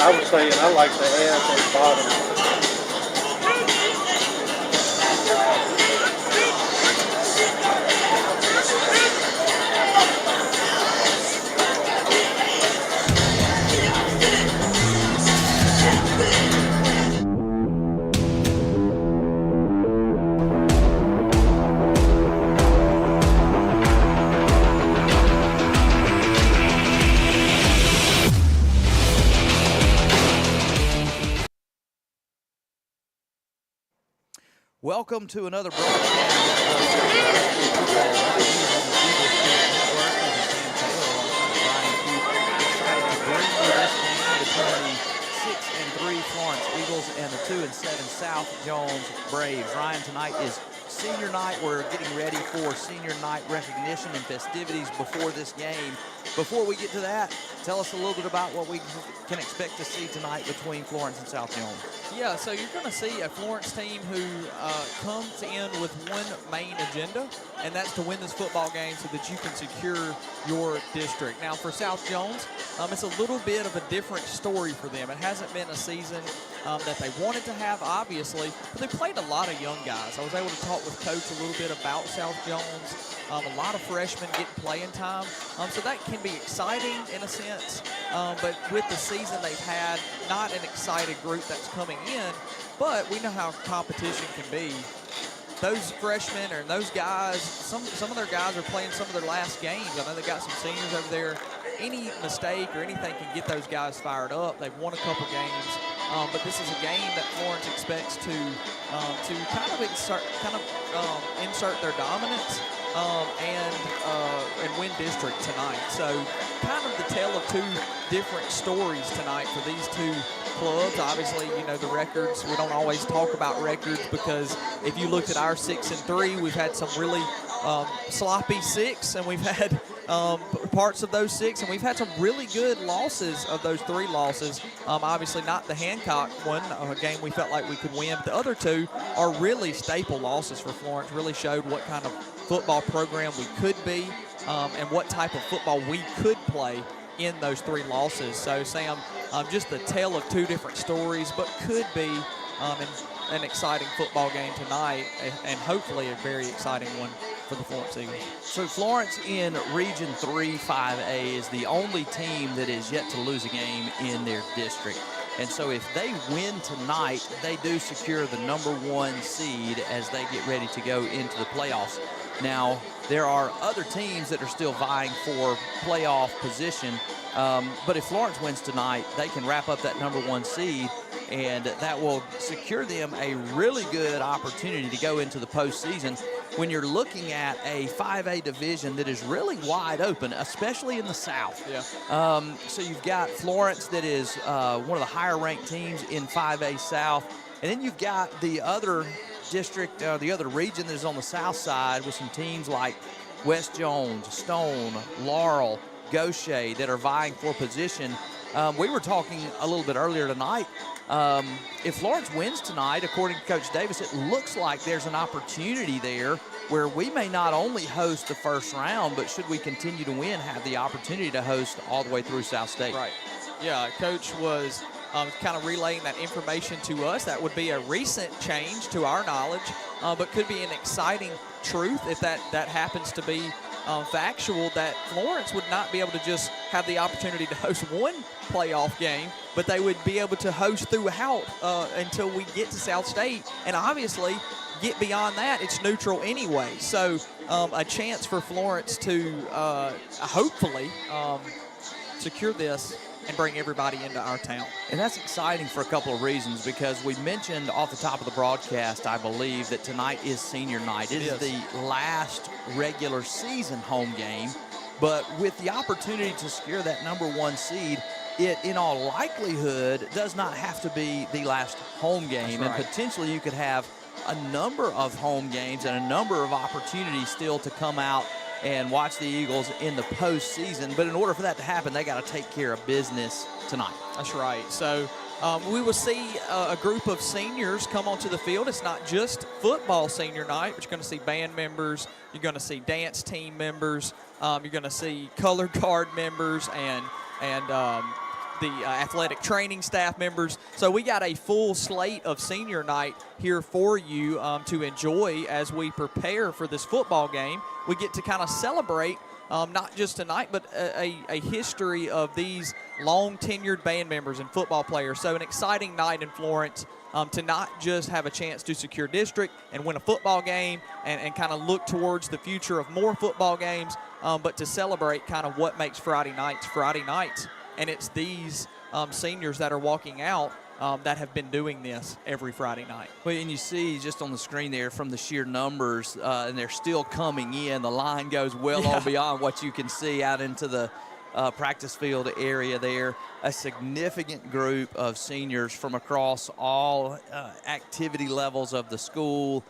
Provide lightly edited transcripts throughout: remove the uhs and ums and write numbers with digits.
I was saying I like the ads on the bottom. Welcome to another broadcast of Football right here on the Eagle Sports Network. This is Sam Taylor alongside Brian Keith. Excited to bring you this game between the 6-3 Florence Eagles and the 2-7 South Jones Braves. Ryan, tonight is senior night. We're getting ready for senior night recognition and festivities before this game. Before we get to that, tell us a little bit about what we can expect to see tonight between Florence and South Jones. Yeah, so you're going to see a Florence team who comes in with one main agenda, and that's to win this football game so that you can secure your district. Now, for South Jones, it's a little bit of a different story for them. It hasn't been a season that they wanted to have, obviously, but they played a lot of young guys. I was able to talk with Coach a little bit about South Jones. A lot of freshmen getting playing time, so that can be exciting in a sense, but with the season they've had, not an excited group that's coming in, but we know how competition can be. Those freshmen and those guys, some of their guys are playing some of their last games. I know they got some seniors over there. Any mistake or anything can get those guys fired up. They've won a couple games, but this is a game that Florence expects to kind of insert their dominance and win district tonight. So kind of the tale of two different stories tonight for these two clubs. Obviously, you know, the records, we don't always talk about records because if you looked at our 6-3, we've had some really sloppy 6, and we've had parts of those 6, and we've had some really good losses of those 3 losses. Obviously not the Hancock one, a game we felt like we could win. But the other 2 are really staple losses for Florence, really showed what kind of football program we could be and what type of football we could play in those 3 losses. So, Sam, just the tale of 2 different stories, but could be an exciting football game tonight, and hopefully a very exciting one for the Florence Eagles. So Florence in Region 3 5A is the only team that is yet to lose a game in their district. And so if they win tonight, they do secure the #1 seed as they get ready to go into the playoffs. Now, there are other teams that are still vying for playoff position, but if Florence wins tonight, they can wrap up that #1 seed, and that will secure them a really good opportunity to go into the postseason when you're looking at a 5A division that is really wide open, especially in the South. Yeah. So you've got Florence that is one of the higher-ranked teams in 5A South, and then you've got the other district, the other region that is on the south side with some teams like West Jones, Stone, Laurel, Gaucher that are vying for position. We were talking a little bit earlier tonight. If Florence wins tonight, according to Coach Davis, it looks like there's an opportunity there where we may not only host the first round, but should we continue to win, have the opportunity to host all the way through South State. Right. Yeah, Coach was kind of relaying that information to us. That would be a recent change to our knowledge, but could be an exciting truth if that happens to be factual, that Florence would not be able to just have the opportunity to host one playoff game, but they would be able to host throughout until we get to South State. And obviously, get beyond that, it's neutral anyway. So a chance for Florence to hopefully secure this and bring everybody into our town. And that's exciting for a couple of reasons, because we mentioned off the top of the broadcast, I believe, that tonight is senior night. It is the last regular season home game, but with the opportunity to secure that #1 seed, it in all likelihood does not have to be the last home game. That's right. And potentially you could have a number of home games and a number of opportunities still to come out and watch the Eagles in the postseason. But in order for that to happen, they got to take care of business tonight. That's right. So we will see a group of seniors come onto the field. It's not just football senior night, but you're going to see band members. You're going to see dance team members. You're going to see color guard members and the athletic training staff members. So we got a full slate of senior night here for you to enjoy as we prepare for this football game. We get to kind of celebrate not just tonight, but a history of these long-tenured band members and football players. So an exciting night in Florence to not just have a chance to secure district and win a football game and kind of look towards the future of more football games, but to celebrate kind of what makes Friday nights. And it's these seniors that are walking out that have been doing this every Friday night. Well, and you see just on the screen there from the sheer numbers, and they're still coming in. The line goes well on beyond what you can see out into the practice field area there. A significant group of seniors from across all activity levels of the school.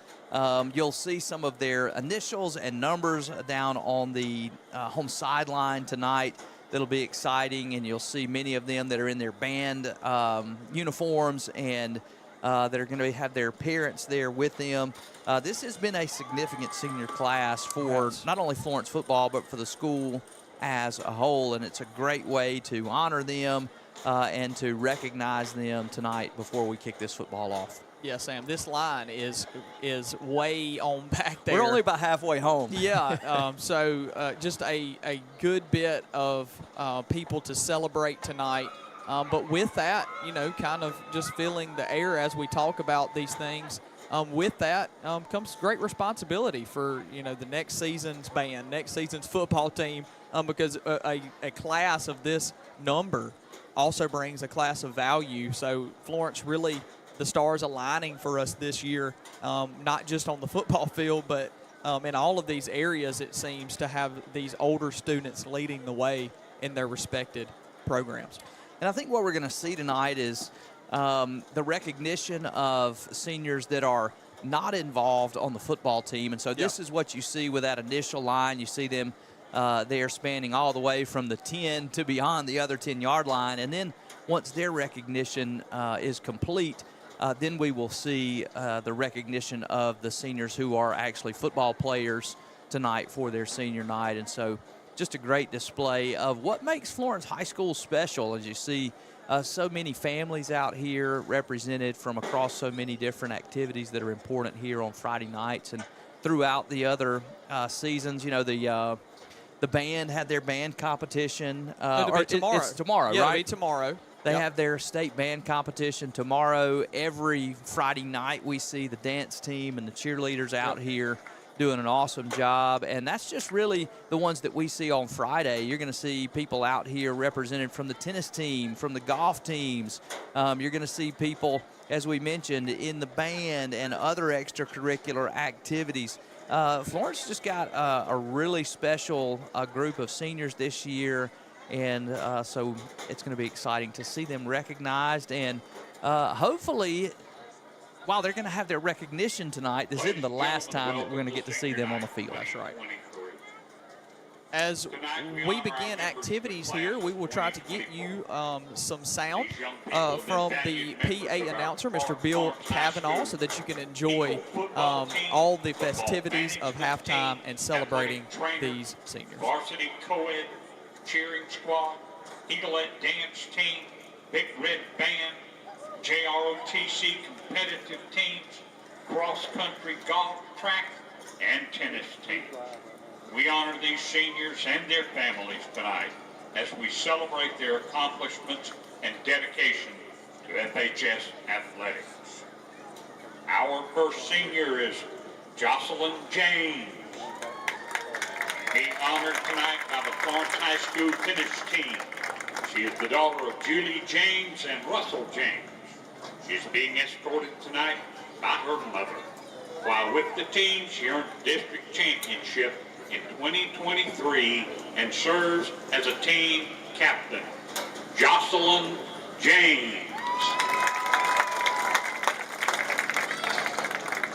You'll see some of their initials and numbers down on the home sideline tonight. That'll be exciting, and you'll see many of them that are in their band uniforms and that are going to have their parents there with them. This has been a significant senior class for not only Florence football, but for the school as a whole, and it's a great way to honor them and to recognize them tonight before we kick this football off. Yeah, Sam, this line is way on back there. We're only about halfway home. Yeah, so just a good bit of people to celebrate tonight. But with that, kind of just feeling the air as we talk about these things. With that comes great responsibility for, the next season's band, next season's football team, because a class of this number also brings a class of value. So Florence really, the stars aligning for us this year, not just on the football field, but in all of these areas, it seems to have these older students leading the way in their respected programs. And I think what we're going to see tonight is the recognition of seniors that are not involved on the football team. And so this is what you see with that initial line. You see them there spanning all the way from the 10 to beyond the other 10-yard line. And then once their recognition is complete, then we will see the recognition of the seniors who are actually football players tonight for their senior night. And so just a great display of what makes Florence High School special, as you see so many families out here represented from across so many different activities that are important here on Friday nights and throughout the other seasons. The band had their band competition. Tomorrow. It's tomorrow, yeah, right? It'll be tomorrow. They have their state band competition tomorrow. Every Friday night we see the dance team and the cheerleaders out here doing an awesome job. And that's just really the ones that we see on Friday. You're going to see people out here represented from the tennis team, from the golf teams. You're going to see people, as we mentioned, in the band and other extracurricular activities. Florence just got a really special group of seniors this year. And so it's going to be exciting to see them recognized. And hopefully, while they're going to have their recognition tonight, this isn't the last time that we're going to get to see them on the field. That's right. As we begin activities here, we will try to get you some sound from the PA announcer, Mr. Bill Cavanaugh, so that you can enjoy all the festivities of halftime and celebrating these seniors. Varsity co-ed cheering squad, Eaglet dance team, Big Red Band, JROTC competitive teams, cross-country golf, track, and tennis team. We honor these seniors and their families tonight as we celebrate their accomplishments and dedication to FHS athletics. Our first senior is Jocelyn James. Being honored tonight by the Florence High School tennis team. She is the daughter of Julie James and Russell James. She is being escorted tonight by her mother. While with the team, she earned the district championship in 2023 and serves as a team captain. Jocelyn James.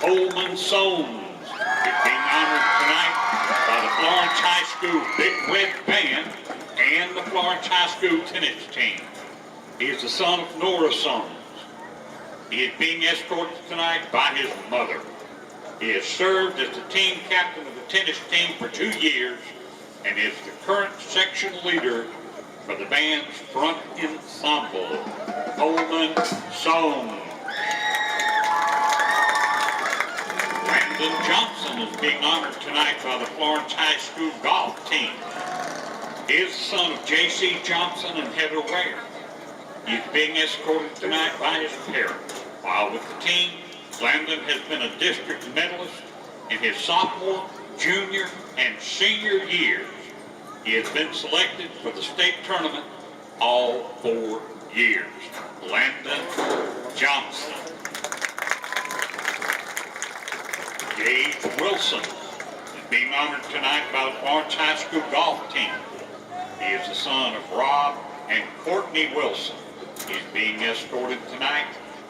Coleman Soames is being honored tonight by the Florence High School Big Red Band and the Florence High School tennis team. He is the son of Nora Soames. He is being escorted tonight by his mother. He has served as the team captain of the tennis team for 2 years and is the current section leader for the band's front ensemble, Coleman Sohn. Landon Johnson is being honored tonight by the Florence High School golf team. He is the son of J.C. Johnson and Heather Ware. He's being escorted tonight by his parents. While with the team, Landon has been a district medalist in his sophomore, junior, and senior years. He has been selected for the state tournament all 4 years. Landon Johnson. Gage Wilson is being honored tonight by the Florence High School golf team. He is the son of Rob and Courtney Wilson. He's being escorted tonight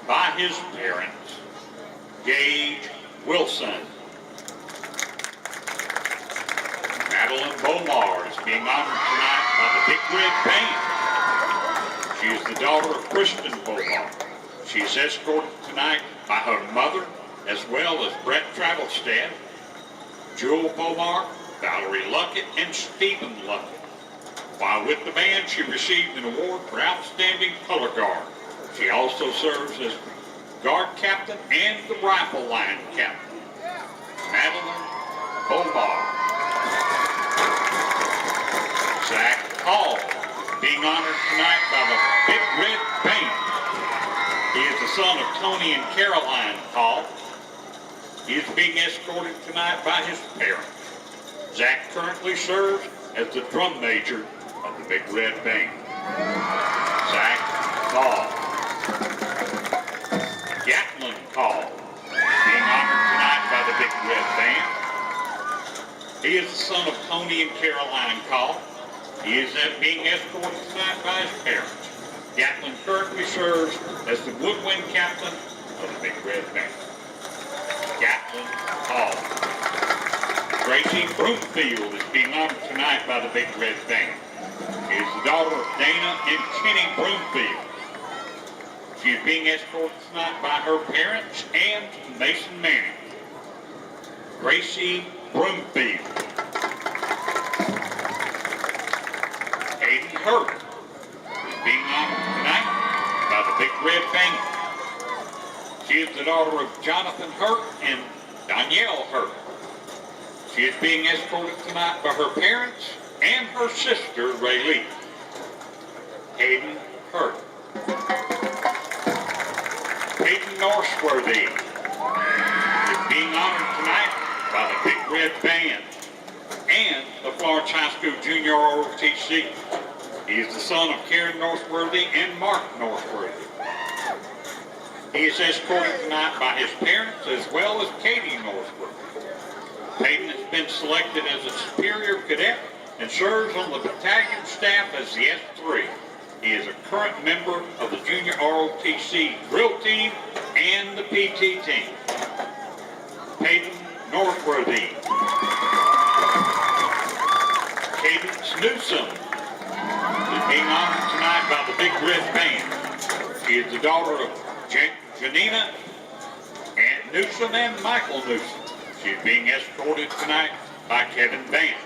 by his parents. Gage Wilson. Madeline Bomar is being honored tonight by the Big Red Band. She is the daughter of Kristen Bomar. She's escorted tonight by her mother, as well as Brett Travelstead, Jewel Bomar, Valerie Luckett, and Stephen Luckett. While with the band, she received an award for Outstanding Color Guard. She also serves as guard captain and the rifle line captain. Madeline Bomar. Zach Hall, being honored tonight by the Big Red Band. He is the son of Tony and Caroline Hall. He is being escorted tonight by his parents. Zach currently serves as the drum major of the Big Red Band. Zach Hall. Gatlin Hall, being honored tonight by the Big Red Band. He is the son of Tony and Caroline Call. He is being escorted tonight by his parents. Gatlin currently serves as the woodwind captain of the Big Red Band. Gatlin Hall. Gracie Broomfield is being honored tonight by the Big Red Band. She is the daughter of Dana and Kenny Broomfield. She is being escorted tonight by her parents and Mason Manning. Gracie Broomfield. Hayden Hurt is being honored tonight by the Big Red Band. She is the daughter of Jonathan Hurt and Danielle Hurt. She is being escorted tonight by her parents and her sister, Raylee. Hayden Hurt. Hayden Norseworthy is being honored tonight by the Big Red Band and the Florence High School Junior ROTC. He is the son of Karen Norseworthy and Mark Norseworthy. He is escorted tonight by his parents as well as Katie Norseworthy. Hayden has been selected as a superior cadet and serves on the battalion staff as the S3. He is a current member of the Junior ROTC drill team and the PT team. Hayden Northworthy. Cadence Newsom is being honored tonight by the Big Red Band. She is the daughter of Janina and Newsom and Michael Newsom. She is being escorted tonight by Kevin Vance.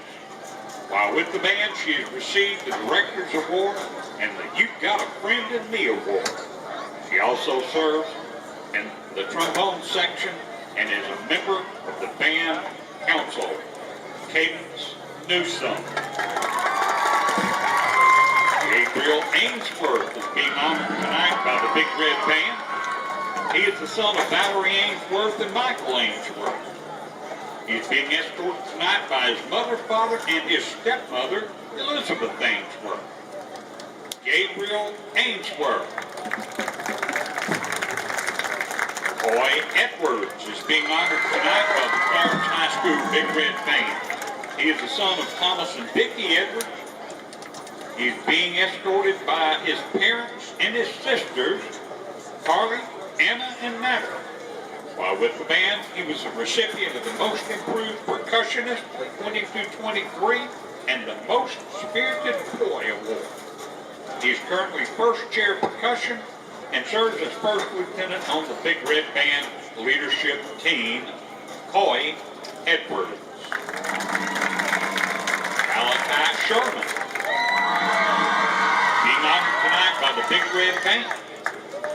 While with the band, she has received the Director's Award and the You've Got a Friend in Me Award. She also serves in the trombone section and is a member of the band council. Cadence Newsom. Gabriel Ainsworth is being honored tonight by the Big Red Band. He is the son of Valerie Ainsworth and Michael Ainsworth. He is being escorted tonight by his mother, father, and his stepmother, Elizabeth Ainsworth. Gabriel Ainsworth. Roy Edwards is being honored tonight by the Florence High School Big Red Band. He is the son of Thomas and Vicki Edwards. He is being escorted by his parents and his sisters, Carly, Anna, and Natalie. While with the band, he was a recipient of the Most Improved Percussionist for 22-23 and the Most Spirited Boy Award. He is currently first chair percussion and serves as first lieutenant on the Big Red Band leadership team. Coy Edwards. Malachi Sherman Big Red Band,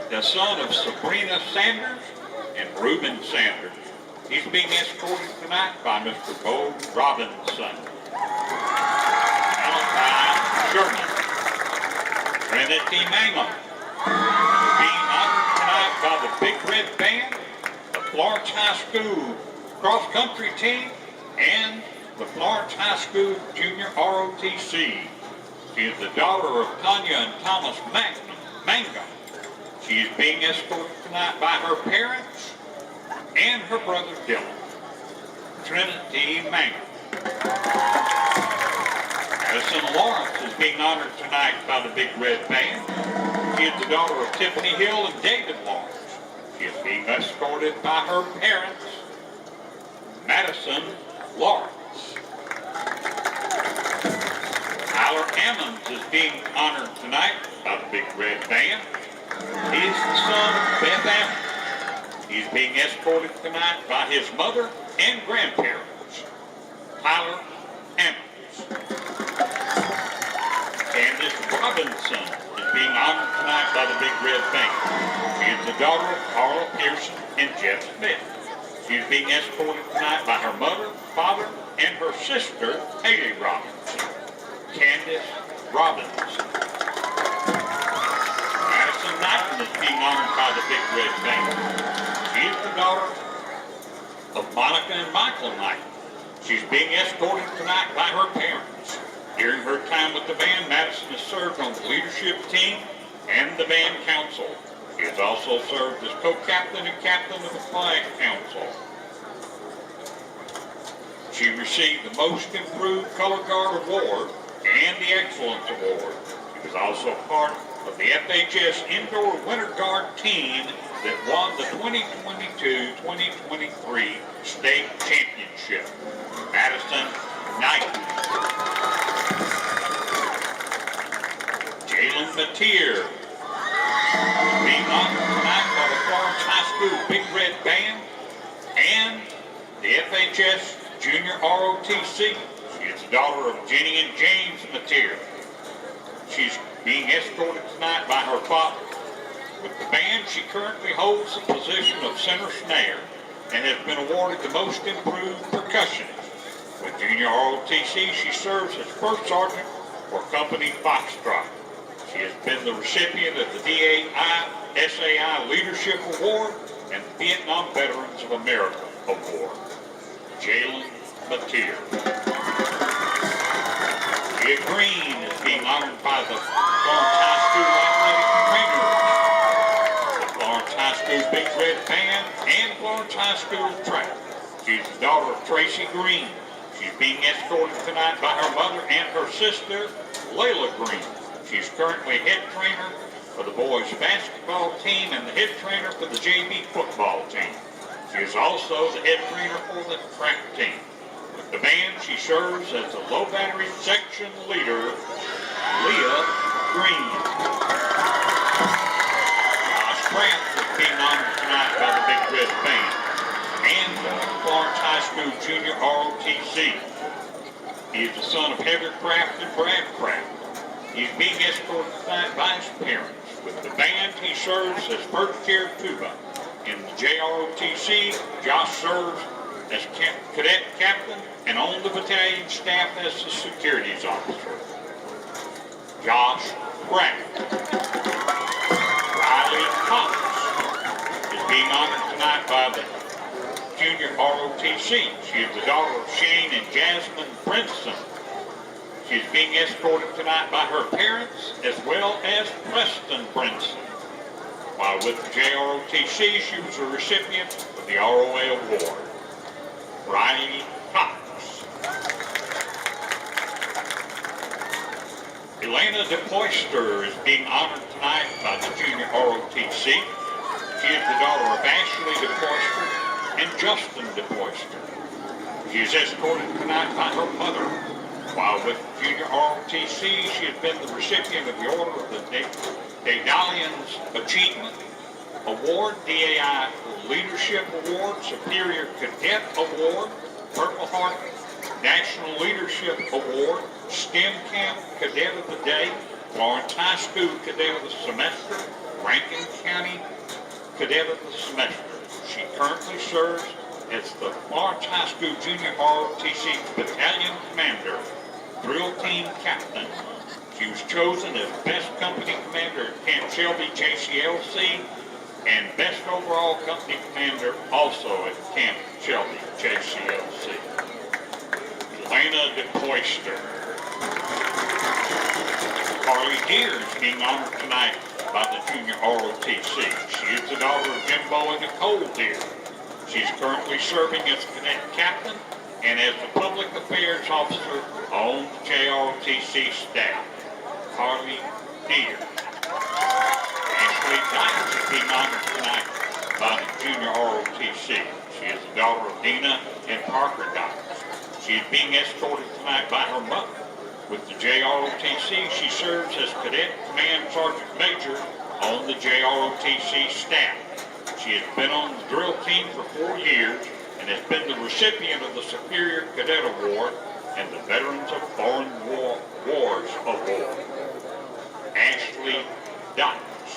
the son of Sabrina Sanders and Reuben Sanders. He's being escorted tonight by Mr. Bo Robinson. Malachi Sherman. Trinity Mangum. Being honored tonight by the Big Red Band, the Florence High School cross-country team, and the Florence High School Junior ROTC. She is the daughter of Tanya and Thomas Mangum. She is being escorted tonight by her parents and her brother Dylan. Trinity Mangum. Madison Lawrence is being honored tonight by the Big Red Band. She is the daughter of Tiffany Hill and David Lawrence. She is being escorted by her parents, Madison Lawrence. Tyler Ammons is being honored tonight by the Big Red Band. He is the son of Beth Ammons. He's being escorted tonight by his mother and grandparents, Tyler Ammons. Candace Robinson is being honored tonight by the Big Red Band. She is the daughter of Carla Pearson and Jeff Smith. She is being escorted tonight by her mother, father, and her sister, Haley Robinson. Candace Robinson. Madison Knighton is being honored by the Big Red Band. She is the daughter of Monica and Michael Knighton. She's being escorted tonight by her parents. During her time with the band, Madison has served on the leadership team and the band council. She has also served as co-captain and captain of the flag council. She received the Most Improved Color Guard Award and the Excellence Award. She was also part of the FHS Indoor Winter Guard team that won the 2022-2023 state championship. Madison Knighton. Jalen Mateer being honored tonight by the Florence High School Big Red Band and the FHS Junior ROTC. She is the daughter of Jenny and James Mateer. She's being escorted tonight by her father. With the band, she currently holds the position of center snare and has been awarded the Most Improved Percussionist. With Junior ROTC, she serves as first sergeant for Company Foxtrot. She has been the recipient of the DAI SAI Leadership Award and the Vietnam Veterans of America Award. Jalen Mateer. Leah Green is being honored by the Florence High School Athletic Trainers, the Florence High School Big Red Band, and Florence High School Track. She's the daughter of Tracy Green. She's being escorted tonight by her mother and her sister, Layla Green. She's currently head trainer for the boys basketball team and the head trainer for the JV football team. She is also the head trainer for the track team. With the band, she serves as the low battery section leader, Leah Green. Josh Grant is being honored tonight by the Big Red Band and the Florence High School Junior ROTC. He is the son of Heather Kraft and Brad Kraft. He's being escorted tonight by his parents. With the band, he serves as first chair tuba. In the JROTC, Josh serves as cadet captain and on the battalion staff as the securities officer. Josh Kraft. Riley Thomas is being honored tonight by the Junior ROTC. She is the daughter of Shane and Jasmine Brinson. She's being escorted tonight by her parents as well as Preston Brinson. While with the JROTC, she was a recipient of the ROA Award. Riley Cox. Elena DePoyster is being honored tonight by the Junior ROTC. She is the daughter of Ashley DePoyster and Justin DePoyster. She is escorted tonight by her mother. While with Junior ROTC, she has been the recipient of the Order of the Daedalian's Achievement Award, DAI Leadership Award, Superior Cadet Award, Purple Heart National Leadership Award, STEM Camp Cadet of the Day, Florence High School Cadet of the Semester, Rankin County Cadet of the Semester. She currently serves as the Florence High School Junior ROTC Battalion Commander, Drill Team Captain. She was chosen as Best Company Commander at Camp Shelby JCLC and Best Overall Company Commander also at Camp Shelby JCLC. Elena DePoyster. Carly Deere is being honored tonight by the Junior ROTC. She is the daughter of Jimbo and Nicole Deere. She's currently serving as Cadet Captain and as the Public Affairs Officer on the JROTC staff. Carly Deere. Ashley Dykes is being honored tonight by the Junior ROTC. She is the daughter of Dina and Parker Dykes. She is being escorted tonight by her mother. With the JROTC, she serves as Cadet Command Sergeant Major on the JROTC staff. She has been on the drill team for 4 years and has been the recipient of the Superior Cadet Award and the Veterans of Foreign Wars Award. Ashley Dykes.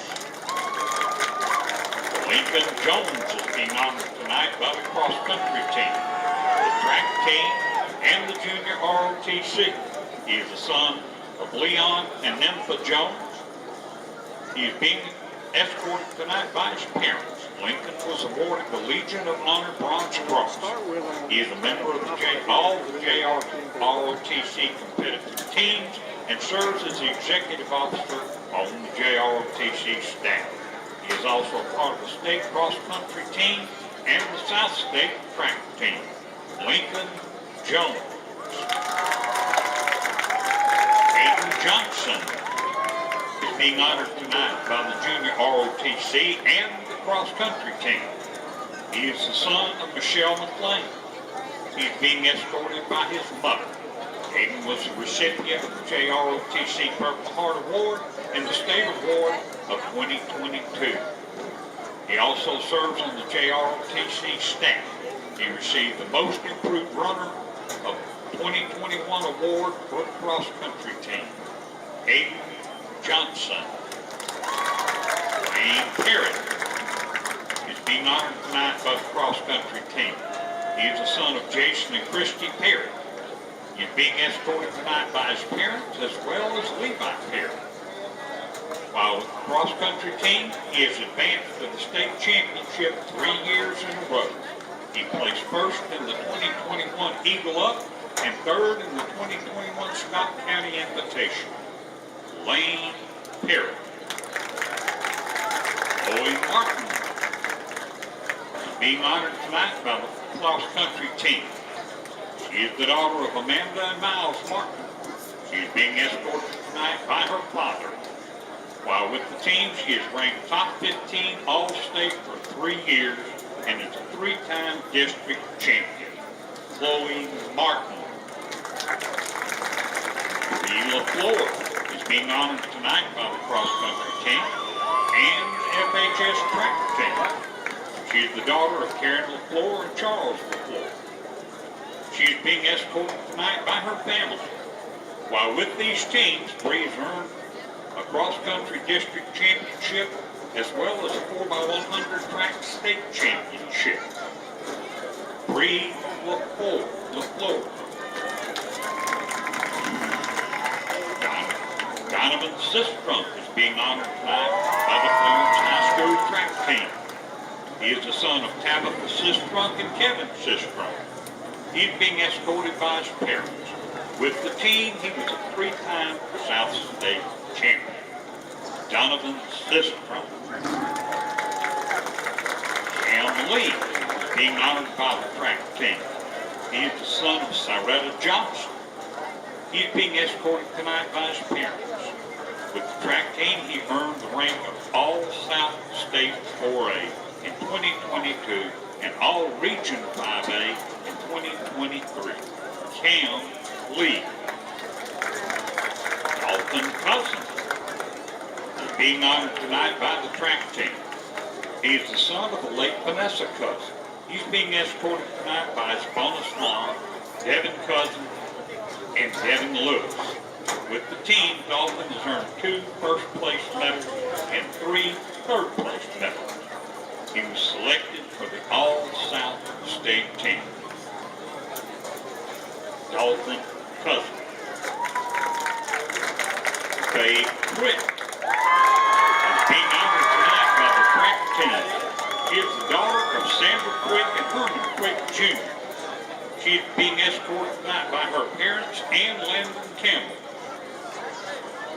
Lincoln Jones is being honored tonight by the cross-country team, the track team, and the Junior ROTC. He is the son of Leon and Nympha Jones. He is being escorted tonight by his parents. Lincoln was awarded the Legion of Honor Bronze Cross. He is a member of all the JROTC competitive teams and serves as the executive officer on the JROTC staff. He is also part of the state cross-country team and the South State track team. Lincoln Jones. Johnson is being honored tonight by the Junior ROTC and the cross-country team. He is the son of Michelle McLean. He is being escorted by his mother. Aiden was the recipient of the JROTC Purple Heart Award and the State Award of 2022. He also serves on the JROTC staff. He received the Most Improved Runner of 2021 award for the cross-country team. Aiden Johnson. Wayne Parrott is being honored tonight by the cross-country team. He is the son of Jason and Christy Parrott. He is being escorted tonight by his parents as well as Levi Parrott. While with the cross-country team, he has advanced to the state championship 3 years in a row. He placed first in the 2021 Eagle Up and third in the 2021 Scott County Invitation. Lane Parrott. Chloe Martin is being honored tonight by the cross-country team. She is the daughter of Amanda and Miles Martin. She is being escorted tonight by her father. While with the team, she is ranked top 15 All-State for 3 years and is a 3-time district champion. Chloe Martin. Sheila Florence is being honored tonight by the cross-country team and FHS track team. She is the daughter of Karen LaFleur and Charles LaFleur. She is being escorted tonight by her family. While with these teams, Bree has earned a cross-country district championship as well as a 4x100 track state championship. Bree LaFleur. Donovan Sistrom is being honored tonight by the Florence High School track team. He is the son of Tabitha Sistrom and Kevin Sistrom. He is being escorted by his parents. With the team, he was a 3-time South State champion. Donovan Sistrom. Cam Lee is being honored by the track team. He is the son of Cyretta Johnson. He is being escorted tonight by his parents. With the track team, he earned the rank of All-South State 4A in 2022 and All-Region 5A in 2023. Cam Lee. Dalton Cousins is being honored tonight by the track team. He is the son of the late Vanessa Cousins. He's being escorted tonight by his bonus mom, Devin Cousins, and Devin Lewis. With the team, Dalton has earned 2 first-place medals and 3 third-place medals. He was selected for the All-South State team. Dalton Cousins. Faye Quick is being honored tonight by the track team. She is the daughter of Sandra Quick and Herman Quick Jr. She is being escorted tonight by her parents and Landon Campbell.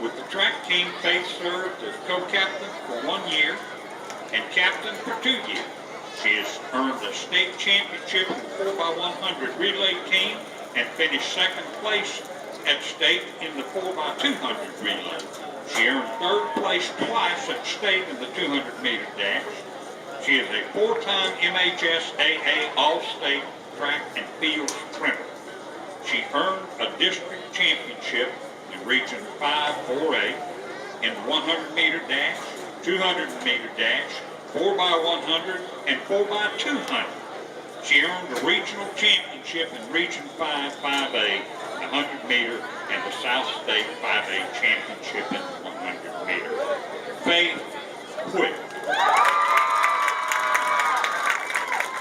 With the track team, Faith served as co-captain for 1 year and captain for 2 years. She has earned a state championship in the 4x100 relay team and finished 2nd place at state in the 4x200 relay. She earned 3rd place twice at state in the 200-meter dash. She is a 4-time MHSAA All-State track and field sprinter. She earned a district championship in Region 5 4A in the 100-meter dash, 200-meter dash, 4x100, and 4x200. She earned a regional championship in Region 5 5A, the 100-meter, and the South State 5A championship in the 100-meter. Faith Quick.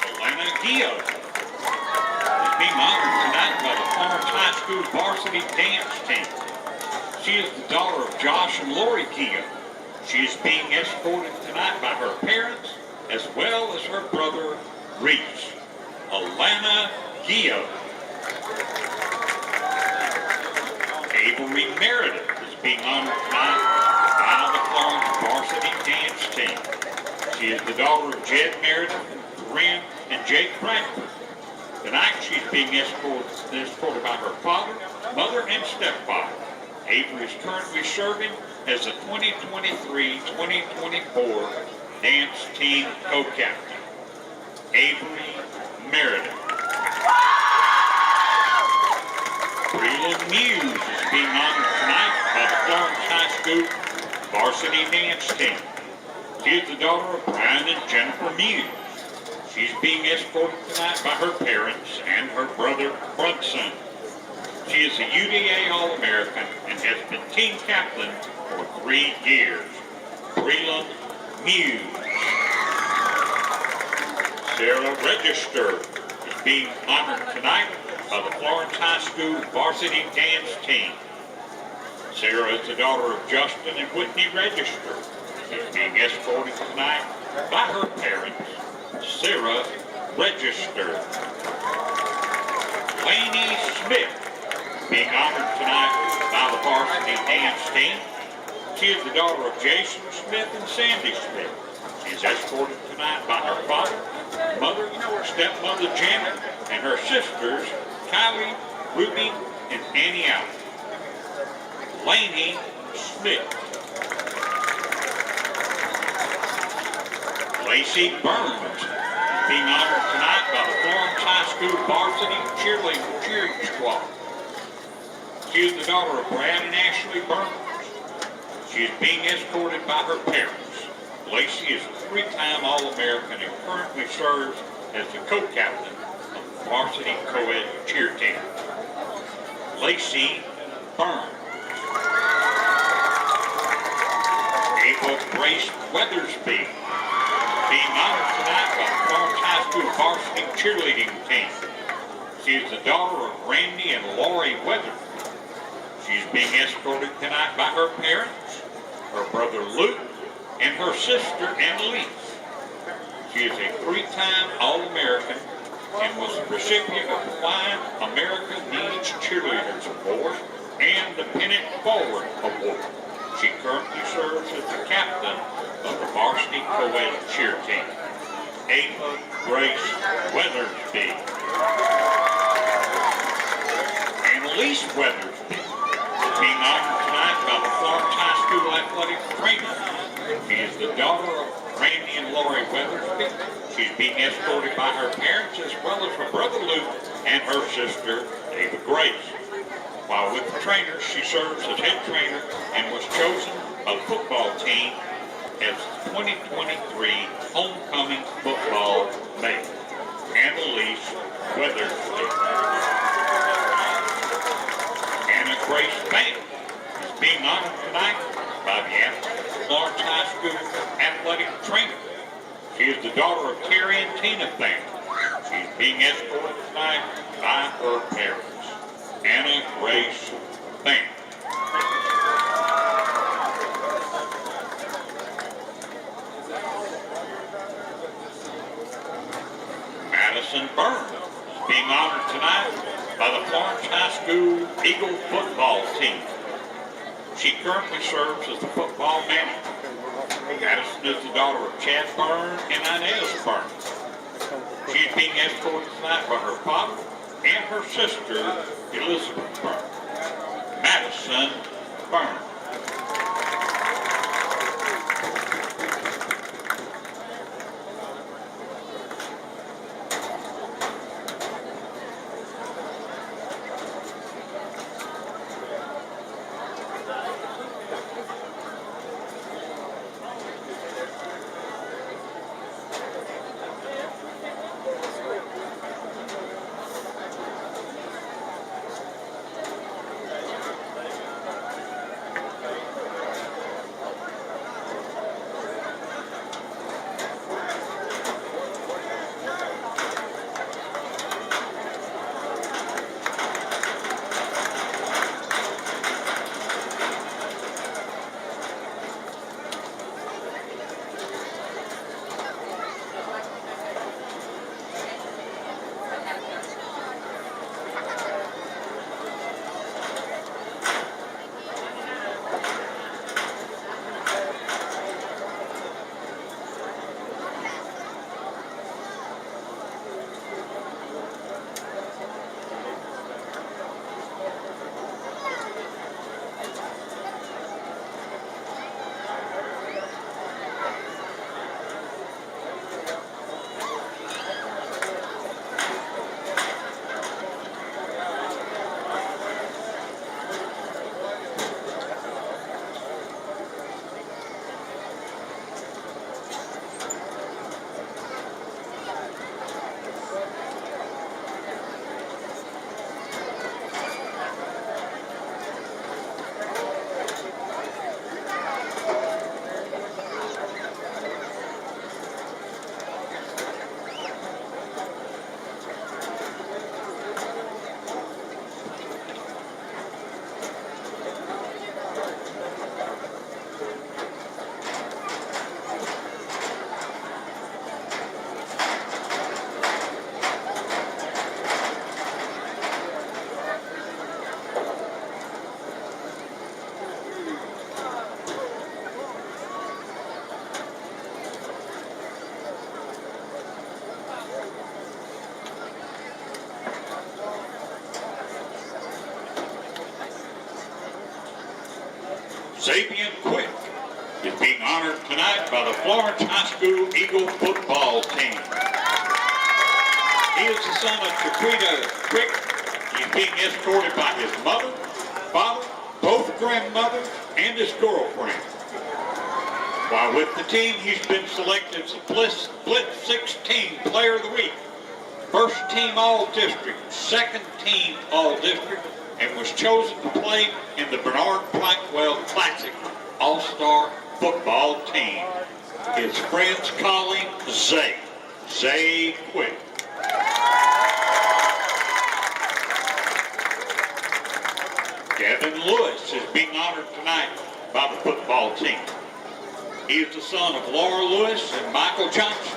Alana Gio is being honored tonight by the Florence High School varsity dance team. She is the daughter of Josh and Lori Gio. She is being escorted tonight by her parents as well as her brother Reese. Alana Gio. Avery Meredith is being honored tonight by the Florence varsity dance team. She is the daughter of Jed Meredith and Corinne and Jake Bradford. Tonight she's being escorted by her father, mother, and stepfather. Avery is currently serving as the 2023-2024 dance team co-captain. Avery Meredith. Breland Muse is being honored tonight by the Florence High School varsity dance team. She is the daughter of Brian and Jennifer Muse. She's being escorted tonight by her parents and her brother Brunson. She is a UDA All-American and has been team captain for 3 years. Breland Muse. Sarah Register is being honored tonight by the Florence High School varsity dance team. Sarah is the daughter of Justin and Whitney Register. She's being escorted tonight by her parents, Sarah Register. Lainey Smith being honored tonight by the varsity dance team. She is the daughter of Jason Smith and Sandy Smith. She is escorted tonight by her father, mother, stepmother Janet, and her sisters, Kylie, Ruby, and Annie Allen. Lainey Smith. Lacey Burns being honored tonight by the Florence High School varsity cheering squad. She is the daughter of Brad and Ashley Burns. She is being escorted by her parents. Lacey is a 3-time All-American and currently serves as the co-captain of the varsity co-ed cheer team. Lacey Burns. Ava Grace Weathersby being honored tonight by the Florence High School varsity cheerleading team. She is the daughter of Randy and Lori Weathersby. She's being escorted tonight by her parents, her brother Luke, and her sister Annalise. She is a 3-time All-American and was the recipient of the Flying America Needs Cheerleaders Award and the Pennant Forward Award. She currently serves as the captain of the varsity co-ed cheer team. Ava Grace Weathersby. Annalise Weathersby is being honored tonight by the Florence High School athletic trainer. She is the daughter of Randy and Lori Weathersby. She's being escorted by her parents as well as her brother Luke and her sister Ava Grace. While with the trainers, she serves as head trainer and was chosen by the football team as 2023 homecoming football mate. Annalise Weathersby. Anna Grace Bank trainer. She is the daughter of Terry and Tina Thayer. She's being escorted tonight by her parents, Anna Grace Thayer. Madison Burns is being honored tonight by the Florence High School Eagle football team. She currently serves as the football manager. Madison is the daughter of Chad Burns and Inez Burns. She is being escorted tonight by her father and her sister, Elizabeth Burns. Madison Burns. Xavier Quick is being honored tonight by the Florence High School Eagle football team. He is the son of Chiquita Quick. He's being escorted by his mother, father, both grandmothers, and his girlfriend. While with the team, he's been selected as the Split 16 Player of the Week, first team All-District, second team All-District, and was chosen to play in the Bernard Blackwell Classic All-Star football team. His friends call him Zay Quick. Devin Lewis is being honored tonight by the football team. He is the son of Laura Lewis and Michael Johnson.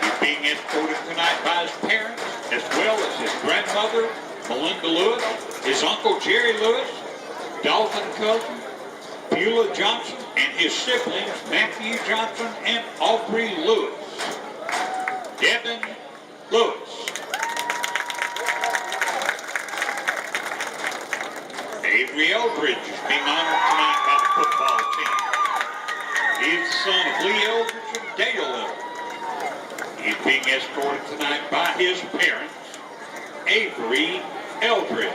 He's being escorted tonight by his parents, as well as his grandmother, Melinda Lewis, his uncle Jerry Lewis, Dalton Cousin, Beulah Johnson, and his siblings Matthew Johnson and Aubrey Lewis. Devin Lewis. Avery Eldridge is being honored tonight by the football team. He is the son of Lee Eldridge and Dale Eldridge. He is being escorted tonight by his parents, Avery Eldridge.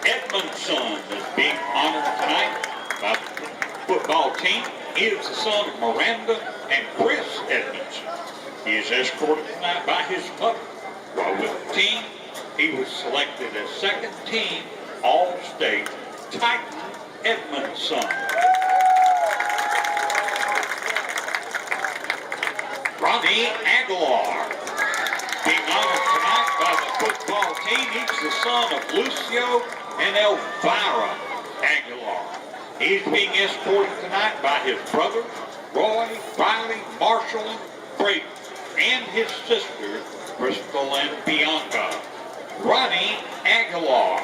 Edmondson is being honored tonight by the football team. He is the son of Miranda and Chris Edmondson. He is escorted tonight by his mother. While with the team, he was selected as second team All-State Titan Edmondson. Ronnie Aguilar, being honored tonight by the football team. He's the son of Lucio and Elvira Aguilar. He's being escorted tonight by his brothers, Roy, Riley, Marshall, and Brayden, and his sisters, Crystal and Bianca. Ronnie Aguilar.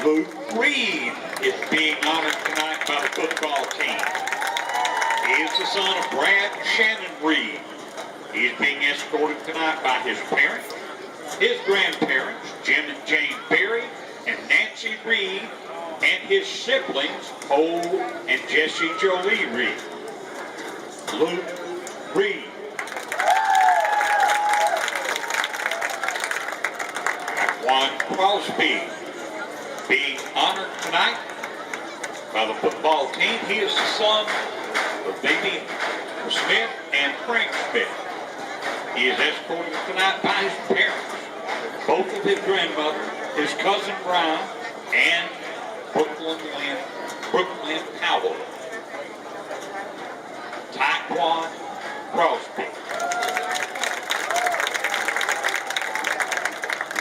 Luke Reed is being honored tonight by the football team. He is the son of Brad and Shannon Reed. He is being escorted tonight by his parents, his grandparents, Jim and Jane Berry, and Nancy Reed, and his siblings, Cole and Jesse Jolie Reed. Luke Reed. Juan Crosby, being honored tonight by the football team. He is the son of Baby Smith and Frank Smith. He is escorted tonight by his parents, both of his grandmothers, his cousin Brian, and Brooklyn Powell. Taekwon Crosby.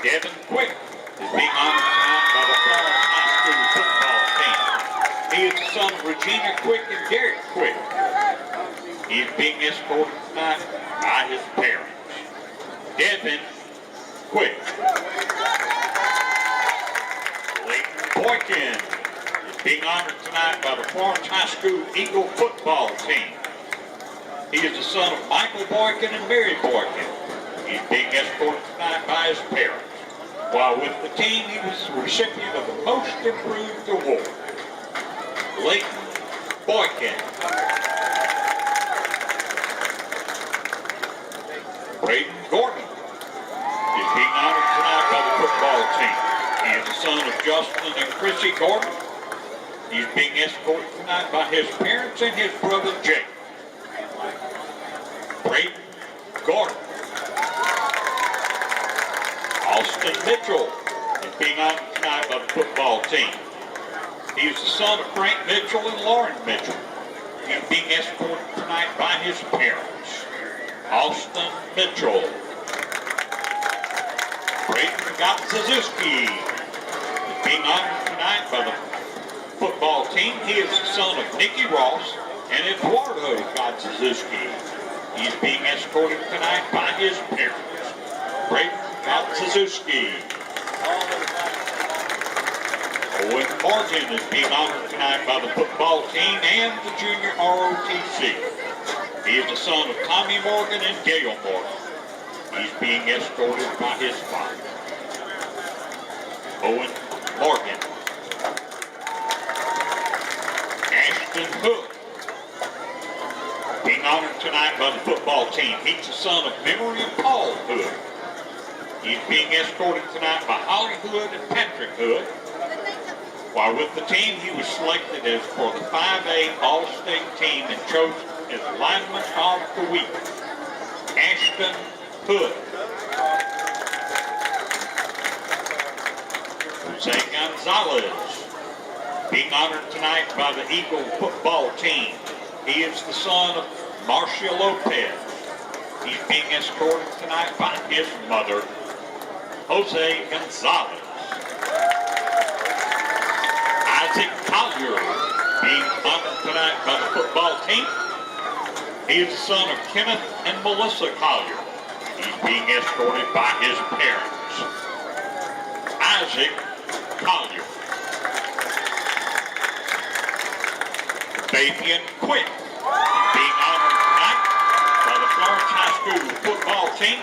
Devin Quick is being honored tonight by the Florence High School football team. He is the son of Regina Quick and Derek Quick. He is being escorted tonight by his parents. Devin Quick. Leighton Boykin is being honored tonight by the Florence High School Eagle football team. He is the son of Michael Boykin and Mary Boykin. He's being escorted tonight by his parents. While with the team, he was the recipient of the Most Improved Award. Leighton Boykin. Braden Gordon is being honored tonight by the football team. He is the son of Justin and Chrissy Gordon. He's being escorted tonight by his parents and his brother Jake. Braden Gordon. Austin Mitchell is being honored tonight by the football team. He is the son of Frank Mitchell and Lauren Mitchell. He's being escorted tonight by his parents. Austin Mitchell. Brayden Gotsuzuki is being honored tonight by the football team. He is the son of Nikki Ross and Eduardo Gotsuzuki. He's being escorted tonight by his parents. Brayden Gotsuzuki. Owen Morgan is being honored tonight by the football team and the junior ROTC. He is the son of Tommy Morgan and Gail Morgan. He's being escorted by his father. Owen Morgan. Ashton Hook, being honored tonight by the football team. He's the son of Memory and Paul Hood. He's being escorted tonight by Holly Hood and Patrick Hood. While with the team, he was selected as for the 5A All-State team and chosen as Lineman of the Week. Ashton Hood. Jose Gonzalez, being honored tonight by the Eagle football team. He is the son of Marcia Lopez. He's being escorted tonight by his mother, Jose Gonzalez. Isaac Collier, being honored tonight by the football team. He is the son of Kenneth and Melissa Collier. He's being escorted by his parents. Isaac Collier. Fabian Quick, being honored tonight by the Florence High School football team.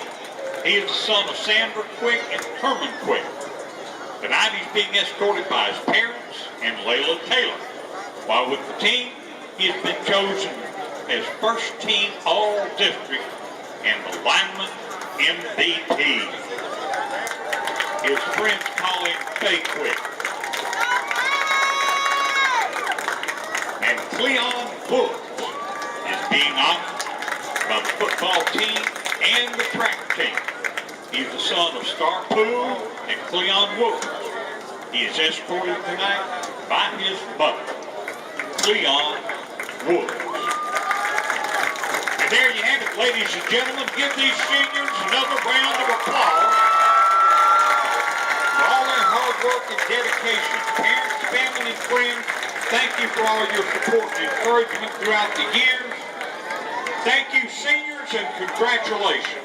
He is the son of Sandra Quick and Herman Quick. Tonight he's being escorted by his parents and Layla Taylor. While with the team, he has been chosen as first team all-district and the lineman MVP. His friends call him Faye Quick. And Cleon Woods is being honored by the football team and the track team. He's the son of Star Poole and Cleon Woods. He is escorted tonight by his mother, Leon Woods. And there you have it, ladies and gentlemen. Give these seniors another round of applause for all their hard work and dedication. Parents, family, and friends, thank you for all your support and encouragement throughout the years. Thank you, seniors, and congratulations.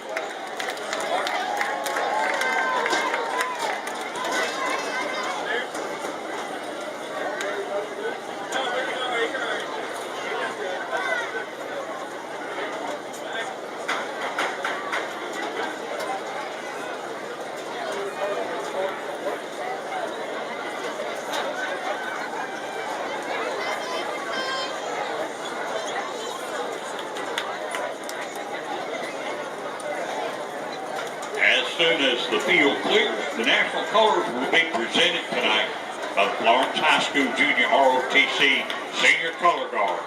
As soon as the field clears, the national colors will be presented tonight by the Florence High School Junior ROTC Senior Color Guard.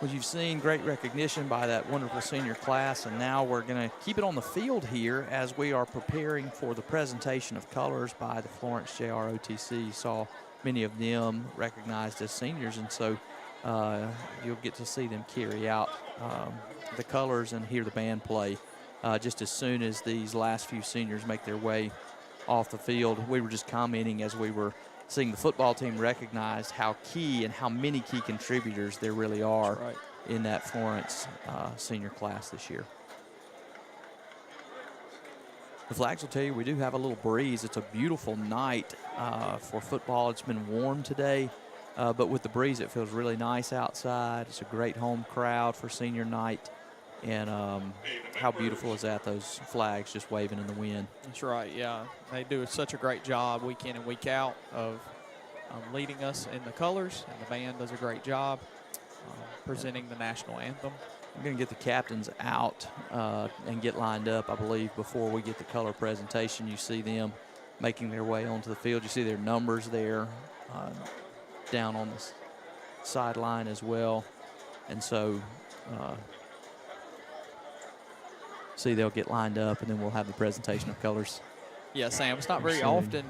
Well, you've seen great recognition by that wonderful senior class, and now we're going to keep it on the field here as we are preparing for the presentation of colors by the Florence JROTC. You saw many of them recognized as seniors, and so you'll get to see them carry out the colors and hear the band play just as soon as these last few seniors make their way off the field. We were just commenting as we were seeing the football team recognize how key and how many key contributors there really are in that Florence senior class this year. The flags will tell you we do have a little breeze. It's a beautiful night for football. It's been warm today, but with the breeze it feels really nice outside. It's a great home crowd for senior night. And how beautiful is that, those flags just waving in the wind. That's right, yeah. They do such a great job week in and week out of leading us in the colors, and the band does a great job presenting the national anthem. I'm going to get the captains out and get lined up, I believe, before we get the color presentation. You see them making their way onto the field. You see their numbers there down on the sideline as well. And so see, they'll get lined up, and then we'll have the presentation of colors. Yeah, Sam, it's not very often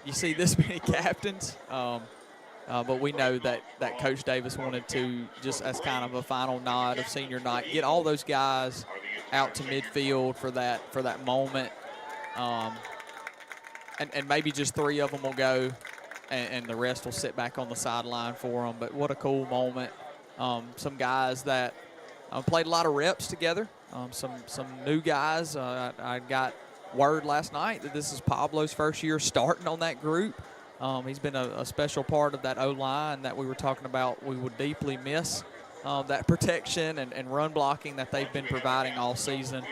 you see this many captains, but we know that Coach Davis wanted to, just as kind of a final nod of senior night, get all those guys out to midfield for that moment, and maybe just 3 of them will go, and the rest will sit back on the sideline for them. But what a cool moment. Some guys that played a lot of reps together. Some new guys. I got word last night that this is Pablo's first year starting on that group. He's been a special part of that O-line that we were talking about. We would deeply miss that protection and run blocking that they've been providing all season.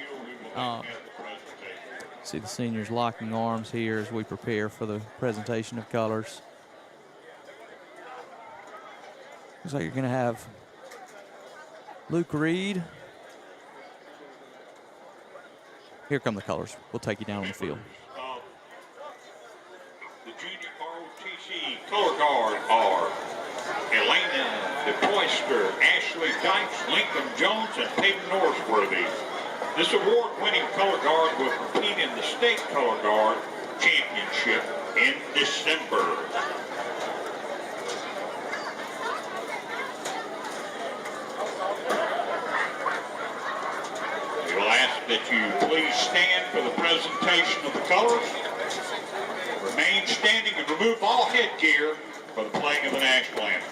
See the seniors locking arms here as we prepare for the presentation of colors. Looks like you're going to have Luke Reed. Here come the colors. We'll take you down on the field. The junior ROTC color guard are Elena DePoyster, Ashley Dykes, Lincoln Jones, and Peyton Norsworthy. This award-winning color guard will compete in the state color guard championship in December. We'll ask that you please stand for the presentation of the colors. Remain standing and remove all headgear for the playing of the national anthem.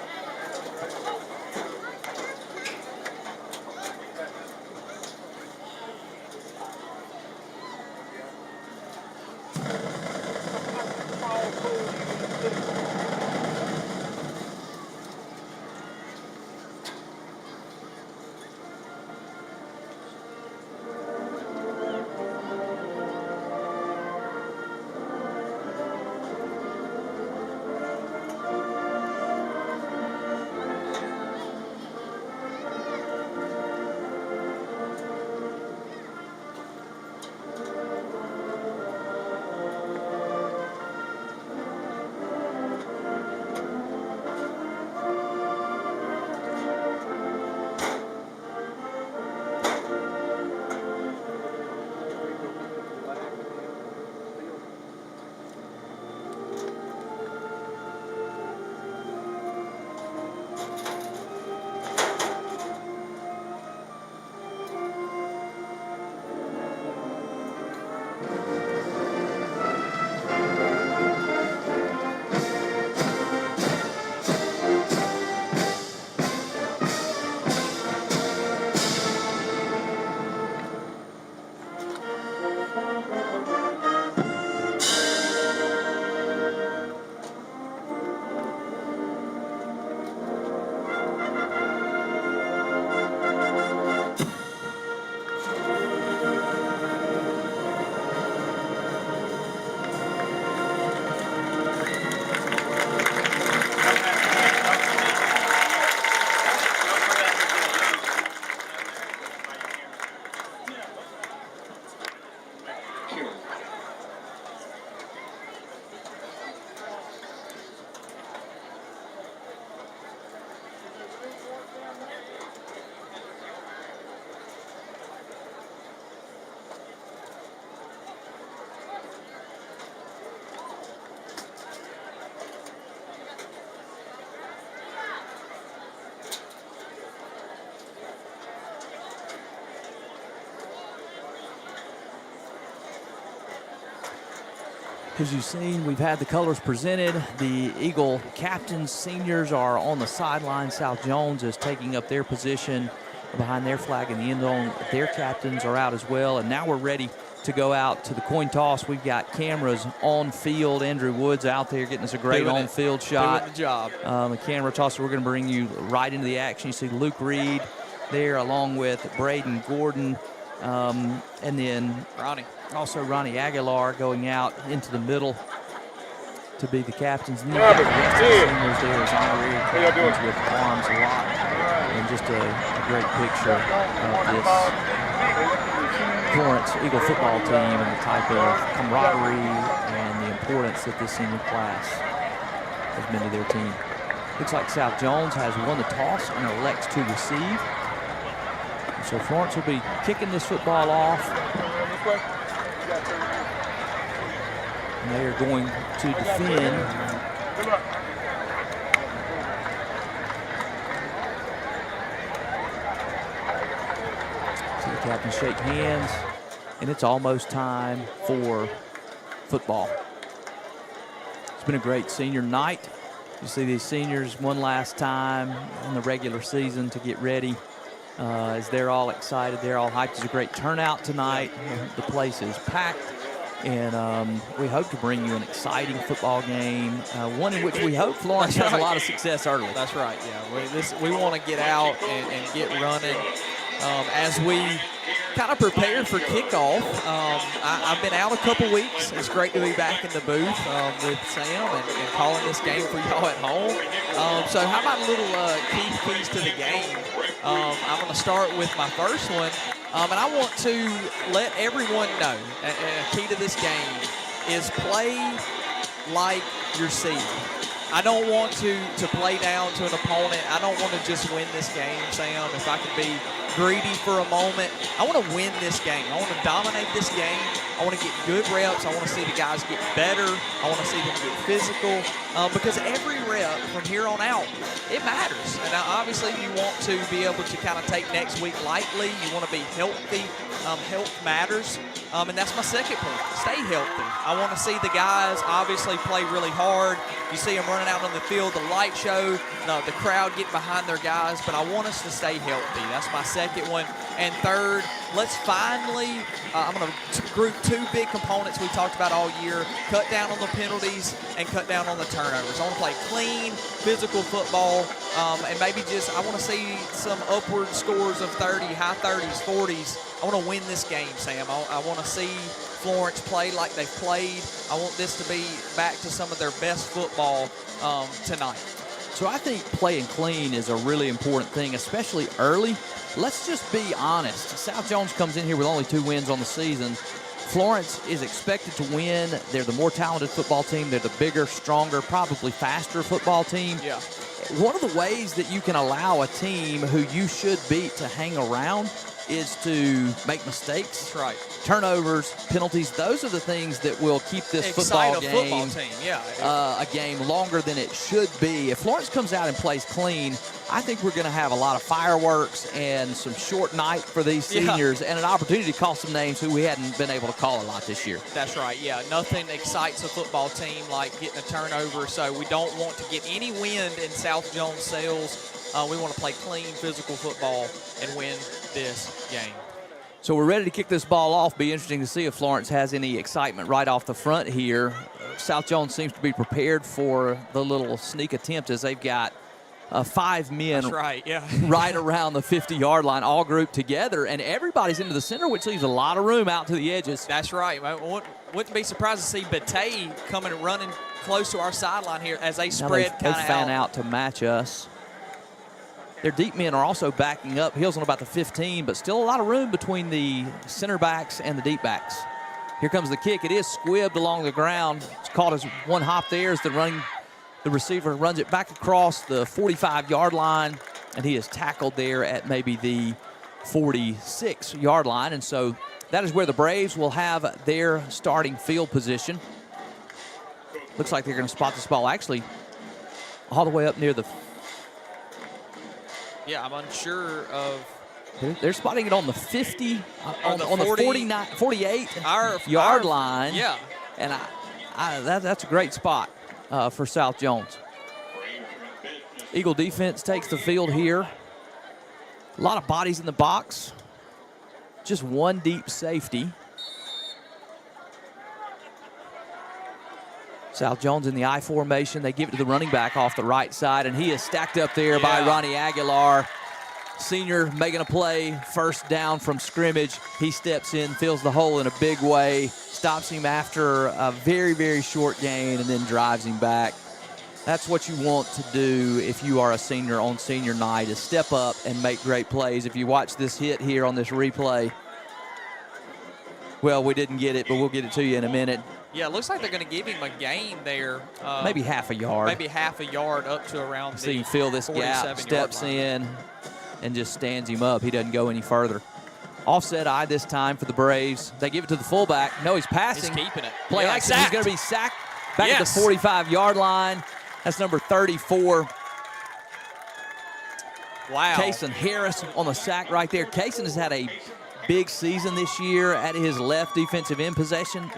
As you've seen, we've had the colors presented. The Eagle captains, seniors, are on the sideline. South Jones is taking up their position behind their flag in the end zone. Their captains are out as well. And now we're ready to go out to the coin toss. We've got cameras on field. Andrew Woods out there getting us a great on-field shot. Doing the job. The camera tosser, we're going to bring you right into the action. You see Luke Reed there along with Braden Gordon. And then Ronnie Aguilar going out into the middle to be the captains. And then the rest of the seniors there as honorary captains with arms locked. And just a great picture of this Florence Eagle football team and the type of camaraderie and the importance that this senior class has been to their team. Looks like South Jones has won the toss and elects to receive. So Florence will be kicking this football off. And they are going to defend. See the captains shake hands, and it's almost time for football. It's been a great senior night. You see these seniors one last time in the regular season to get ready. As they're all excited, they're all hyped. It's a great turnout tonight. The place is packed, and we hope to bring you an exciting football game, one in which we hope Florence has a lot of success early. That's right, yeah. We want to get out and get running as we kind of prepare for kickoff. I've been out a couple weeks. It's great to be back in the booth with Sam and calling this game for y'all at home. So how about a little keys to the game? I'm going to start with my first one, and I want to let everyone know a key to this game is play like you're seeded. I don't want to play down to an opponent. I don't want to just win this game, Sam. If I could be greedy for a moment, I want to win this game. I want to dominate this game. I want to get good reps. I want to see the guys get better. I want to see them get physical because every rep from here on out, it matters. And now obviously you want to be able to kind of take next week lightly. You want to be healthy. Health matters. And that's my second point. Stay healthy. I want to see the guys obviously play really hard. You see them running out on the field, the light show, the crowd getting behind their guys, but I want us to stay healthy. That's my second one. And third, let's finally, I'm going to group two big components we talked about all year, cut down on the penalties and cut down on the turnovers. I want to play clean, physical football, and maybe just, I want to see some upward scores of 30, high 30s, 40s. I want to win this game, Sam. I want to see Florence play like they've played. I want this to be back to some of their best football tonight. So I think playing clean is a really important thing, especially early. Let's just be honest. South Jones comes in here with only 2 wins on the season. Florence is expected to win. They're the more talented football team. They're the bigger, stronger, probably faster football team. Yeah. One of the ways that you can allow a team who you should beat to hang around is to make mistakes. That's right. Turnovers, penalties, those are the things that will keep this football game a game longer than it should be. If Florence comes out and plays clean, I think we're going to have a lot of fireworks and some short night for these seniors and an opportunity to call some names who we hadn't been able to call a lot this year. That's right, yeah. Nothing excites a football team like getting a turnover, so we don't want to get any wind in South Jones' sails. We want to play clean, physical football and win this game. So we're ready to kick this ball off. Be interesting to see if Florence has any excitement right off the front here. South Jones seems to be prepared for the little sneak attempt as they've got 5 men right around the 50-yard line, all grouped together, and everybody's into the center, which leaves a lot of room out to the edges. That's right. I wouldn't be surprised to see Batey coming and running close to our sideline here as they spread kind of out. They fan out to match us. Their deep men are also backing up. Heels on about the 15, but still a lot of room between the center backs and the deep backs. Here comes the kick. It is squibbed along the ground. It's caught as one hop there as the receiver runs it back across the 45-yard line, and he is tackled there at maybe the 46-yard line. And so that is where the Braves will have their starting field position. Looks like they're going to spot this ball actually all the way up near the... Yeah, I'm unsure of... They're spotting it on the 50, on the 48-yard line. Yeah. And that's a great spot for South Jones. Eagle defense takes the field here. A lot of bodies in the box. Just one deep safety. South Jones in the I formation. They give it to the running back off the right side, and he is stacked up there by Ronnie Aguilar. Senior making a play, first down from scrimmage. He steps in, fills the hole in a big way, stops him after a very, very short gain, and then drives him back. That's what you want to do if you are a senior on senior night, is step up and make great plays. If you watch this hit here on this replay, well, we didn't get it, but we'll get it to you in a minute. Yeah, it looks like they're going to give him a gain there. Maybe half a yard. Maybe half a yard up to around See him fill this gap, steps in, and just stands him up. He doesn't go any further. Offset eye this time for the Braves. They give it to the fullback. No, he's passing. He's keeping it. Play action. He's going to be sacked back at the 45-yard line. That's number 34. Wow. Kason Harris on the sack right there. Kason has had a big season this year at his left defensive end position,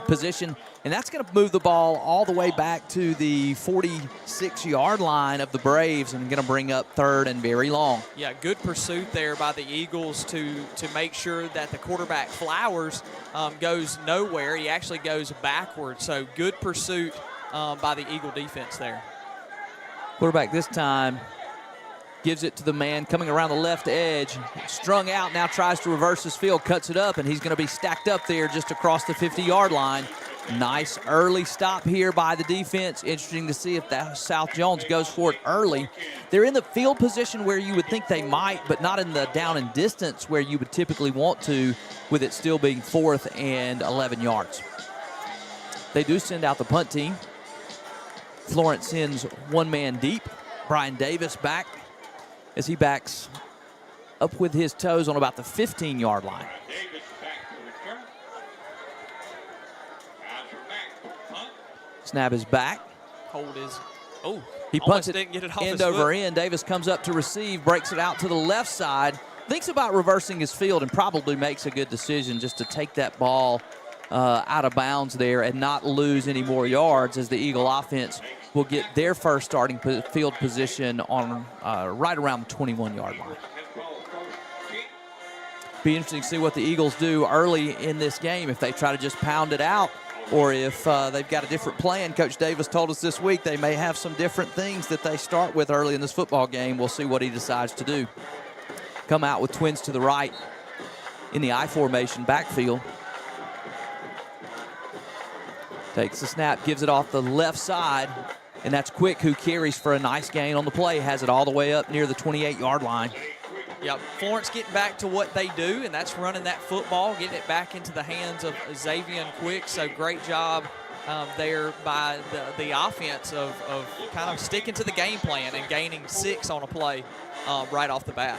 and that's going to move the ball all the way back to the 46-yard line of the Braves and going to bring up third and very long. Yeah, good pursuit there by the Eagles to make sure that the quarterback Flowers goes nowhere. He actually goes backwards, so good pursuit by the Eagle defense there. Quarterback this time gives it to the man coming around the left edge. Strung out, now tries to reverse his field, cuts it up, and he's going to be stacked up there just across the 50-yard line. Nice early stop here by the defense. Interesting to see if that South Jones goes for it early. They're in the field position where you would think they might, but not in the down and distance where you would typically want to, with it still being 4th and 11 yards. They do send out the punt team. Florence sends one man deep. Brian Davis back as he backs up with his toes on about the 15-yard line. Snap is back. Hold is, he punts it didn't get it off end his over foot. end. Davis comes up to receive, breaks it out to the left side, thinks about reversing his field, and probably makes a good decision just to take that ball out of bounds there and not lose any more yards, as the Eagle offense will get their first starting field position on right around the 21-yard line. Be interesting to see what the Eagles do early in this game, if they try to just pound it out or if they've got a different plan. Coach Davis told us this week they may have some different things that they start with early in this football game. We'll see what he decides to do. Come out with twins to the right in the I formation backfield. Takes the snap, gives it off the left side, and that's Quick, who carries for a nice gain on the play, has it all the way up near the 28-yard line. Yep, Florence getting back to what they do, and that's running that football, getting it back into the hands of Xavier and Quick. So great job there by the offense of kind of sticking to the game plan and gaining 6 on a play right off the bat.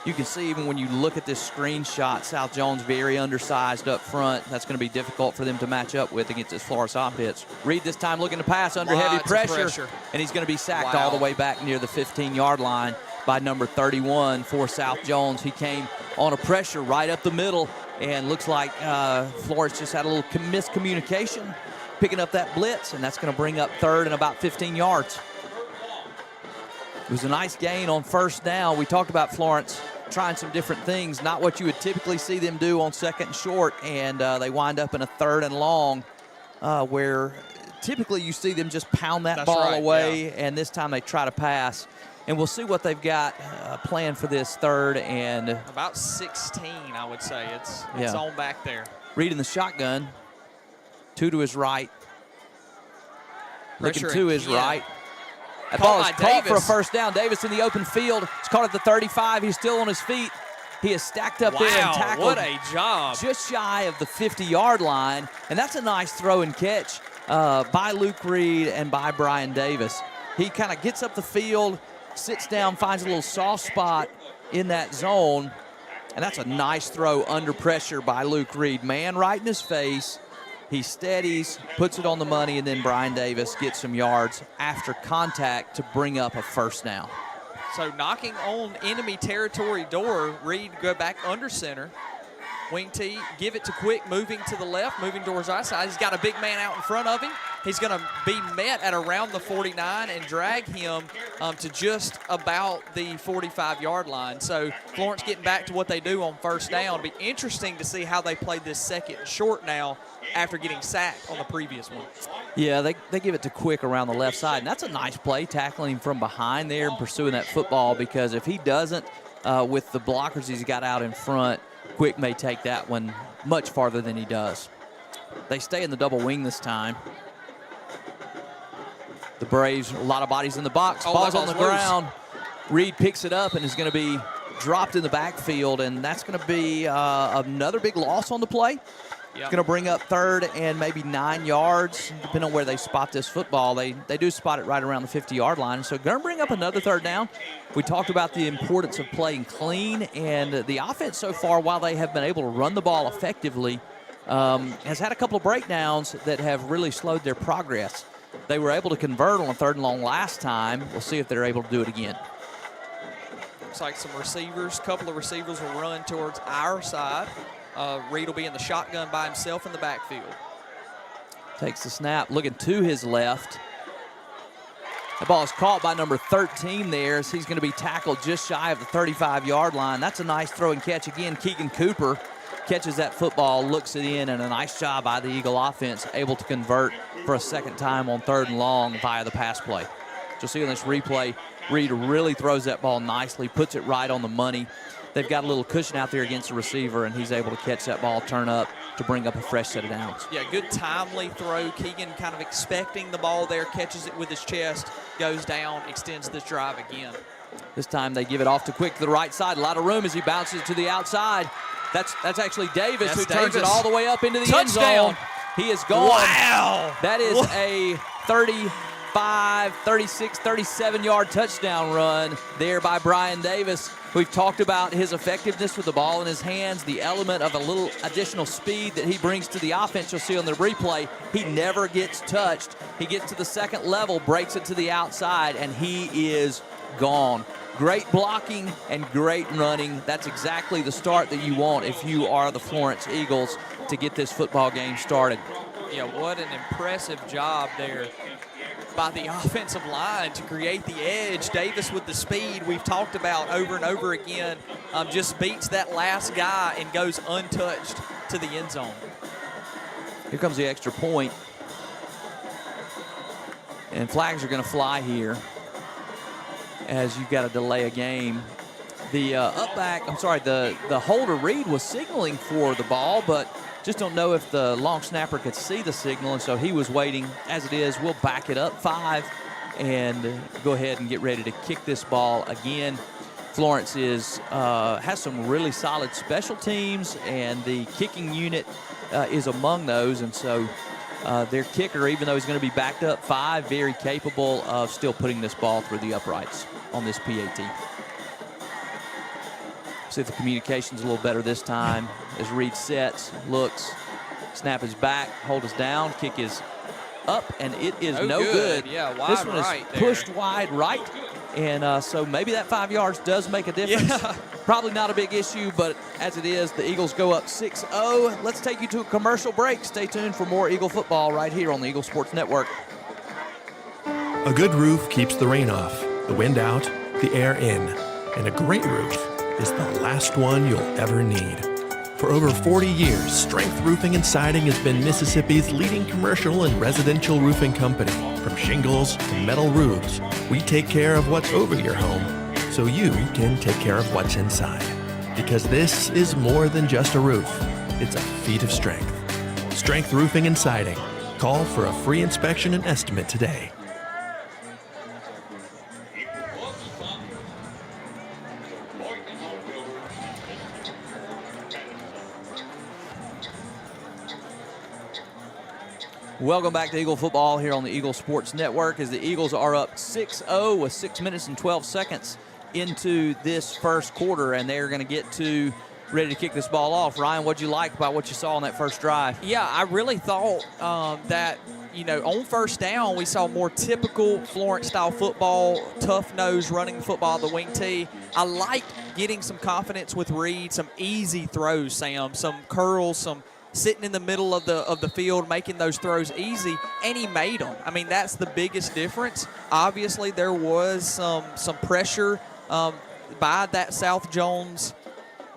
You can see even when you look at this screenshot, South Jones very undersized up front. That's going to be difficult for them to match up with against this Florence offense. Reed this time looking to pass under heavy pressure, and he's going to be sacked all the way back near the 15-yard line by number 31 for South Jones. He came on a pressure right up the middle, and looks like Florence just had a little miscommunication picking up that blitz, and that's going to bring up third and about 15 yards. It was a nice gain on first down. We talked about Florence trying some different things, not what you would typically see them do on second and short, and they wind up in a third and long where typically you see them just pound that ball away, and this time they try to pass. And we'll see what they've got planned for this third and about 16, I would say. It's on back there. Reed in the shotgun, 2 to his right, looking to his right. That ball is caught for a first down. Davis in the open field. It's caught at the 35. He's still on his feet. He is stacked up there and tackled. What a job. Just shy of the 50-yard line. And that's a nice throw and catch by Luke Reed and by Brian Davis. He kind of gets up the field, sits down, finds a little soft spot in that zone. And that's a nice throw under pressure by Luke Reed. Man right in his face. He steadies, puts it on the money, and then Brian Davis gets some yards after contact to bring up a first down. So knocking on enemy territory door, Reed go back under center. Wing T, give it to Quick, moving to the left, moving towards our side. He's got a big man out in front of him. He's going to be met at around the 49 and drag him to just about the 45-yard line. So Florence getting back to what they do on first down. It'll be interesting to see how they play this second short now after getting sacked on the previous one. Yeah, they give it to Quick around the left side, and that's a nice play, tackling him from behind there and pursuing that football, because if he doesn't, with the blockers he's got out in front, Quick may take that one much farther than he does. They stay in the double wing this time. The Braves, a lot of bodies in the box. Ball's on the ground. Reed picks it up and is going to be dropped in the backfield, and that's going to be another big loss on the play. It's going to bring up 3rd and maybe 9 yards, depending on where they spot this football. They do spot it right around the 50-yard line, so going to bring up another 3rd down. We talked about the importance of playing clean, and the offense so far, while they have been able to run the ball effectively, has had a couple of breakdowns that have really slowed their progress. They were able to convert on a 3rd and long last time. We'll see if they're able to do it again. Looks like some receivers, couple of receivers will run towards our side. Reed will be in the shotgun by himself in the backfield. Takes the snap, looking to his left. The ball is caught by number 13 there, as he's going to be tackled just shy of the 35-yard line. That's a nice throw and catch again. Keegan Cooper catches that football, looks it in, and a nice job by the Eagle offense, able to convert for a second time on 3rd and long via the pass play. You'll see on this replay, Reed really throws that ball nicely, puts it right on the money. They've got a little cushion out there against the receiver, and he's able to catch that ball, turn up to bring up a fresh set of downs. Yeah, good timely throw. Keegan kind of expecting the ball there, catches it with his chest, goes down, extends this drive again. This time they give it off to Quick to the right side. A lot of room as he bounces it to the outside. That's actually Davis who turns it all the way up into the end zone. He is gone. Wow. That is a 35, 36, 37-yard touchdown run there by Brian Davis. We've talked about his effectiveness with the ball in his hands, the element of a little additional speed that he brings to the offense. You'll see on the replay, he never gets touched. He gets to the second level, breaks it to the outside, and he is gone. Great blocking and great running. That's exactly the start that you want if you are the Florence Eagles to get this football game started. Yeah, what an impressive job there by the offensive line to create the edge. Davis with the speed we've talked about over and over again, just beats that last guy and goes untouched to the end zone. Here comes the extra point. And flags are going to fly here as you've got to delay a game. The the holder Reed was signaling for the ball, but just don't know if the long snapper could see the signal, and so he was waiting. As it is, we'll back it up 5 and go ahead and get ready to kick this ball again. Florence has some really solid special teams, and the kicking unit is among those, and so their kicker, even though he's going to be backed up 5, very capable of still putting this ball through the uprights on this PAT. See if the communication's a little better this time as Reed sets, looks, snap is back, hold is down, kick is up, and it is no good. Yeah, wide this one right is there. pushed wide right, and so maybe that 5 yards does make a difference. Yeah. Probably not a big issue, but as it is, the Eagles go up 6-0. Let's take you to a commercial break. Stay tuned for more Eagle football right here on the Eagle Sports Network. A good roof keeps the rain off, the wind out, the air in, and a great roof is the last one you'll ever need. For over 40 years, Strength Roofing and Siding has been Mississippi's leading commercial and residential roofing company. From shingles to metal roofs, we take care of what's over your home so you can take care of what's inside. Because this is more than just a roof, it's a feat of strength. Strength Roofing and Siding. Call for a free inspection and estimate today. Welcome back to Eagle football here on the Eagle Sports Network as the Eagles are up 6-0 with 6 minutes and 12 seconds into this first quarter, and they're going to get to ready to kick this ball off. Ryan, what'd you like about what you saw on that first drive? Yeah, I really thought that, on first down, we saw more typical Florence-style football, tough nose running the football, the wing tee. I liked getting some confidence with Reed, some easy throws, Sam, some curls, some sitting in the middle of the field, making those throws easy, and he made them. I mean, that's the biggest difference. Obviously, there was some pressure by that South Jones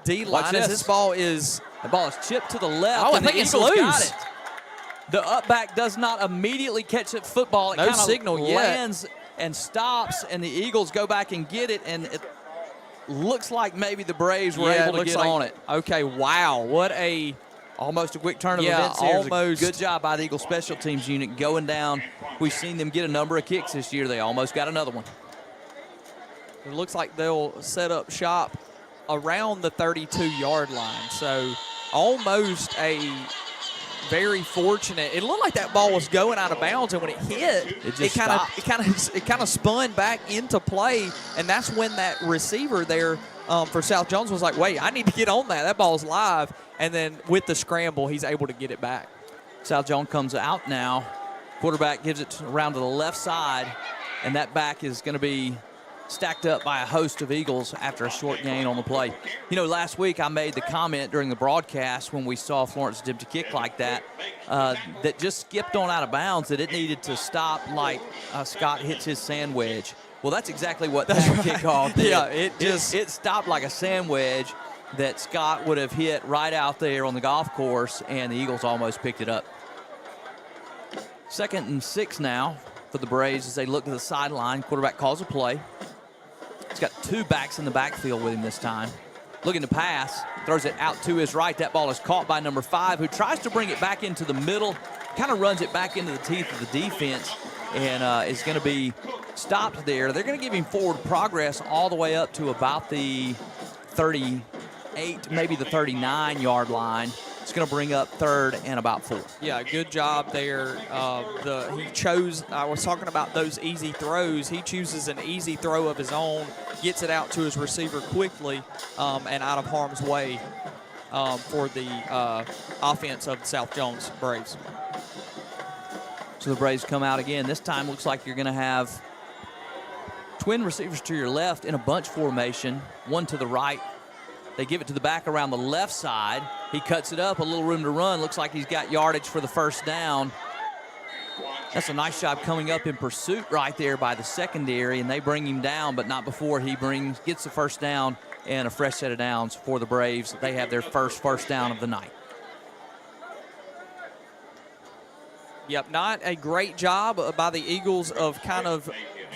D-line. As this ball is – the ball is chipped to the left. Oh, I and think the it's Eagles loose. got it. The up back does not immediately catch that football. It No kind of signal yet. lands and stops, and the Eagles go back and get it, and it looks like maybe the Braves were able to get on it. Okay, wow. What a Almost a quick turn of Yeah, events here. almost. Good job by the Eagle special teams unit going down. We've seen them get a number of kicks this year. They almost got another one. – it looks like they'll set up shop around the 32-yard line. So almost a very fortunate. It looked like that ball was going out of bounds, and when it hit, It kind of spun back into play, and that's when that receiver there for South Jones was like, wait, I need to get on that. That ball's live. And then with the scramble, he's able to get it back. South Jones comes out now. Quarterback gives it around to the left side, and that back is going to be stacked up by a host of Eagles after a short gain on the play. You know, last week I made the comment during the broadcast when we saw Florence attempt to kick like that, that just skipped on out of bounds, that it needed to stop like Scott hits his sand wedge. Well, that's exactly what that kickoff did. Yeah, it stopped like a sand wedge that Scott would have hit right out there on the golf course, and the Eagles almost picked it up. 2nd and 6 now for the Braves as they look to the sideline. Quarterback calls a play. He's got 2 backs in the backfield with him this time. Looking to pass, throws it out to his right. That ball is caught by number 5, who tries to bring it back into the middle, kind of runs it back into the teeth of the defense, and is going to be stopped there. They're going to give him forward progress all the way up to about the 38, maybe the 39-yard line. It's going to bring up 3rd and about 4. Yeah, good job there. He chose, I was talking about those easy throws. He chooses an easy throw of his own, gets it out to his receiver quickly and out of harm's way for the offense of the South Jones Braves. So the Braves come out again. This time looks like you're going to have twin receivers to your left in a bunch formation, one to the right. They give it to the back around the left side. He cuts it up, a little room to run. Looks like he's got yardage for the first down. That's a nice job coming up in pursuit right there by the secondary, and they bring him down, but not before he gets the first down and a fresh set of downs for the Braves. They have their first down of the night. Yep, not a great job by the Eagles of kind of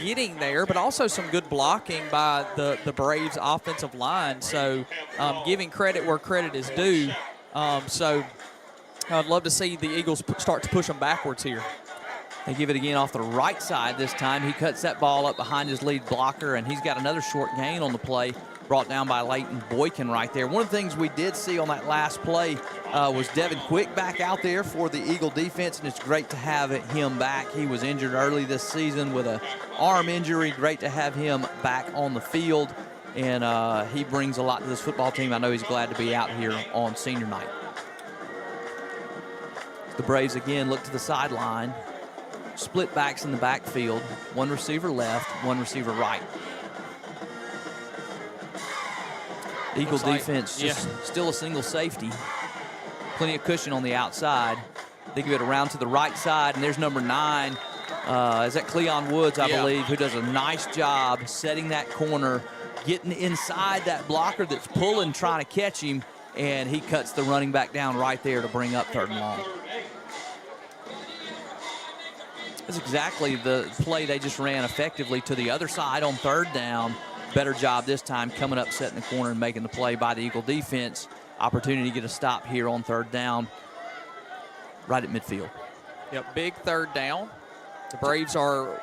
getting there, but also some good blocking by the Braves offensive line. So giving credit where credit is due. So I'd love to see the Eagles start to push them backwards here. They give it again off the right side this time. He cuts that ball up behind his lead blocker, and he's got another short gain on the play, brought down by Leighton Boykin right there. One of the things we did see on that last play was Devin Quick back out there for the Eagle defense, and it's great to have him back. He was injured early this season with an arm injury. Great to have him back on the field, and he brings a lot to this football team. I know he's glad to be out here on senior night. The Braves again look to the sideline. Split backs in the backfield. One receiver left, one receiver right. Eagle defense just still a single safety. Plenty of cushion on the outside. They give it around to the right side, and there's number 9. Is that Cleon Woods, I believe, who does a nice job setting that corner, getting inside that blocker that's pulling, trying to catch him, and he cuts the running back down right there to bring up 3rd and long. That's exactly the play they just ran effectively to the other side on 3rd down. Better job this time coming up, setting the corner, and making the play by the Eagle defense. Opportunity to get a stop here on 3rd down right at midfield. Yep, big 3rd down. The Braves are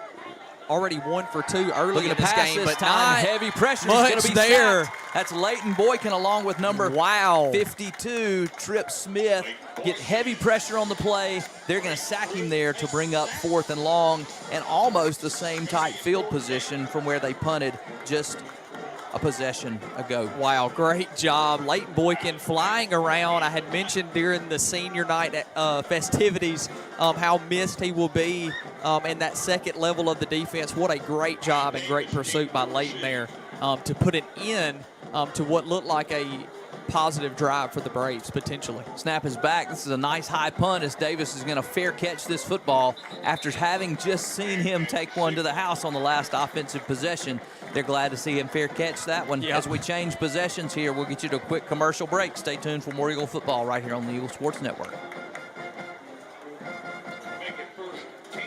already 1 for 2 early in this game, but not heavy pressure is much going to be there. sacked. That's Leighton Boykin along with number 52, Trip Smith. Get heavy pressure on the play. They're going to sack him there to bring up 4th and long, and almost the same tight field position from where they punted just a possession ago. Wow, great job. Leighton Boykin flying around. I had mentioned during the senior night festivities how missed he will be in that second level of the defense. What a great job and great pursuit by Leighton there to put an end to what looked like a positive drive for the Braves, potentially. Snap is back. This is a nice high punt as Davis is going to fair catch this football after having just seen him take one to the house on the last offensive possession. They're glad to see him fair catch that one. Yep. As we change possessions here, we'll get you to a quick commercial break. Stay tuned for more Eagle football right here on the Eagle Sports Network. Make it first 10.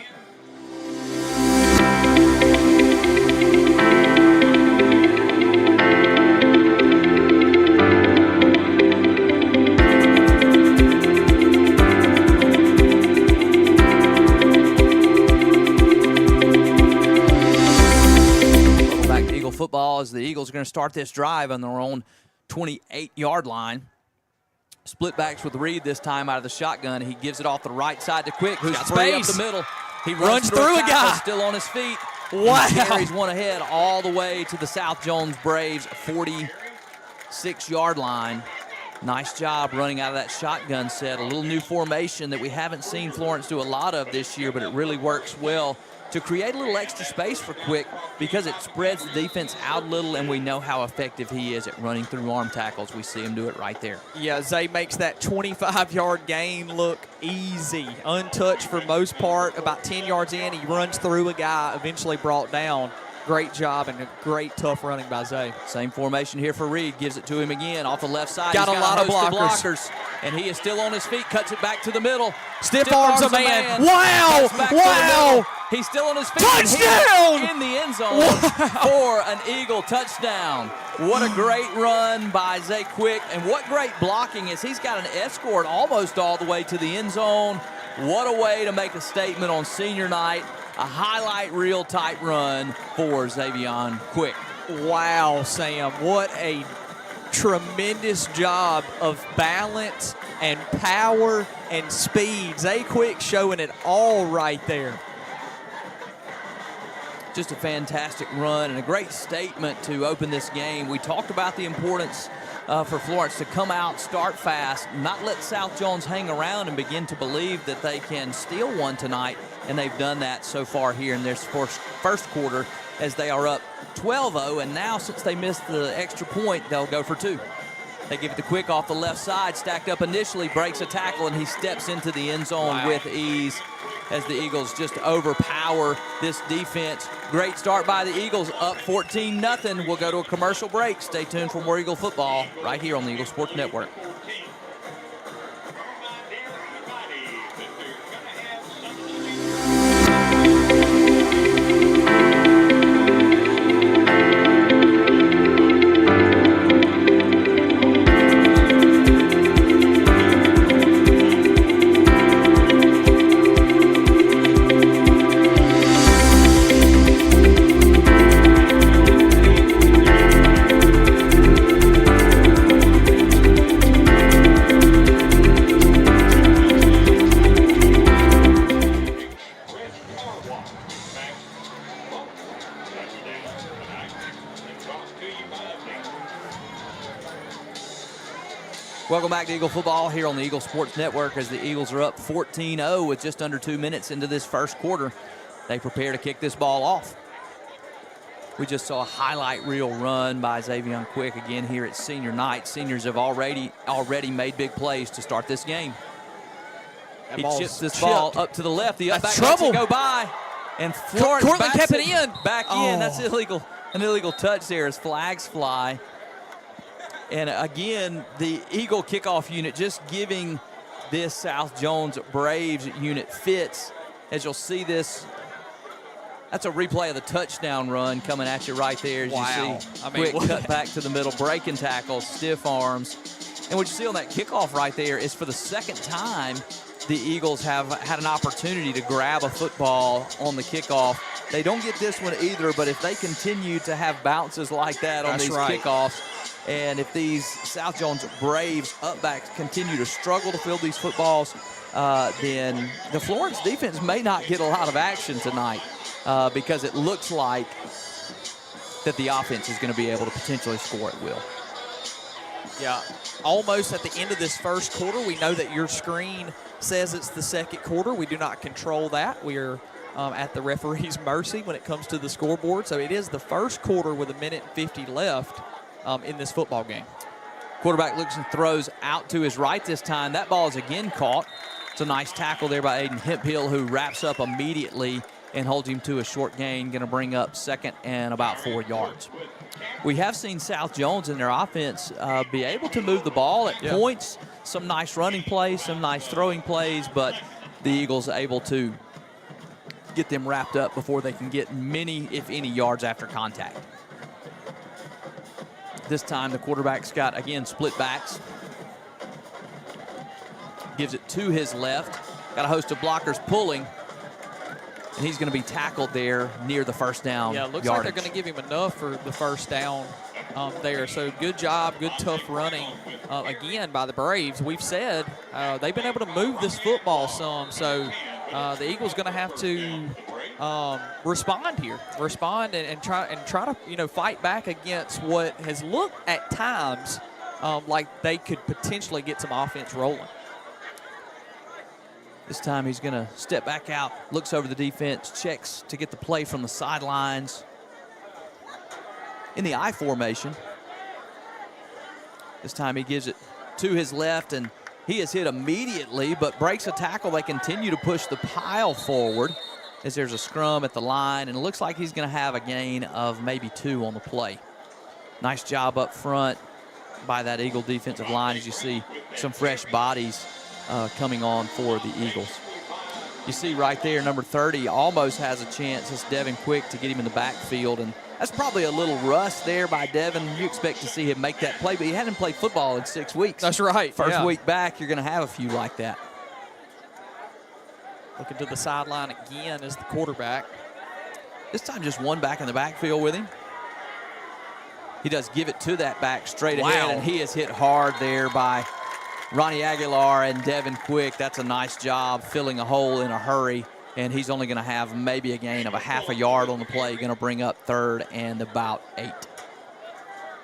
Football as the Eagles are going to start this drive on their own 28-yard line. Split backs with Reed this time out of the shotgun. He gives it off the right side to Quick, who's free up the middle. He runs through a guy. Still on his feet. Wow. He carries one ahead all the way to the South Jones Braves 46-yard line. Nice job running out of that shotgun set. A little new formation that we haven't seen Florence do a lot of this year, but it really works well to create a little extra space for Quick because it spreads the defense out a little, and we know how effective he is at running through arm tackles. We see him do it right there. Yeah, Zay makes that 25-yard gain look easy, untouched for most part. About 10 yards in, he runs through a guy, eventually brought down. Great job and a great tough running by Zay. Same formation here for Reed. Gives it to him again off the left side. Got He's a lot of blockers. And he is still on his feet. Cuts it back to the middle. Stiff arms a man. Wow. Wow. He's still on his feet. Touchdown! In the end zone for an Eagle touchdown. What a great run by Zay Quick. And what great blocking is he's got an escort almost all the way to the end zone. What a way to make a statement on senior night. A highlight reel type run for Xavion Quick. Wow, Sam. What a tremendous job of balance and power and speed. Zay Quick showing it all right there. Just a fantastic run and a great statement to open this game. We talked about the importance for Florence to come out, start fast, not let South Jones hang around and begin to believe that they can steal one tonight, and they've done that so far here in this first quarter as they are up 12-0, and now since they missed the extra point, they'll go for two. They give it to Quick off the left side, stacked up initially, breaks a tackle, and he steps into the end zone with ease as the Eagles just overpower this defense. Great start by the Eagles, up 14-0. We'll go to a commercial break. Stay tuned for more Eagle football right here on the Eagle Sports Network. Welcome back to Eagle football here on the Eagle Sports Network as the Eagles are up 14-0 with just under 2 minutes into this first quarter. They prepare to kick this ball off. We just saw a highlight reel run by Xavion Quick again here at senior night. Seniors have already made big plays to start this game. He chips this ball up to the left. The up back lets it go by. And Florence Cortland kept it in. Back in. That's illegal. An illegal touch there as flags fly. And again, the Eagle kickoff unit just giving this South Jones Braves unit fits. As you'll see this, that's a replay of the touchdown run coming at you right there. As you see, quick cut back to the middle, breaking tackles, stiff arms. And what you see on that kickoff right there is for the second time, the Eagles have had an opportunity to grab a football on the kickoff. They don't get this one either, but if they continue to have bounces like that on these kickoffs, and if these South Jones Braves upbacks continue to struggle to field these footballs, then the Florence defense may not get a lot of action tonight because it looks like that the offense is going to be able to potentially score at will. Yeah, almost at the end of this first quarter. We know that your screen says it's the second quarter. We do not control that. We are at the referee's mercy when it comes to the scoreboard. So it is the first quarter with 1:50 left. in this football game. Quarterback looks and throws out to his right this time. That ball is again caught. It's a nice tackle there by Aiden Hemphill, who wraps up immediately and holds him to a short gain, going to bring up 2nd and about 4 yards. We have seen South Jones in their offense be able to move the ball at points, some nice running plays, some nice throwing plays, but the Eagles are able to get them wrapped up before they can get many, if any, yards after contact. This time the quarterback's got, again, split backs. Gives it to his left. Got a host of blockers pulling. And he's going to be tackled there near the first down. Yeah, it looks yardage. like they're going to give him enough for the first down there. So good job, good tough running again by the Braves. We've said they've been able to move this football some. So the Eagles going to have to respond here, and try to fight back against what has looked at times like they could potentially get some offense rolling. This time he's going to step back out, looks over the defense, checks to get the play from the sidelines. In the I formation. This time he gives it to his left, and he is hit immediately, but breaks a tackle. They continue to push the pile forward as there's a scrum at the line, and it looks like he's going to have a gain of maybe 2 on the play. Nice job up front by that Eagle defensive line as you see some fresh bodies coming on for the Eagles. You see right there, number 30 almost has a chance. It's Devin Quick to get him in the backfield, and that's probably a little rust there by Devin. You expect to see him make that play, but he hadn't played football in 6 weeks. That's right. First week back, you're going to have a few like that. Looking to the sideline again is the quarterback. This time just one back in the backfield with him. He does give it to that back straight ahead, and he is hit hard there by Ronnie Aguilar and Devin Quick. That's a nice job filling a hole in a hurry, and he's only going to have maybe a gain of a half a yard on the play, going to bring up 3rd and about 8.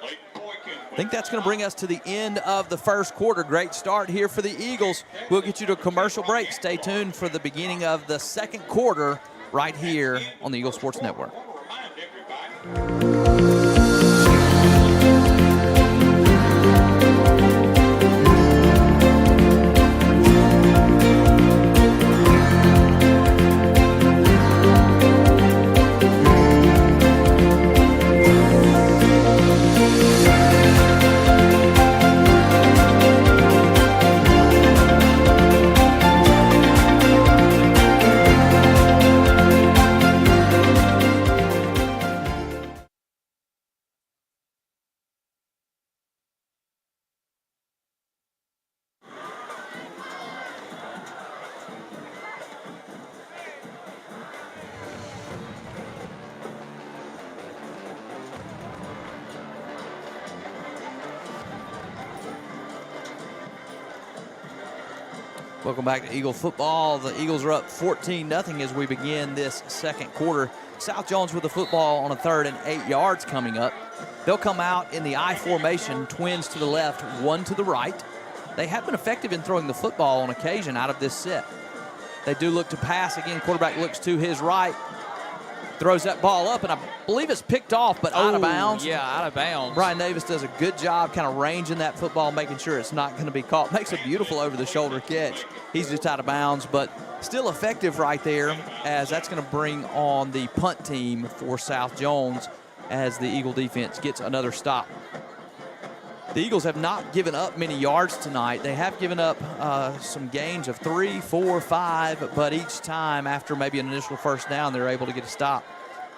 I think that's going to bring us to the end of the first quarter. Great start here for the Eagles. We'll get you to a commercial break. Stay tuned for the beginning of the second quarter right here on the Eagle Sports Network. Welcome back to Eagle football. The Eagles are up 14-0 as we begin this second quarter. South Jones with the football on a 3rd and 8 yards coming up. They'll come out in the I formation, twins to the left, one to the right. They have been effective in throwing the football on occasion out of this set. They do look to pass. Again, quarterback looks to his right, throws that ball up, and I believe it's picked off, but out of bounds. Yeah, out of bounds. Brian Davis does a good job kind of ranging that football, making sure it's not going to be caught. Makes a beautiful over-the-shoulder catch. He's just out of bounds, but still effective right there, as that's going to bring on the punt team for South Jones as the Eagle defense gets another stop. The Eagles have not given up many yards tonight. They have given up some gains of 3, 4, 5, but each time after maybe an initial first down, they're able to get a stop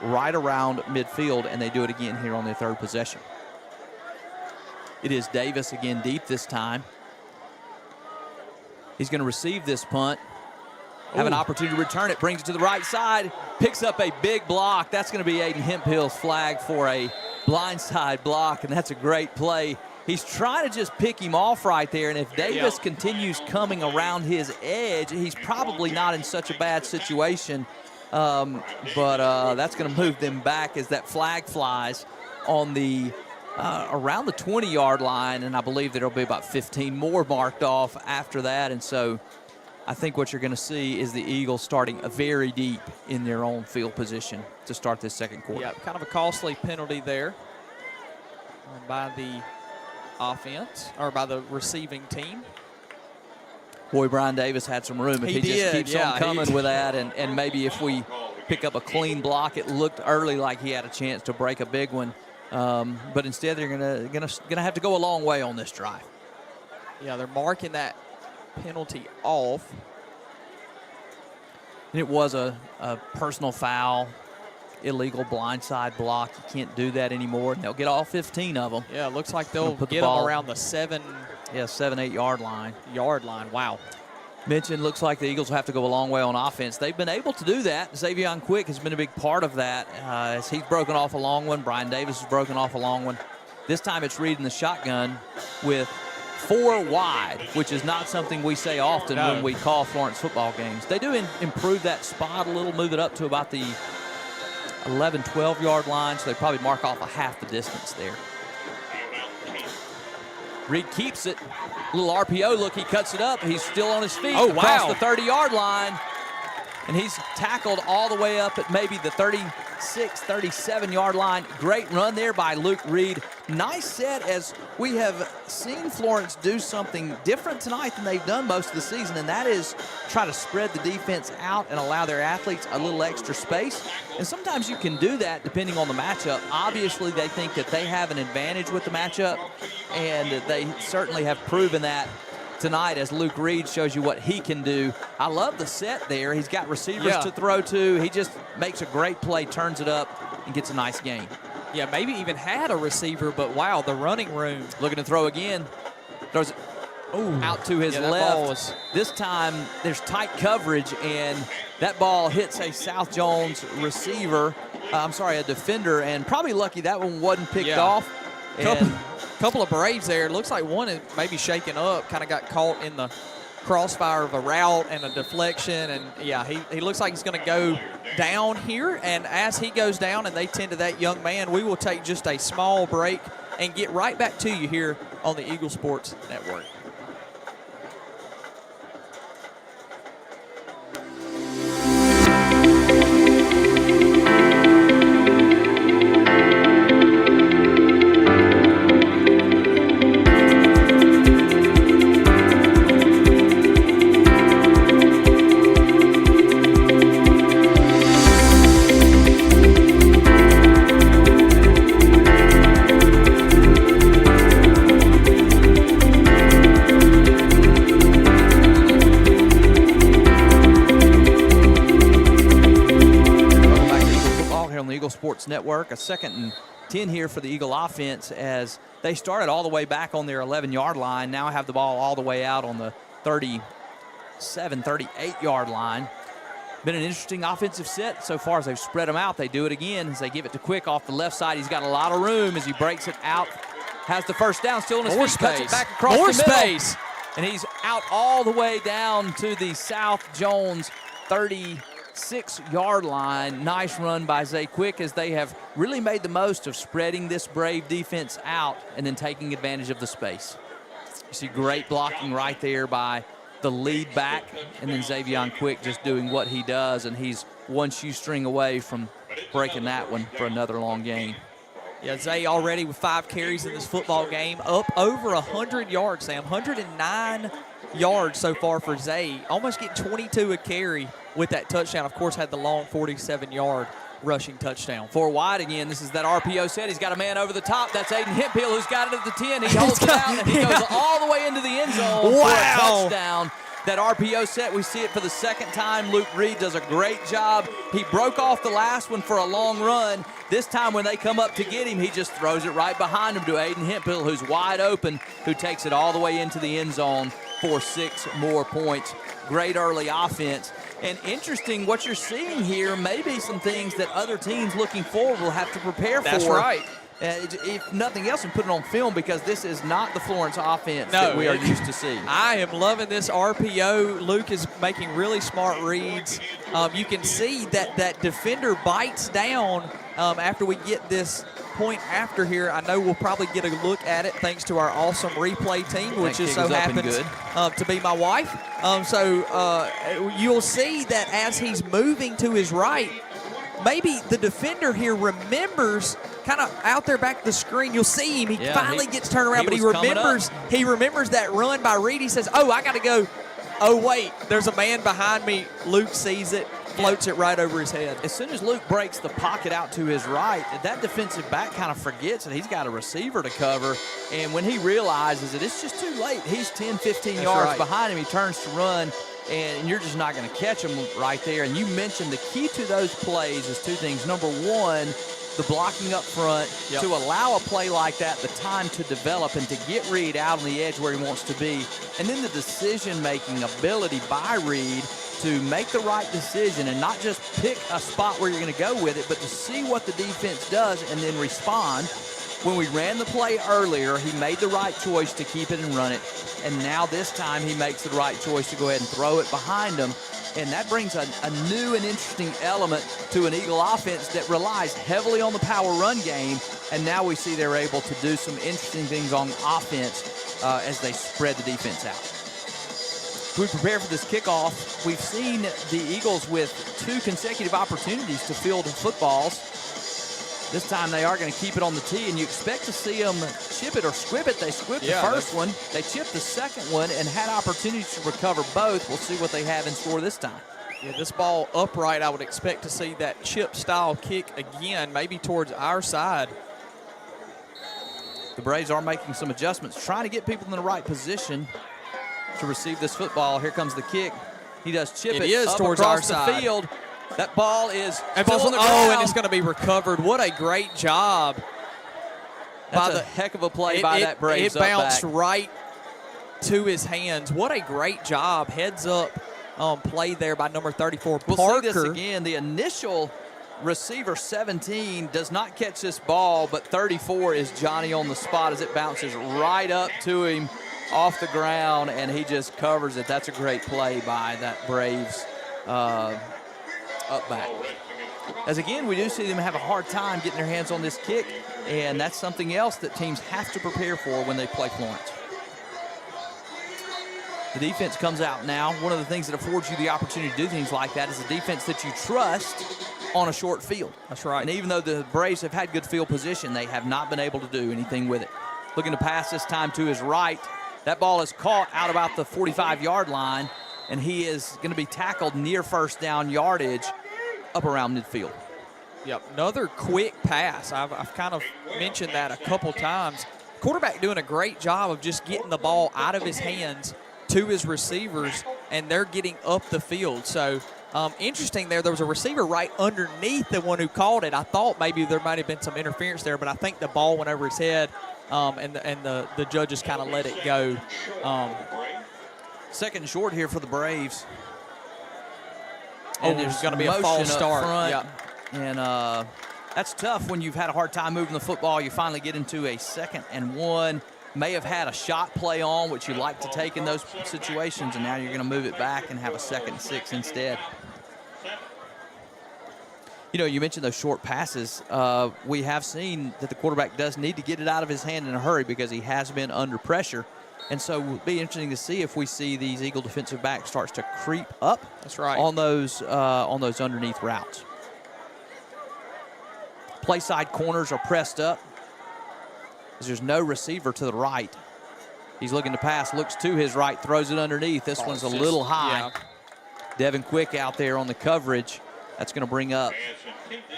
right around midfield, and they do it again here on their 3rd possession. It is Davis again deep this time. He's going to receive this punt, have an opportunity to return it, brings it to the right side, picks up a big block. That's going to be Aiden Hemphill's flag for a blindside block, and that's a great play. He's trying to just pick him off right there, and if Davis continues coming around his edge, he's probably not in such a bad situation, but that's going to move them back as that flag flies on the around the 20-yard line, and I believe there'll be about 15 more marked off after that, and so I think what you're going to see is the Eagles starting very deep in their own field position to start this second quarter. Yeah, kind of a costly penalty there. by the offense, or by the receiving team. Boy, Brian Davis had some room. If he just keeps on coming with that, and maybe if we pick up a clean block, it looked early like he had a chance to break a big one. But instead, they're gonna have to go a long way on this drive. Yeah, they're marking that penalty off. And it was a personal foul, illegal blindside block. You can't do that anymore. And they'll get all 15 of them. Yeah, it looks like they'll put get the them ball around the 7, 8 yard line. Wow. Mentioned, looks like the Eagles will have to go a long way on offense. They've been able to do that. Xavier Quick has been a big part of that as he's broken off a long one. Brian Davis has broken off a long one. This time it's Reed in the shotgun with 4 wide, which is not something we say often when we call Florence football games. They do improve that spot a little, move it up to about the 11, 12 yard line, so they probably mark off a half the distance there. Reed keeps it. Little RPO look. He cuts it up. He's still on his feet across the 30-yard line. And he's tackled all the way up at maybe the 36, 37-yard line. Great run there by Luke Reed. Nice set, as we have seen Florence do something different tonight than they've done most of the season, and that is try to spread the defense out and allow their athletes a little extra space. And sometimes you can do that depending on the matchup. Obviously, they think that they have an advantage with the matchup, and they certainly have proven that tonight as Luke Reed shows you what he can do. I love the set there. He's got receivers to throw to. He just makes a great play, turns it up, and gets a nice gain. Yeah, maybe even had a receiver, but wow, the running room. Looking to throw again. Throws it out to his left. This time there's tight coverage, and that ball hits a South Jones receiver. A defender, and probably lucky that one wasn't picked off. Couple of Braves there. It looks like one is maybe shaken up, kind of got caught in the crossfire of a route and a deflection. And, yeah, he looks like he's going to go down here. And as he goes down and they tend to that young man, we will take just a small break and get right back to you here on the Eagle Sports Network. Sports Network. A 2nd and 10 here for the Eagle offense as they started all the way back on their 11-yard line. Now have the ball all the way out on the 37, 38-yard line. Been an interesting offensive set so far as they've spread them out. They do it again as they give it to Quick off the left side. He's got a lot of room as he breaks it out. Has the first down, still in his feet, cuts it back across the middle. And he's out all the way down to the South Jones 36-yard line. Nice run by Zay Quick as they have really made the most of spreading this Brave defense out and then taking advantage of the space. You see great blocking right there by the lead back, and then Xavier Quick just doing what he does, and he's one shoestring away from breaking that one for another long gain. Yeah, Zay already with 5 carries in this football game, up over 100 yards, Sam. 109 yards so far for Zay. Almost getting 22 a carry with that touchdown. Of course, had the long 47-yard rushing touchdown. 4 wide again. This is that RPO set. He's got a man over the top. That's Aiden Hemphill who's got it at the 10. He holds it out, and he goes all the way into the end zone for a touchdown. That RPO set, we see it for the 2nd time. Luke Reed does a great job. He broke off the last one for a long run. This time when they come up to get him, he just throws it right behind him to Aiden Hemphill, who's wide open, who takes it all the way into the end zone for 6 more points. Great early offense. And interesting what you're seeing here, maybe some things that other teams looking forward will have to prepare for. That's right. If nothing else, and put it on film, because this is not the Florence offense that we are used to seeing. I am loving this RPO. Luke is making really smart reads. You can see that defender bites down after we get this point after here. I know we'll probably get a look at it thanks to our awesome replay team, which just so happens to be my wife. So you'll see that as he's moving to his right, maybe the defender here remembers kind of out there back to the screen. You'll see him. He finally gets turned around, but he remembers that run by Reed. He says, oh, I got to go. Oh, wait, there's a man behind me. Luke sees it, floats it right over his head. As soon as Luke breaks the pocket out to his right, that defensive back kind of forgets that he's got a receiver to cover. And when he realizes that it's just too late, he's 10, 15 yards behind him. He turns to run, and you're just not going to catch him right there. And you mentioned the key to those plays is two things. Number one, the blocking up front, to allow a play like that the time to develop and to get Reed out on the edge where he wants to be. And then the decision-making ability by Reed to make the right decision and not just pick a spot where you're going to go with it, but to see what the defense does and then respond. When we ran the play earlier, he made the right choice to keep it and run it. And now this time he makes the right choice to go ahead and throw it behind him. And that brings a new and interesting element to an Eagle offense that relies heavily on the power run game. And now we see they're able to do some interesting things on offense as they spread the defense out. As we prepare for this kickoff, we've seen the Eagles with 2 consecutive opportunities to field footballs. This time they are going to keep it on the tee, and you expect to see them chip it or squib it. They squibbed the first one. They chipped the second one and had opportunities to recover both. We'll see what they have in store this time. Yeah, this ball upright, I would expect to see that chip-style kick again, maybe towards our side. The Braves are making some adjustments, trying to get people in the right position to receive this football. Here comes the kick. He does chip it up towards across our the side. field. That ball is and it's going to be recovered. What a great job. That's a heck of a play by that Braves It bounced back. right to his hands. What a great job. Heads up play there by number 34, We'll Parker. see this again. The initial receiver, 17, does not catch this ball, but 34 is Johnny on the spot as it bounces right up to him off the ground, and he just covers it. That's a great play by that Braves up back. As again, we do see them have a hard time getting their hands on this kick, and that's something else that teams have to prepare for when they play Florence. The defense comes out now. One of the things that affords you the opportunity to do things like that is a defense that you trust on a short field. That's right. And even though the Braves have had good field position, they have not been able to do anything with it. Looking to pass this time to his right. That ball is caught out about the 45-yard line, and he is going to be tackled near first down yardage up around midfield. Yep, another quick pass. I've kind of mentioned that a couple times. Quarterback doing a great job of just getting the ball out of his hands to his receivers, and they're getting up the field. So interesting there. There was a receiver right underneath the one who called it. I thought maybe there might have been some interference there, but I think the ball went over his head, and the judges kind of let it go. Second and short here for the Braves. And there's going to be a false start. Yep. And that's tough when you've had a hard time moving the football. You finally get into a 2nd and 1. May have had a shot play on, which you like to take in those situations, and now you're going to move it back and have a 2nd and 6 instead. You know, you mentioned those short passes. We have seen that the quarterback does need to get it out of his hand in a hurry because he has been under pressure. And so it will be interesting to see if we see these Eagle defensive backs starts to creep up. That's right. On those underneath routes. Play side corners are pressed up. There's no receiver to the right. He's looking to pass, looks to his right, throws it underneath. This one's a little high. Yeah. Devin Quick out there on the coverage. That's going to bring up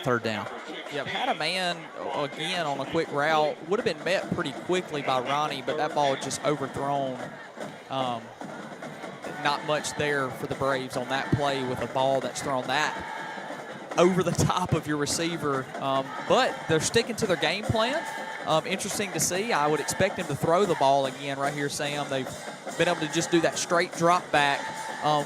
3rd down. Yep, had a man, again, on a quick route. Would have been met pretty quickly by Ronnie, but that ball just overthrown. Not much there for the Braves on that play with a ball that's thrown that over the top of your receiver. But they're sticking to their game plan. Interesting to see. I would expect them to throw the ball again right here, Sam. They've been able to just do that straight drop back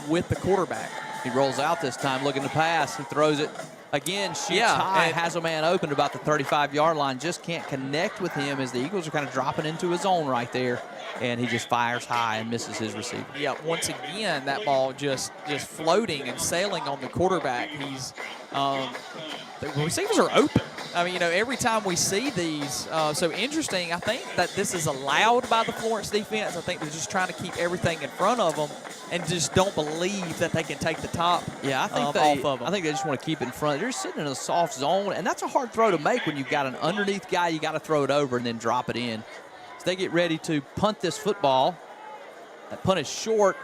with the quarterback. He rolls out this time looking to pass. He throws it again, shoots high, has a man open about the 35-yard line. Just can't connect with him as the Eagles are kind of dropping into his zone right there. And he just fires high and misses his receiver. Yeah, once again, that ball just floating and sailing on the quarterback. The receivers are open. I mean, every time we see these, so interesting, I think that this is allowed by the Florence defense. I think they're just trying to keep everything in front of them and just don't believe that they can take the top I think off of them. I think they just want to keep it in front. They're just sitting in a soft zone, and that's a hard throw to make when you've got an underneath guy. You got to throw it over and then drop it in. So they get ready to punt this football. That punt is short.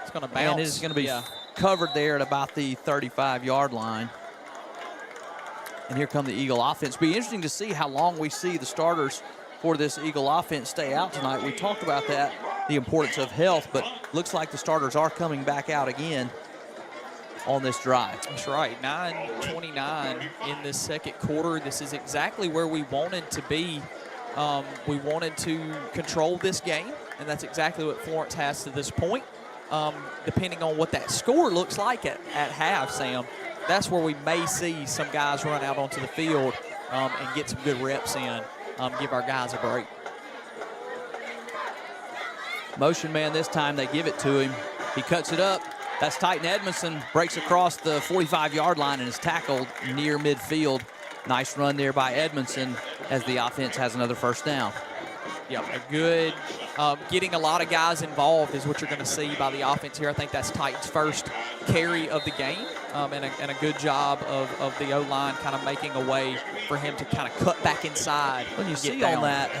It's going to bounce. And it is going to be covered there at about the 35-yard line. And here come the Eagle offense. Be interesting to see how long we see the starters for this Eagle offense stay out tonight. We talked about that, the importance of health, but looks like the starters are coming back out again on this drive. That's right, 9:29 in this second quarter. This is exactly where we wanted to be. We wanted to control this game, and that's exactly what Florence has to this point. Depending on what that score looks like at half, Sam, that's where we may see some guys run out onto the field and get some good reps in, give our guys a break. Motion man this time, they give it to him. He cuts it up. That's Titan Edmondson, breaks across the 45-yard line and is tackled near midfield. Nice run there by Edmondson as the offense has another first down. Yeah, a good getting a lot of guys involved is what you're going to see by the offense here. I think that's Titan's first carry of the game, and a good job of the O-line kind of making a way for him to kind of cut back inside. When you see on that,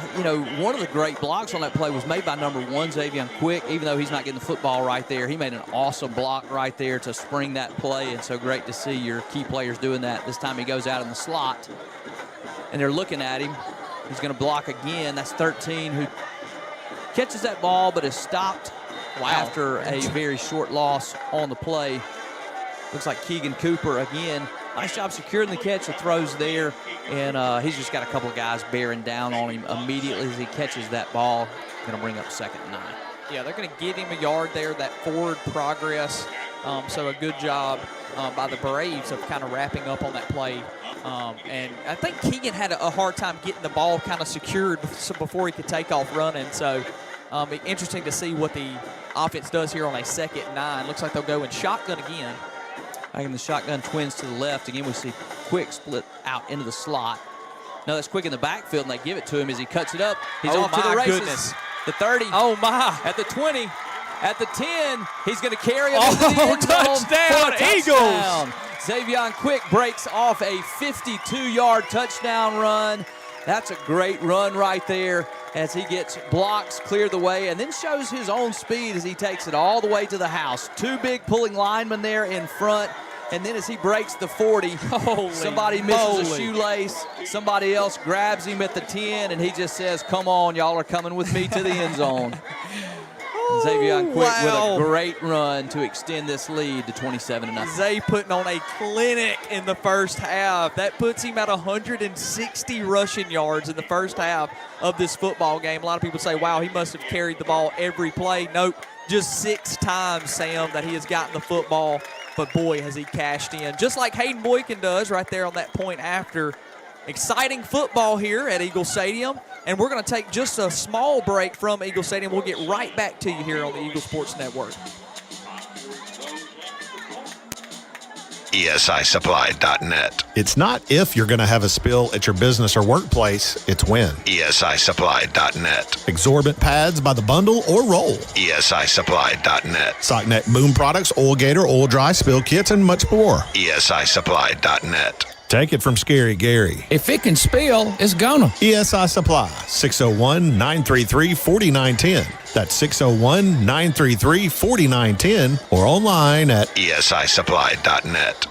one of the great blocks on that play was made by number 1, Xavier Quick. Even though he's not getting the football right there, he made an awesome block right there to spring that play, and so great to see your key players doing that. This time he goes out in the slot, and they're looking at him. He's going to block again. That's 13 who catches that ball but is stopped after a very short loss on the play. Looks like Keegan Cooper again. Nice job securing the catch. The throws there, and he's just got a couple of guys bearing down on him immediately as he catches that ball. Going to bring up 2nd and 9. Yeah, they're going to get him a yard there, that forward progress. So a good job by the Braves of kind of wrapping up on that play. And I think Keegan had a hard time getting the ball kind of secured before he could take off running. So interesting to see what the offense does here on a 2nd and 9. Looks like they'll go in shotgun again. Back in the shotgun twins to the left. Again, we see Quick split out into the slot. No, that's Quick in the backfield, and they give it to him as he cuts it up. He's off to the races. Goodness. The 30. Oh, my. At the 20. At the 10. He's going to carry it into the end zone. Touchdown, Eagles. Xavier Quick breaks off a 52-yard touchdown run. That's a great run right there as he gets blocks, clear the way, and then shows his own speed as he takes it all the way to the house. 2 big pulling linemen there in front, and then as he breaks the 40, somebody misses a shoelace. Somebody else grabs him at the 10, and he just says, come on, y'all are coming with me to the end zone. Xavier Quick with a great run to extend this lead to 27-0. Zay putting on a clinic in the first half. That puts him at 160 rushing yards in the first half of this football game. A lot of people say, wow, he must have carried the ball every play. Nope, just 6 times, Sam, that he has gotten the football. But, boy, has he cashed in. Just like Hayden Boykin does right there on that point after. Exciting football here at Eagle Stadium. And we're going to take just a small break from Eagle Stadium. We'll get right back to you here on the Eagle Sports Network. ESISupply.net. It's not if you're going to have a spill at your business or workplace, it's when. ESISupply.net. Exorbitant pads by the bundle or roll. ESISupply.net. Socknet boom products, oil gator, oil dry, spill kits, and much more. ESISupply.net. Take it from Scary Gary. If it can spill, it's gonna. ESI Supply, 601-933-4910. That's 601-933-4910 or online at ESISupply.net.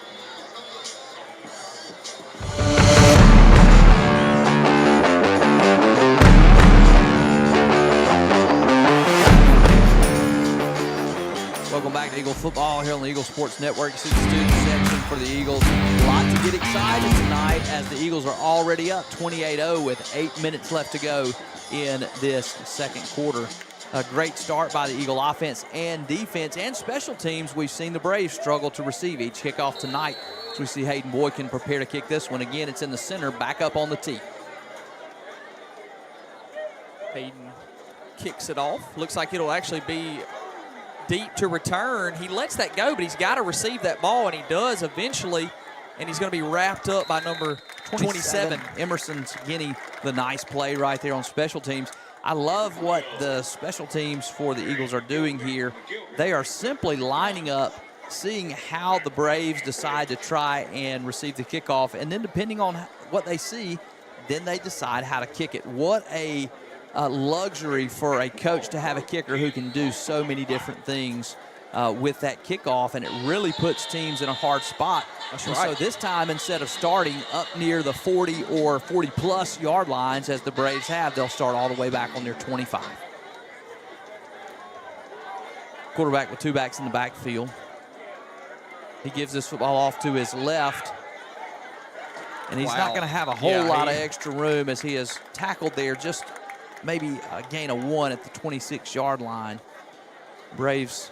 Welcome back to Eagle Football here on the Eagle Sports Network. This is the student section for the Eagles. A lot to get excited tonight as the Eagles are already up 28-0 with 8 minutes left to go in this second quarter. A great start by the Eagle offense and defense and special teams. We've seen the Braves struggle to receive each kickoff tonight. So we see Hayden Boykin prepare to kick this one. Again, it's in the center, back up on the tee. Hayden kicks it off. Looks like it'll actually be deep to return. He lets that go, but he's got to receive that ball, and he does eventually. and he's going to be wrapped up by number 27. Emerson's getting the nice play right there on special teams. I love what the special teams for the Eagles are doing here. They are simply lining up, seeing how the Braves decide to try and receive the kickoff, and then depending on what they see, then they decide how to kick it. What a luxury for a coach to have a kicker who can do so many different things with that kickoff, and it really puts teams in a hard spot. That's and right. So this time, instead of starting up near the 40 or 40-plus yard lines as the Braves have, they'll start all the way back on their 25. Quarterback with two backs in the backfield. He gives this football off to his left, and he's not going to have a whole lot of extra room as he is tackled there, just maybe a gain of 1 at the 26-yard line. Braves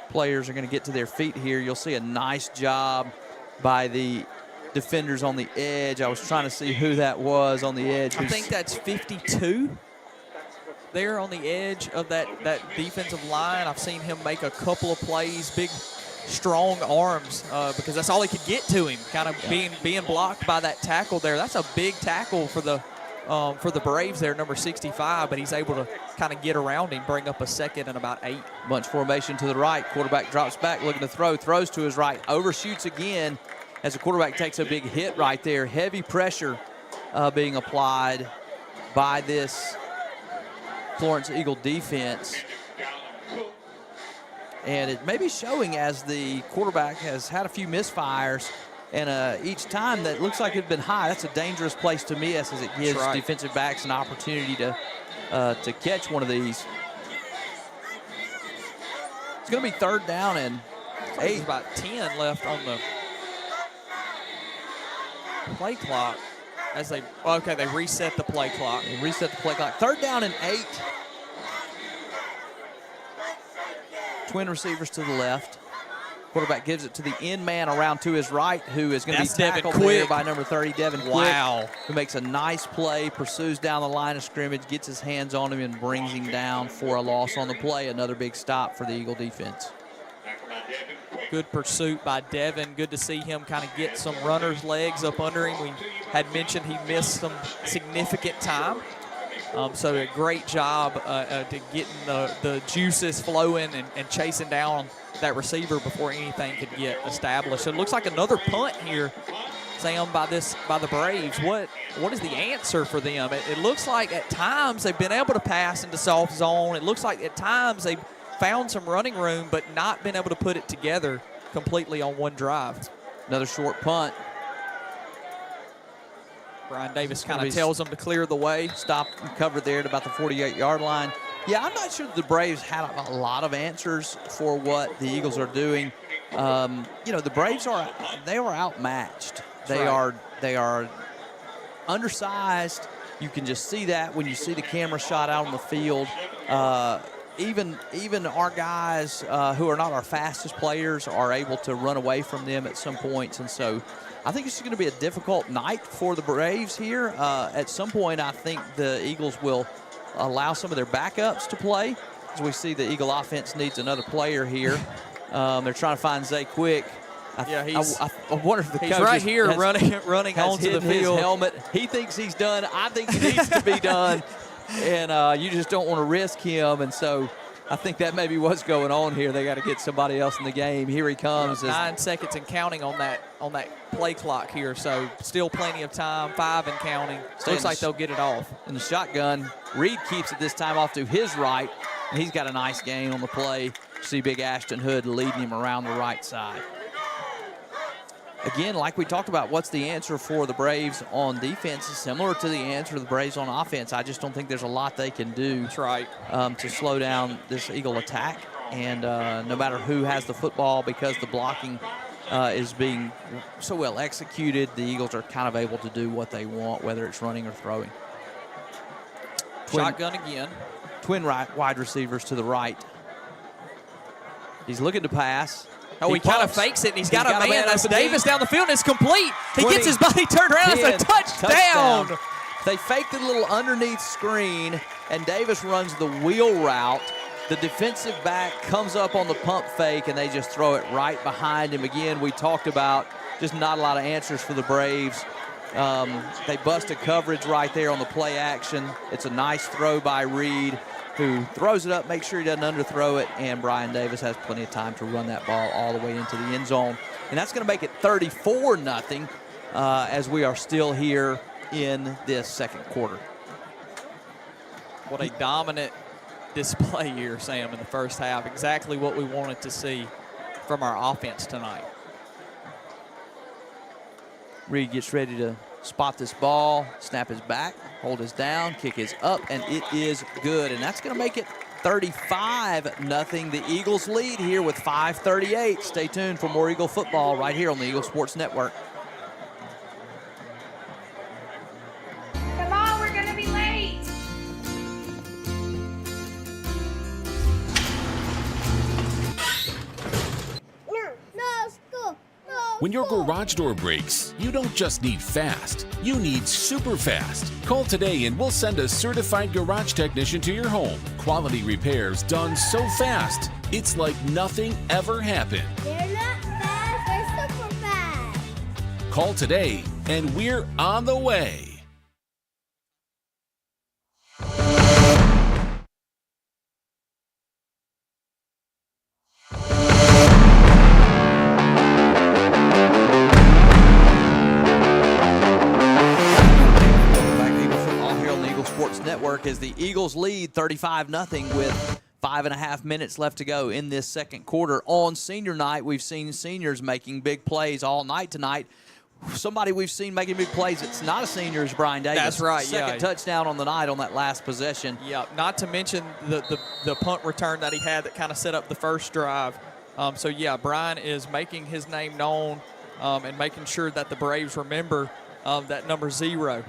players are going to get to their feet here. You'll see a nice job by the defenders on the edge. I was trying to see who that was on the edge. I think that's 52 there on the edge of that defensive line. I've seen him make a couple of plays, big, strong arms, because that's all he could get to him, kind of being blocked by that tackle there. That's a big tackle for the Braves there, number 65, but he's able to kind of get around him, bring up a second and about 8. Bunch formation to the right. Quarterback drops back, looking to throw, throws to his right, overshoots again as the quarterback takes a big hit right there. Heavy pressure being applied by this Florence Eagle defense. And it may be showing as the quarterback has had a few misfires, and each time that looks like it's been high. That's a dangerous place to miss, as it gives defensive backs an opportunity to catch one of these. It's going to be 3rd down and 8. There's about 10 left on the play clock as they reset the play clock. They reset the play clock. 3rd down and 8. Twin receivers to the left. Quarterback gives it to the end man around to his right, who is going to be tackled there by number 30, Devin Quick, who makes a nice play, pursues down the line of scrimmage, gets his hands on him, and brings him down for a loss on the play. Another big stop for the Eagle defense. Good pursuit by Devin. Good to see him kind of get some runner's legs up under him. We had mentioned he missed some significant time. So a great job to getting the juices flowing and chasing down that receiver before anything could get established. So it looks like another punt here, Sam, by the Braves. What is the answer for them? It looks like at times they've been able to pass into soft zone. It looks like at times they've found some running room, but not been able to put it together completely on one drive. Another short punt. Brian Davis kind of tells them to clear the way. Stop and cover there at about the 48-yard line. Yeah, I'm not sure the Braves had a lot of answers for what the Eagles are doing. The Braves are outmatched. They are undersized. You can just see that when you see the camera shot out on the field. Even our guys who are not our fastest players are able to run away from them at some points, and so I think it's going to be a difficult night for the Braves here. At some point, I think the Eagles will allow some of their backups to play. As we see, the Eagle offense needs another player here. They're trying to find Zay Quick. I wonder if the coach right here running onto the field. His helmet. He thinks he's done. I think he needs to be done, and you just don't want to risk him. And so I think that may be what's going on here. They got to get somebody else in the game. Here he comes. 9 seconds and counting on that play clock here. So still plenty of time. 5 and counting. Looks like they'll get it off. In the shotgun, Reed keeps it this time off to his right. And he's got a nice gain on the play. You see big Ashton Hood leading him around the right side. Again, like we talked about, what's the answer for the Braves on defense is similar to the answer of the Braves on offense. I just don't think there's a lot they can do to slow down this Eagle attack. And no matter who has the football, because the blocking is being so well executed, the Eagles are kind of able to do what they want, whether it's running or throwing. Shotgun again. Twin wide receivers to the right. He's looking to pass. Oh, he kind of fakes it, and he's got a man. That's Davis down the field, and it's complete. He gets his body turned around. It's a touchdown. They faked the little underneath screen, and Davis runs the wheel route. The defensive back comes up on the pump fake, and they just throw it right behind him. Again, we talked about just not a lot of answers for the Braves. They busted coverage right there on the play action. It's a nice throw by Reed, who throws it up, makes sure he doesn't underthrow it, and Brian Davis has plenty of time to run that ball all the way into the end zone. And that's going to make it 34-0 as we are still here in this second quarter. What a dominant display here, Sam, in the first half. Exactly what we wanted to see from our offense tonight. Reed gets ready to spot this ball, snap his back, hold his down, kick his up, and it is good. And that's going to make it 35-0. The Eagles lead here with 5:38. Stay tuned for more Eagle football right here on the Eagle Sports Network. Come on, we're going to be late. No, school. When your garage door breaks, you don't just need fast, you need super fast. Call today and we'll send a certified garage technician to your home. Quality repairs done so fast, it's like nothing ever happened. They're not fast, they're super fast. Call today and we're on the way. Network as the Eagles lead 35-0 with 5.5 minutes left to go in this second quarter. On senior night, we've seen seniors making big plays all night tonight. Somebody we've seen making big plays, it's not a senior, is Brian Davis. That's right, Second touchdown on the night on that last possession. Yeah, not to mention the punt return that he had that kind of set up the first drive. So, yeah, Brian is making his name known and making sure that the Braves remember that number 0.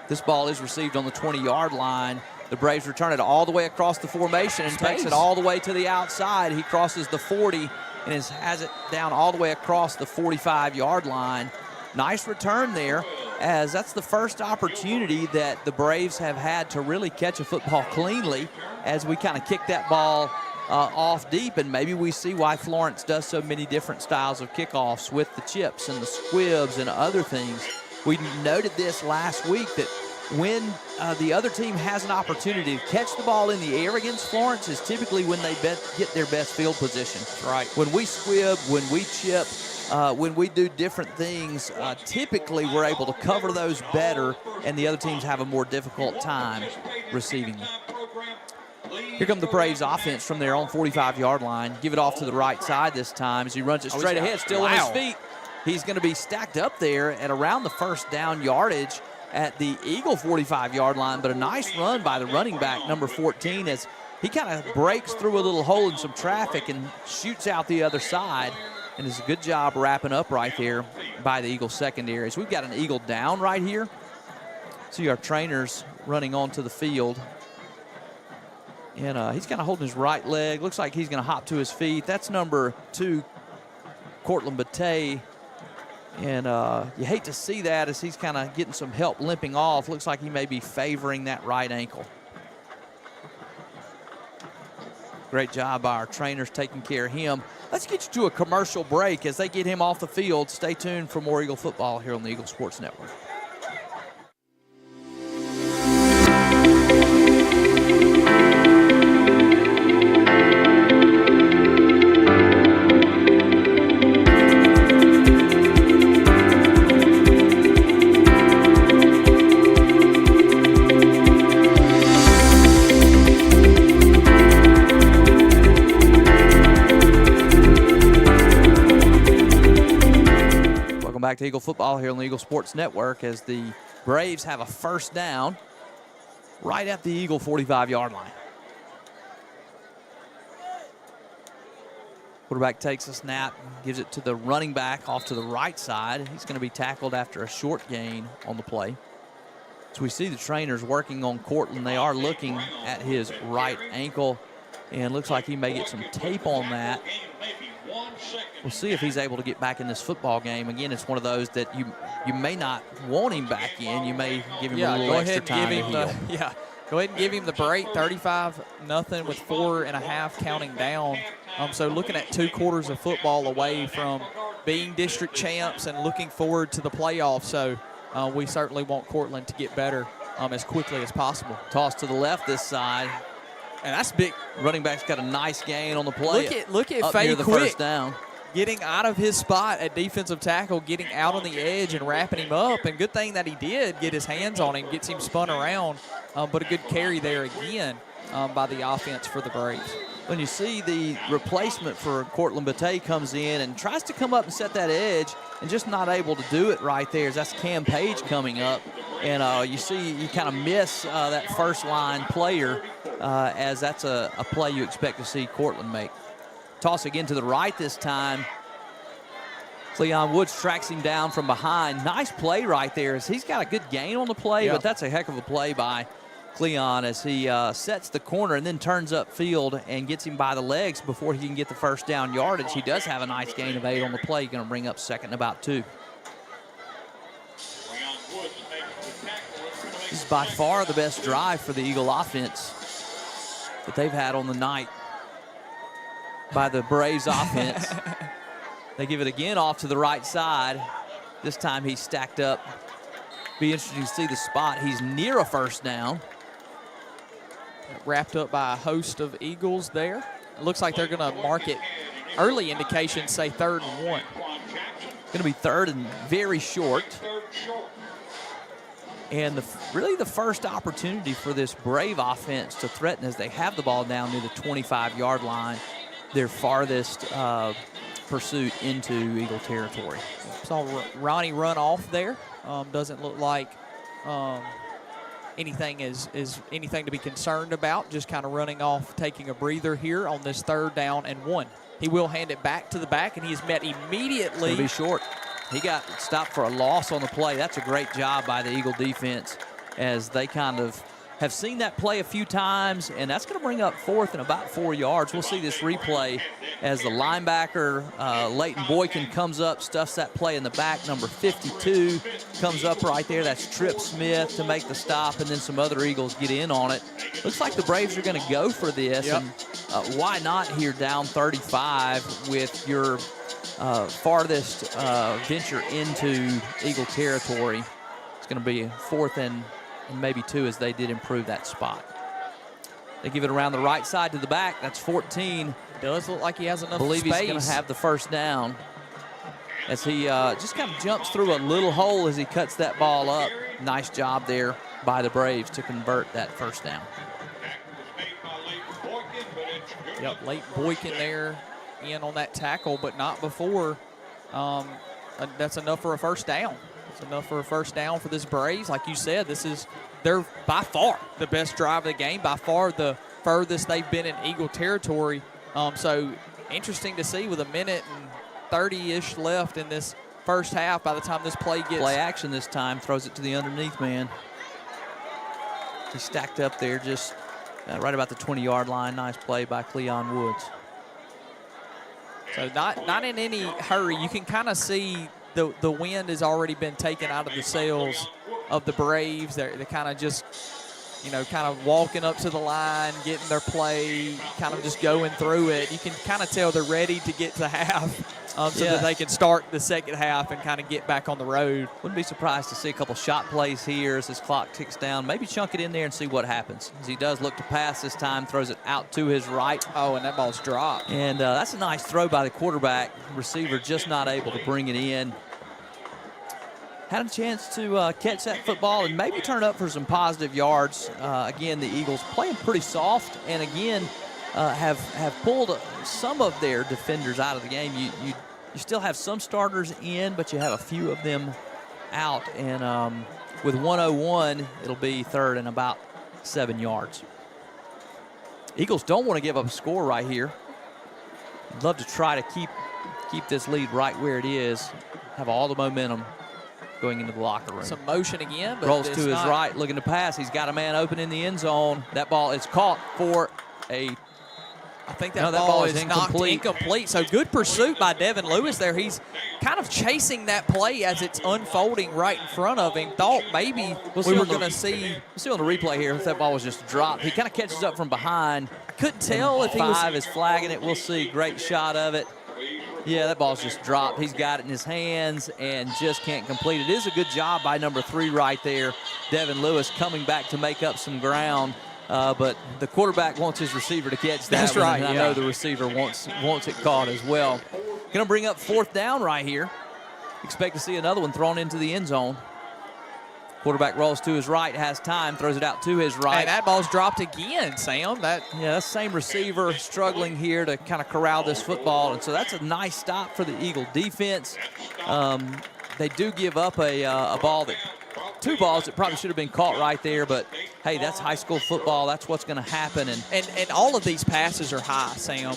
This ball is received on the 20-yard line. The Braves return it all the way across the formation and takes it all the way to the outside. He crosses the 40 and has it down all the way across the 45-yard line. Nice return there, as that's the first opportunity that the Braves have had to really catch a football cleanly, as we kind of kick that ball off deep, and maybe we see why Florence does so many different styles of kickoffs with the chips and the squibs and other things. We noted this last week that when the other team has an opportunity to catch the ball in the air against Florence is typically when they get their best field position. Right. When we squib, when we chip, when we do different things, typically we're able to cover those better, and the other teams have a more difficult time receiving them. Here comes the Braves offense from their own 45-yard line. Give it off to the right side this time as he runs it straight ahead, still on his feet. He's going to be stacked up there at around the first down yardage at the Eagle 45-yard line, but a nice run by the running back, number 14, as he kind of breaks through a little hole in some traffic and shoots out the other side, and does a good job wrapping up right there by the Eagle secondary. So we've got an Eagle down right here. See our trainers running onto the field. And he's kind of holding his right leg. Looks like he's going to hop to his feet. That's number 2, Cortland Batey. And you hate to see that as he's kind of getting some help limping off. Looks like he may be favoring that right ankle. Great job by our trainers taking care of him. Let's get you to a commercial break as they get him off the field. Stay tuned for more Eagle football here on the Eagle Sports Network. Back to Eagle football here on the Eagle Sports Network as the Braves have a first down right at the Eagle 45-yard line. Quarterback takes a snap, gives it to the running back off to the right side. He's going to be tackled after a short gain on the play. So we see the trainers working on Cortland. They are looking at his right ankle, and looks like he may get some tape on that. We'll see if he's able to get back in this football game. Again, it's one of those that you may not want him back in. You may give him a little extra time to heal. Go ahead and give him the break. 35-0 with 4.5 counting down. So looking at 2 quarters of football away from being district champs and looking forward to the playoffs. So we certainly want Cortland to get better as quickly as possible. Toss to the left this side. And that's big. Running back's got a nice gain on the play. Look at up Faye near the Quick first down. getting out of his spot at defensive tackle, getting out on the edge and wrapping him up. And good thing that he did get his hands on him, gets him spun around. But a good carry there again by the offense for the Braves. When you see the replacement for Cortland Bate comes in and tries to come up and set that edge and just not able to do it right there, as that's Cam Page coming up. And you see you kind of miss that first line player as that's a play you expect to see Cortland make. Toss again to the right this time. Cleon Woods tracks him down from behind. Nice play right there as he's got a good gain on the play, but that's a heck of a play by Cleon as he sets the corner and then turns upfield and gets him by the legs before he can get the first down yardage. He does have a nice gain of 8 on the play. Going to bring up second and about 2. This is by far the best drive for the Eagle offense that they've had on the night by the Braves offense. They give it again off to the right side. This time he's stacked up. Be interesting to see the spot. He's near a first down. Wrapped up by a host of Eagles there. It looks like they're going to mark it. Early indications say 3rd and 1. Going to be 3rd and very short. And really the first opportunity for this Brave offense to threaten as they have the ball down near the 25-yard line, their farthest pursuit into Eagle territory. Saw Ronnie run off there. Doesn't look like anything is anything to be concerned about. Just kind of running off, taking a breather here on this 3rd down and 1. He will hand it back to the back, and he's met immediately. It'll be short. He got stopped for a loss on the play. That's a great job by the Eagle defense as they kind of have seen that play a few times, and that's going to bring up 4th and about 4 yards. We'll see this replay as the linebacker, Leighton Boykin, comes up, stuffs that play in the back. Number 52 comes up right there. That's Trip Smith to make the stop, and then some other Eagles get in on it. Looks like the Braves are going to go for this, and why not here down 35 with your farthest venture into Eagle territory. It's going to be 4th and maybe 2 as they did improve that spot. They give it around the right side to the back. That's 14. It does look like he has enough space. I believe he's going to have the first down as he just kind of jumps through a little hole as he cuts that ball up. Nice job there by the Braves to convert that first down. Yep, Leighton Boykin there in on that tackle, but not before. That's enough for a first down. It's enough for a first down for this Braves. Like you said, they're by far the best drive of the game, by far the furthest they've been in Eagle territory. So interesting to see with 1:30-ish left in this first half by the time this play gets. Play action this time, throws it to the underneath man. He's stacked up there just right about the 20-yard line. Nice play by Cleon Woods. So not in any hurry. You can kind of see the wind has already been taken out of the sails of the Braves. They're kind of just, kind of walking up to the line, getting their play, kind of just going through it. You can kind of tell they're ready to get to half so that they can start the second half and kind of get back on the road. Wouldn't be surprised to see a couple shot plays here as this clock ticks down. Maybe chunk it in there and see what happens. As he does look to pass this time, throws it out to his right. Oh, and that ball's dropped. And that's a nice throw by the quarterback. Receiver just not able to bring it in. Had a chance to catch that football and maybe turn up for some positive yards. Again, the Eagles playing pretty soft, and again have pulled some of their defenders out of the game. You still have some starters in, but you have a few of them out. And with 1:01, it'll be 3rd and about 7 yards. Eagles don't want to give up a score right here. Love to try to keep this lead right where it is. Have all the momentum going into the locker room. Some motion again, but rolls to his right, looking to pass. He's got a man open in the end zone. That ball is caught for a. I think that ball is incomplete. So good pursuit by Devin Lewis there. He's kind of chasing that play as it's unfolding right in front of him. Thought maybe we were going to see. We'll see on the replay here if that ball was just dropped. He kind of catches up from behind. I couldn't tell if he was. 5 is flagging it. We'll see. Great shot of it. Yeah, that ball's just dropped. He's got it in his hands and just can't complete it. It is a good job by number 3 right there, Devin Lewis, coming back to make up some ground. But the quarterback wants his receiver to catch that. That's one, right. And I know the receiver wants it caught as well. Going to bring up 4th down right here. Expect to see another one thrown into the end zone. Quarterback rolls to his right, has time, throws it out to his right. And that ball's dropped again, Sam. That same receiver struggling here to kind of corral this football, and so that's a nice stop for the Eagle defense. They do give up a ball that 2 balls that probably should have been caught right there, but hey, that's high school football. That's what's going to happen. And all of these passes are high, Sam.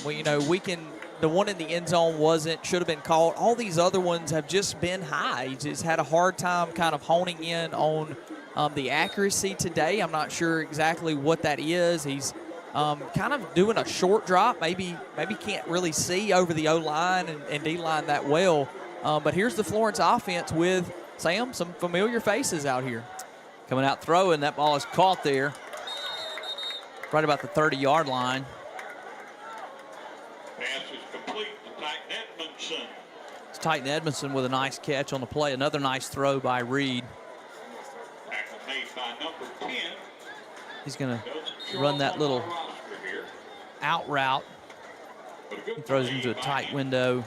The one in the end zone should have been caught. All these other ones have just been high. He just had a hard time kind of honing in on the accuracy today. I'm not sure exactly what that is. He's kind of doing a short drop. Maybe can't really see over the O-line and D-line that well. But here's the Florence offense with, Sam, some familiar faces out here. Coming out throwing, that ball is caught there right about the 30-yard line. Pass is complete to Titan Edmondson. It's Titan Edmondson with a nice catch on the play. Another nice throw by Reed. Tackle made by number 10. He's going to run that little out route. He throws it into a tight window.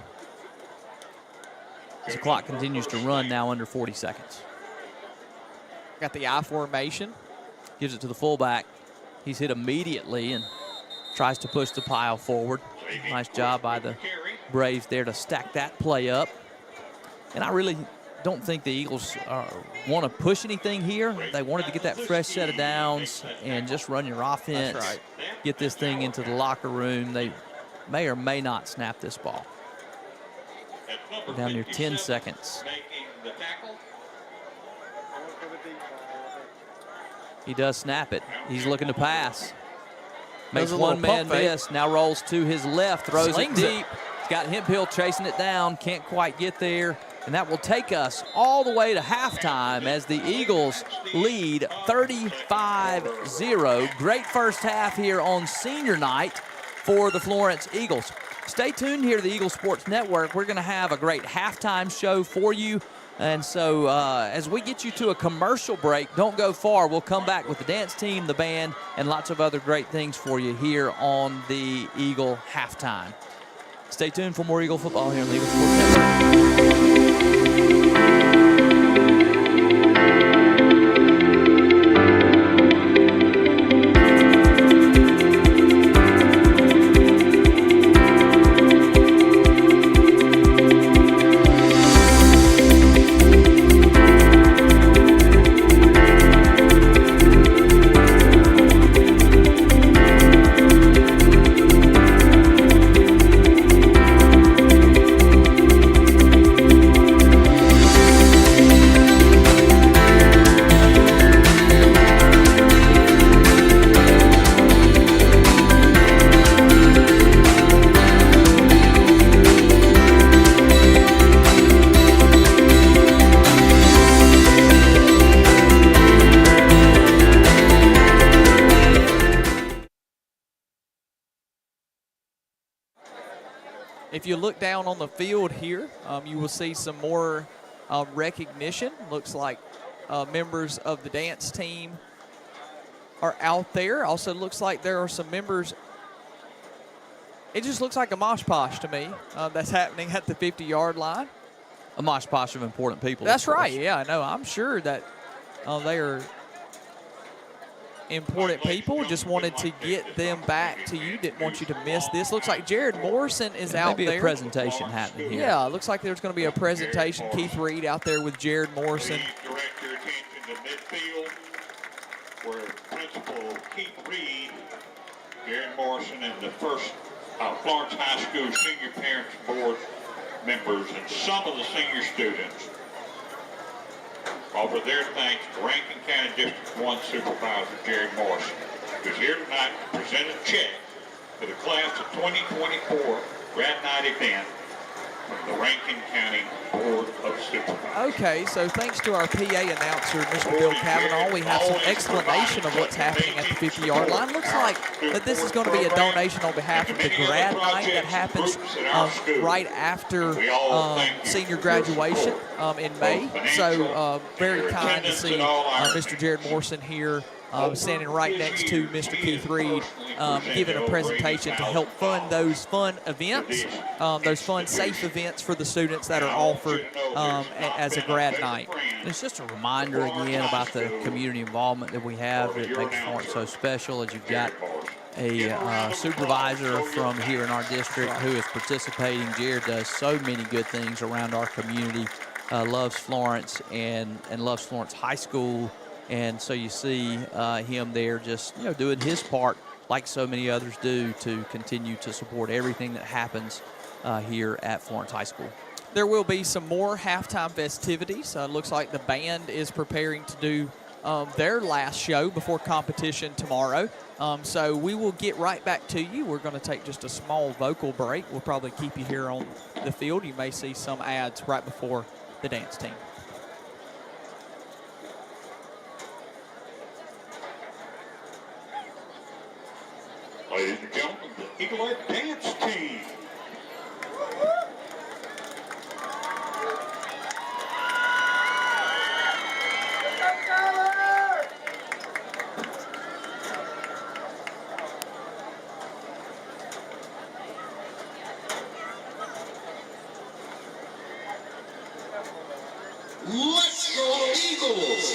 As the clock continues to run now under 40 seconds. Got the I formation. Gives it to the fullback. He's hit immediately and tries to push the pile forward. Nice job by the Braves there to stack that play up. And I really don't think the Eagles want to push anything here. They wanted to get that fresh set of downs and just run your offense. That's right. Get this thing into the locker room. They may or may not snap this ball. Down near 10 seconds. He does snap it. He's looking to pass. Makes one man miss. Now rolls to his left. Throws it deep. He's got Hemphill chasing it down. Can't quite get there. And that will take us all the way to halftime as the Eagles lead 35-0. Great first half here on senior night for the Florence Eagles. Stay tuned here to the Eagle Sports Network. We're going to have a great halftime show for you. And so as we get you to a commercial break, don't go far. We'll come back with the dance team, the band, and lots of other great things for you here on the Eagle Halftime. Stay tuned for more Eagle football here on the Eagle Sports Network. If you look down on the field here, you will see some more recognition. Looks like members of the dance team are out there. Also looks like there are some members. It just looks like a mosh posh to me that's happening at the 50-yard line. A mosh posh of important people. That's right. Yeah, I know. I'm sure that they are important people. Just wanted to get them back to you. Didn't want you to miss this. Looks like Jared Morrison is out there. Maybe a presentation happening here. Yeah, looks like there's going to be a presentation. Keith Reed out there with Jared Morrison. Direct your attention to midfield, where Principal Keith Reed, Jared Morrison, and the first Florence High School Senior Parents Board members and some of the senior students offer their thanks to Rankin County District 1 Supervisor Jared Morrison, who's here tonight to present a check for the class of 2024 grad night event the Rankin County Board of Supervisors. Okay, so thanks to our PA announcer, Mr. Bill Cavanaugh, we have some explanation of what's happening at the 50-yard line. Looks like that this is going to be a donation on behalf of the grad night that happens right after senior graduation in May. So very kind to see Mr. Jared Morrison here standing right next to Mr. Keith Reed, giving a presentation to help fund those fun events, those fun, safe events for the students that are offered as a grad night. It's just a reminder again about the community involvement that we have that makes Florence so special, as you've got a supervisor from here in our district who is participating. Jared does so many good things around our community, loves Florence and loves Florence High School. And so you see him there just, doing his part like so many others do to continue to support everything that happens here at Florence High School. There will be some more halftime festivities. Looks like the band is preparing to do their last show before competition tomorrow. So we will get right back to you. We're going to take just a small vocal break. We'll probably keep you here on the field. You may see some ads right before the dance team. Ladies and gentlemen, the Eaglet Dance Team. Let's go Eagles!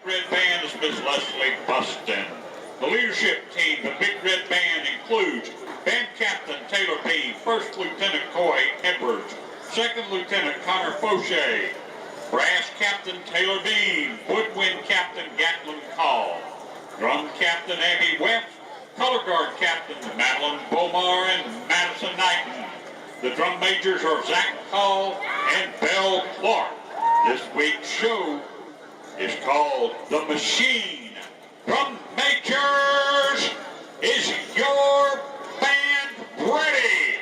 Red Band is Miss Leslie Buston. The leadership team, the Big Red Band, includes Band Captain Taylor Bean, First Lieutenant Coy Edwards, Second Lieutenant Connor Fauché, Brass Captain Taylor Bean, Woodwind Captain Gatlin Call, Drum Captain Abby West, Color Guard Captain Madeline Bomar and Madison Knighton. The drum majors are Zach Call and Belle Clark. This week's show is called The Machine. Drum majors, is your band ready?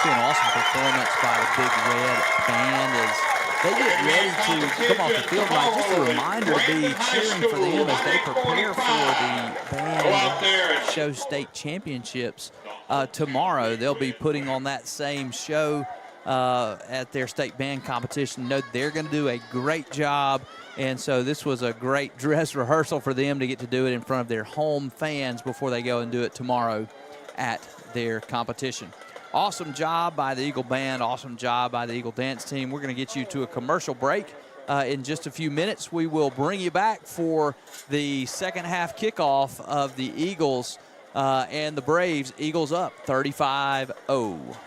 See an awesome performance by the Big Red Band as they get ready to come off the field tonight. Just a reminder to be cheering for them as they prepare for the band show state championships tomorrow. They'll be putting on that same show at their state band competition. Know they're going to do a great job, and so this was a great dress rehearsal for them to get to do it in front of their home fans before they go and do it tomorrow at their competition. Awesome job by the Eagle Band. Awesome job by the Eagle Dance team. We're going to get you to a commercial break in just a few minutes. We will bring you back for the second half kickoff of the Eagles and the Braves. Eagles up 35-0.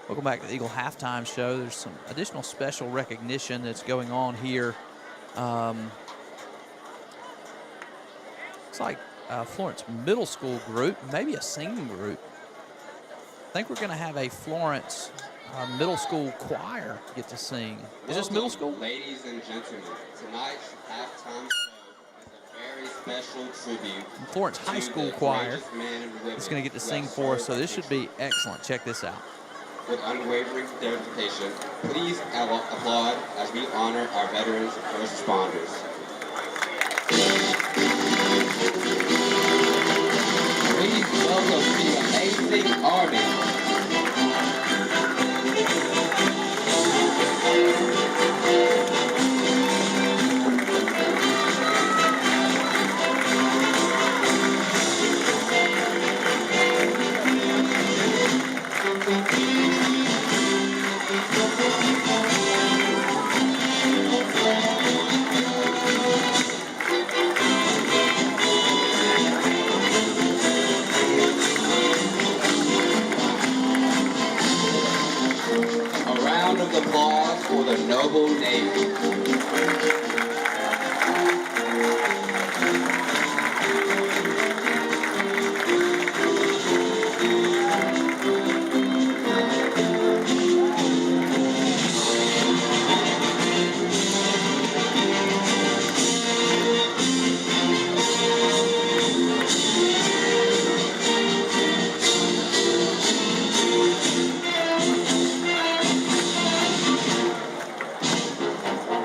Welcome back to the Eagle Halftime Show. There's some additional special recognition that's going on here. It's like Florence Middle School group, maybe a singing group. I think we're going to have a Florence Middle School choir get to sing. Is this middle school? Ladies and gentlemen, tonight's halftime show is a very special tribute. Florence High School choir is going to get to sing for us, so this should be excellent. Check this out. With unwavering dedication, please applaud as we honor our veterans and first responders. Please welcome the amazing Army. Applause for the noble Navy.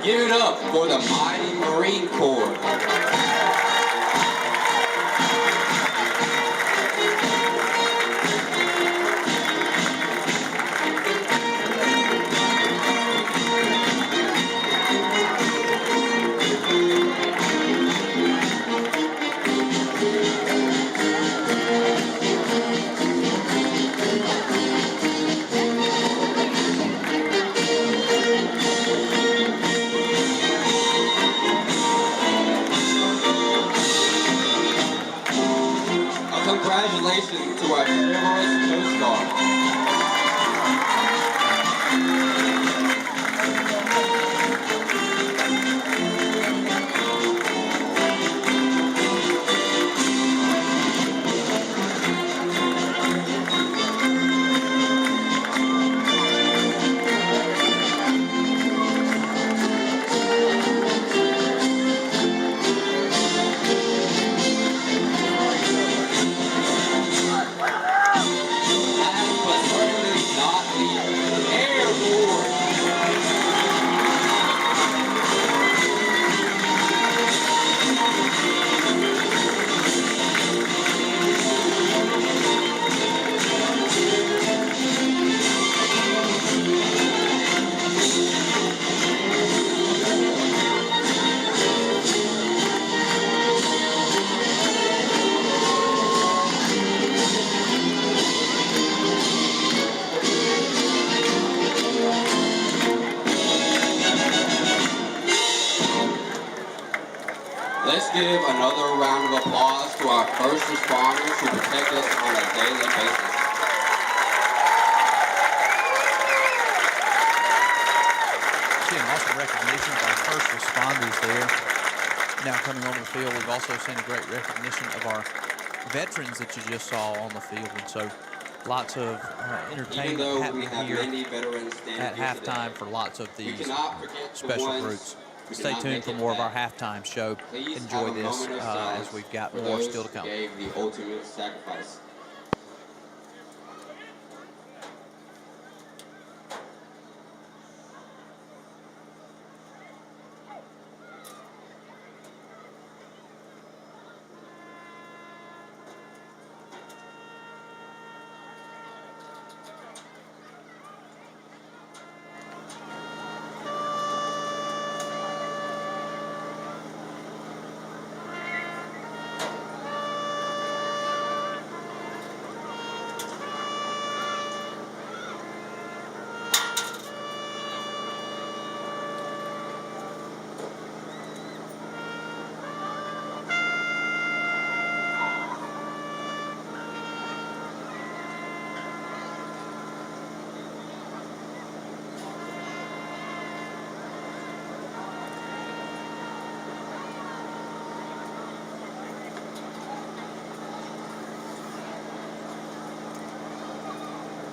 Give it up for the mighty Marine Corps. Congratulations to our chivalrous Coast Guard. a round of applause to our first responders who protect us on a daily basis. Seeing awesome recognition of our first responders there. Now coming onto the field, we've also seen a great recognition of our veterans that you just saw on the field. And so lots of entertainment happening here at halftime for lots of these special groups. Stay tuned for more of our halftime show. Enjoy this as we've got more still to come. Gave the ultimate sacrifice.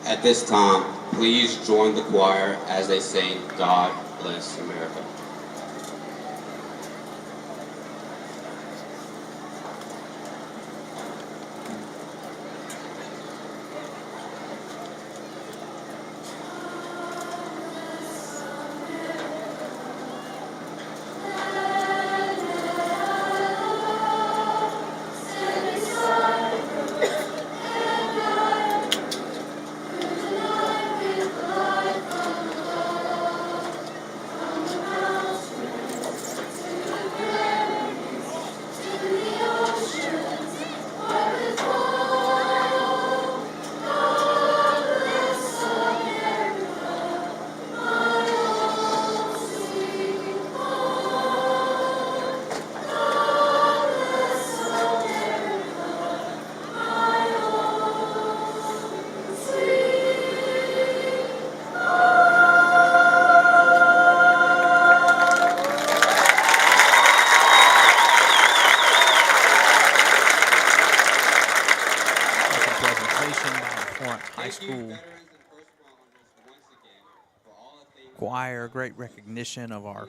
At this time, please join the choir as they sing God Bless America. Choir, great recognition of our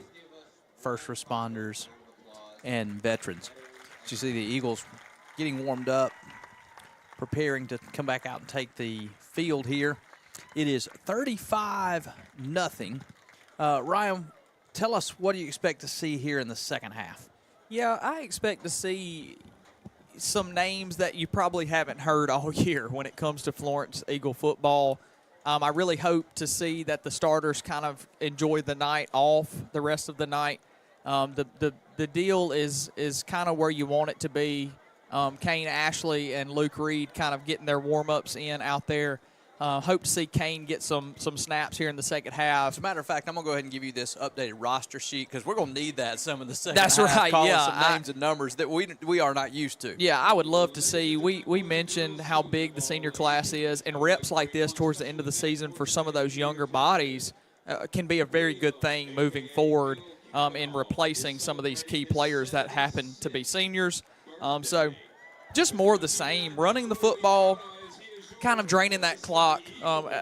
first responders and veterans. As you see the Eagles getting warmed up, preparing to come back out and take the field here. It is 35-0. Ryan, tell us, what do you expect to see here in the second half? Yeah, I expect to see some names that you probably haven't heard all year when it comes to Florence Eagle football. I really hope to see that the starters kind of enjoy the night off the rest of the night. The deal is kind of where you want it to be. Kane Ashley and Luke Reed kind of getting their warm-ups in out there. Hope to see Kane get some snaps here in the second half. As a matter of fact, I'm going to go ahead and give you this updated roster sheet because we're going to need that some of the second That's half. right, Calling yeah. some names and numbers that we are not used to. Yeah, I would love to see. We mentioned how big the senior class is, and reps like this towards the end of the season for some of those younger bodies can be a very good thing moving forward in replacing some of these key players that happen to be seniors. So just more of the same, running the football, kind of draining that clock.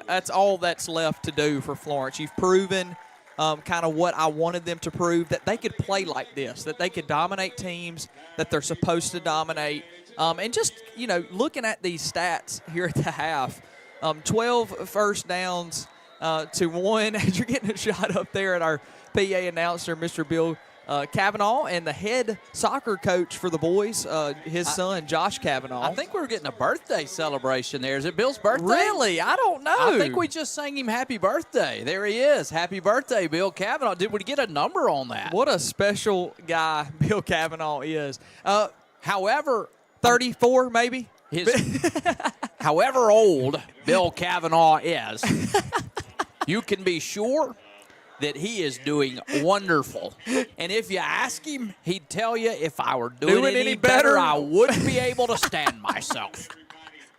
That's all that's left to do for Florence. You've proven kind of what I wanted them to prove, that they could play like this, that they could dominate teams that they're supposed to dominate. And just, looking at these stats here at the half, 12 first downs to 1. As you're getting a shot up there at our PA announcer, Mr. Bill Kavanaugh, and the head soccer coach for the boys, his son, Josh Kavanaugh. I think we were getting a birthday celebration there. Is it Bill's birthday? Really? I don't know. I think we just sang him happy birthday. There he is. Happy birthday, Bill Kavanaugh. Did we get a number on that? What a special guy Bill Kavanaugh is. However, 34 maybe? However old Bill Kavanaugh is, you can be sure that he is doing wonderful. And if you ask him, he'd tell you if I were doing any better, I wouldn't be able to stand myself.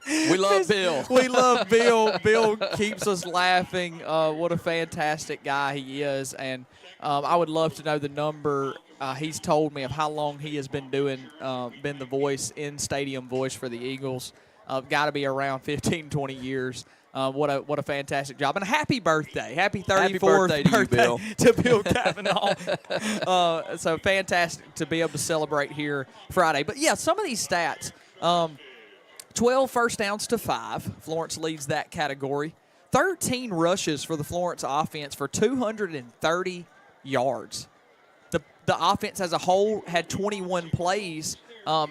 We love Bill. We love Bill. Bill keeps us laughing. What a fantastic guy he is. And I would love to know the number he's told me of how long he has been doing, been the voice, in-stadium voice for the Eagles. Got to be around 15, 20 years. What a fantastic job. And happy birthday. Happy 34th birthday to you, Bill. to Bill Cavanaugh. So fantastic to be able to celebrate here Friday. But, yeah, some of these stats. 12 first downs to 5. Florence leads that category. 13 rushes for the Florence offense for 230 yards. The offense as a whole had 21 plays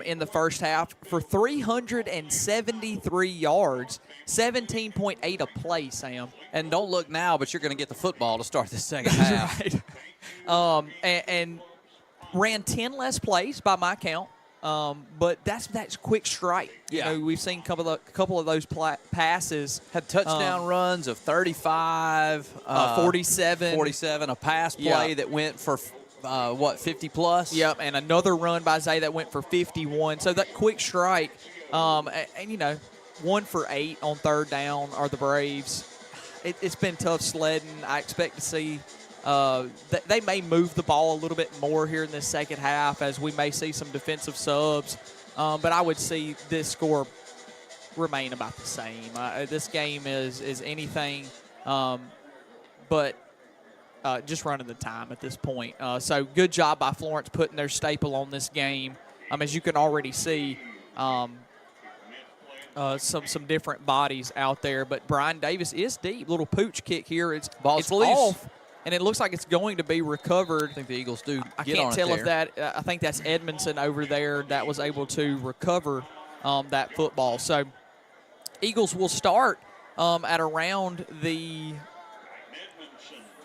in the first half for 373 yards, 17.8 a play, Sam. And don't look now, but you're going to get the football to start the second half. Right. And ran 10 less plays by my count. But that's quick strike. Yeah. You know, we've seen a couple of those passes. Had touchdown runs of 35, 47. A pass play that went for, 50 plus? Yep, and another run by Zay that went for 51. So that quick strike, and 1 for 8 on third down are the Braves. It's been tough sledding. I expect to see they may move the ball a little bit more here in this second half as we may see some defensive subs. But I would see this score remain about the same. This game is anything but just running the time at this point. So good job by Florence putting their staple on this game. As you can already see, some different bodies out there. But Brian Davis is deep. Little pooch kick here. It's off. And it looks like it's going to be recovered. I think the Eagles do. I can't tell if that. I think that's Edmondson over there that was able to recover that football. So Eagles will start at around the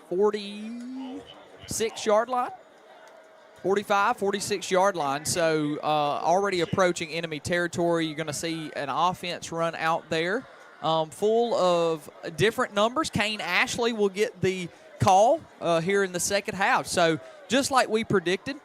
46-yard line, 45, 46-yard line. So already approaching enemy territory. You're going to see an offense run out there full of different numbers. Kane Ashley will get the call here in the second half. So just like we predicted,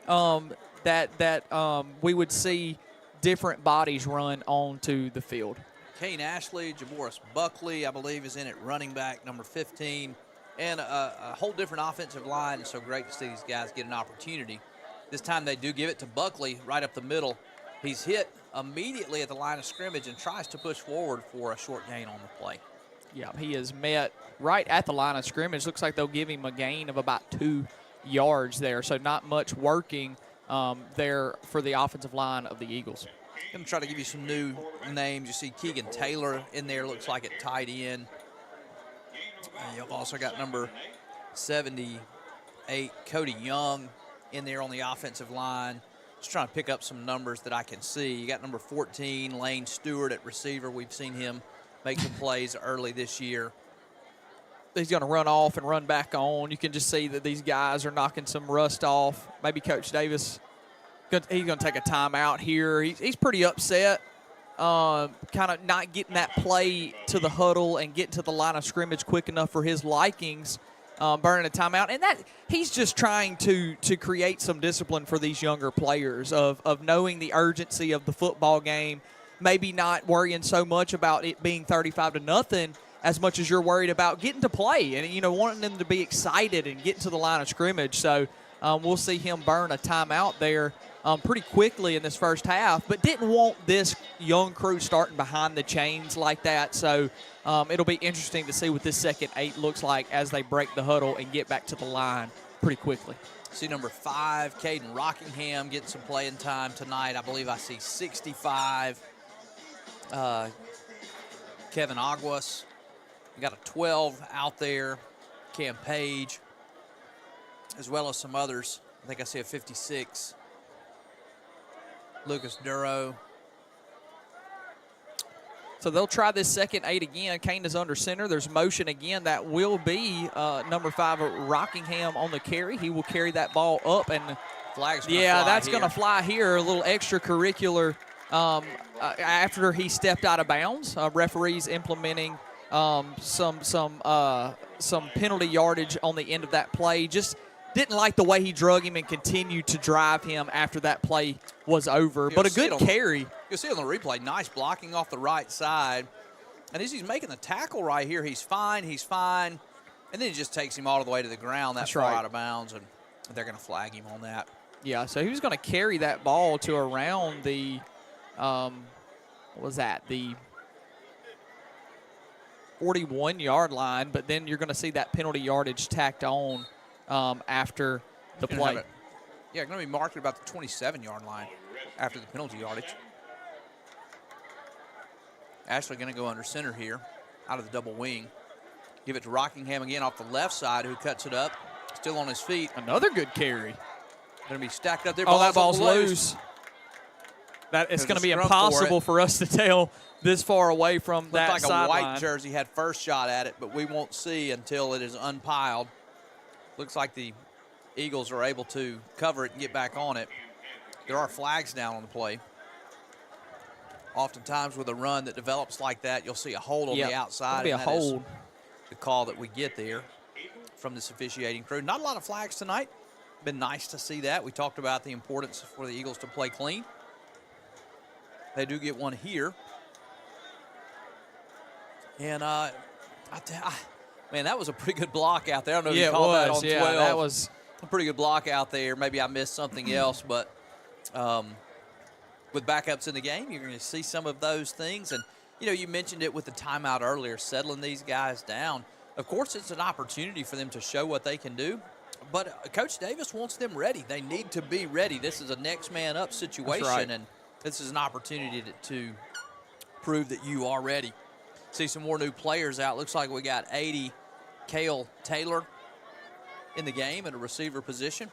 that we would see different bodies run onto the field. Kane Ashley, Jaboris Buckley, I believe, is in at running back, number 15, and a whole different offensive line. It's so great to see these guys get an opportunity. This time they do give it to Buckley right up the middle. He's hit immediately at the line of scrimmage and tries to push forward for a short gain on the play. Yeah, he is met right at the line of scrimmage. Looks like they'll give him a gain of about 2 yards there. So not much working there for the offensive line of the Eagles. I'm going to try to give you some new names. You see Keegan Taylor in there, looks like at tight end. You've also got number 78, Cody Young, in there on the offensive line. Just trying to pick up some numbers that I can see. You got number 14, Lane Stewart at receiver. We've seen him make some plays early this year. He's going to run off and run back on. You can just see that these guys are knocking some rust off. Maybe Coach Davis, he's going to take a timeout here. He's pretty upset, kind of not getting that play to the huddle and getting to the line of scrimmage quick enough for his likings, burning a timeout. And that he's just trying to create some discipline for these younger players of knowing the urgency of the football game, maybe not worrying so much about it being 35-0 as much as you're worried about getting to play and, wanting them to be excited and getting to the line of scrimmage. So we'll see him burn a timeout there pretty quickly in this first half, but didn't want this young crew starting behind the chains like that. So it'll be interesting to see what this second 8 looks like as they break the huddle and get back to the line pretty quickly. See number 5, Caden Rockingham, getting some playing time tonight. I believe I see 65. Kevin Aguas. You got a 12 out there, Cam Page, as well as some others. I think I see a 56, Lucas Duro. So they'll try this second 8 again. Kane is under center. There's motion again. That will be number 5, Rockingham on the carry. He will carry that ball up. And flag's that's going to fly here. A little extracurricular after he stepped out of bounds. Referees implementing some penalty yardage on the end of that play. Just didn't like the way he drug him and continued to drive him after that play was over. But a good carry. You'll see on the replay, nice blocking off the right side. And as he's making the tackle right here, he's fine. And then he just takes him all the way to the ground that far out of bounds, and they're going to flag him on that. Yeah, so he was going to carry that ball to around the, what was that, the 41-yard line, but then you're going to see that penalty yardage tacked on after the play. Going to be marked at about the 27-yard line after the penalty yardage. Ashley going to go under center here, out of the double wing. Give it to Rockingham again off the left side, who cuts it up, still on his feet. Another good carry. Going to be stacked up there. Oh, that ball's loose. It's going to be impossible for us to tell this far away from that sideline. Looked like a white jersey had first shot at it, but we won't see until it is unpiled. Looks like the Eagles are able to cover it and get back on it. There are flags down on the play. Oftentimes with a run that develops like that, you'll see a hold on the outside. It'll be a hold. The call that we get there from this officiating crew. Not a lot of flags tonight. Been nice to see that. We talked about the importance for the Eagles to play clean. They do get one here. And, man, that was a pretty good block out there. I don't know if you called that on 12. That was a pretty good block out there. Maybe I missed something else, but with backups in the game, you're going to see some of those things. And, you mentioned it with the timeout earlier, settling these guys down. Of course, it's an opportunity for them to show what they can do. But Coach Davis wants them ready. They need to be ready. This is a next man up situation, and this is an opportunity to prove that you are ready. See some more new players out. Looks like we got 80 Cale Taylor in the game at a receiver position.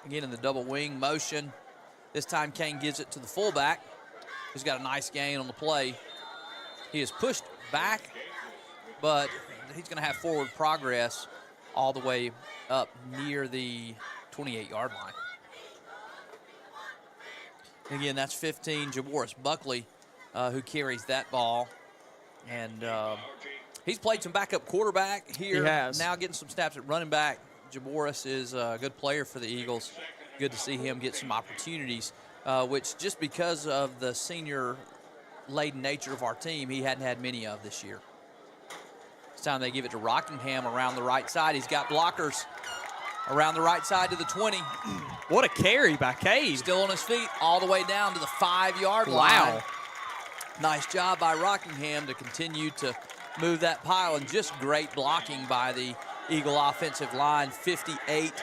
Again in the double wing motion. This time Kane gives it to the fullback, who's got a nice gain on the play. He is pushed back, but he's going to have forward progress all the way up near the 28-yard line. Again, that's 15, Jaboris Buckley, who carries that ball. And he's played some backup quarterback here. He has. Now getting some snaps at running back. Jaboris is a good player for the Eagles. Good to see him get some opportunities, which just because of the senior-laden nature of our team, he hadn't had many of this year. This time they give it to Rockingham around the right side. He's got blockers around the right side to the 20. What a carry by Cade. Still on his feet all the way down to the 5-yard line. Wow. Nice job by Rockingham to continue to move that pile, and just great blocking by the Eagle offensive line. 58,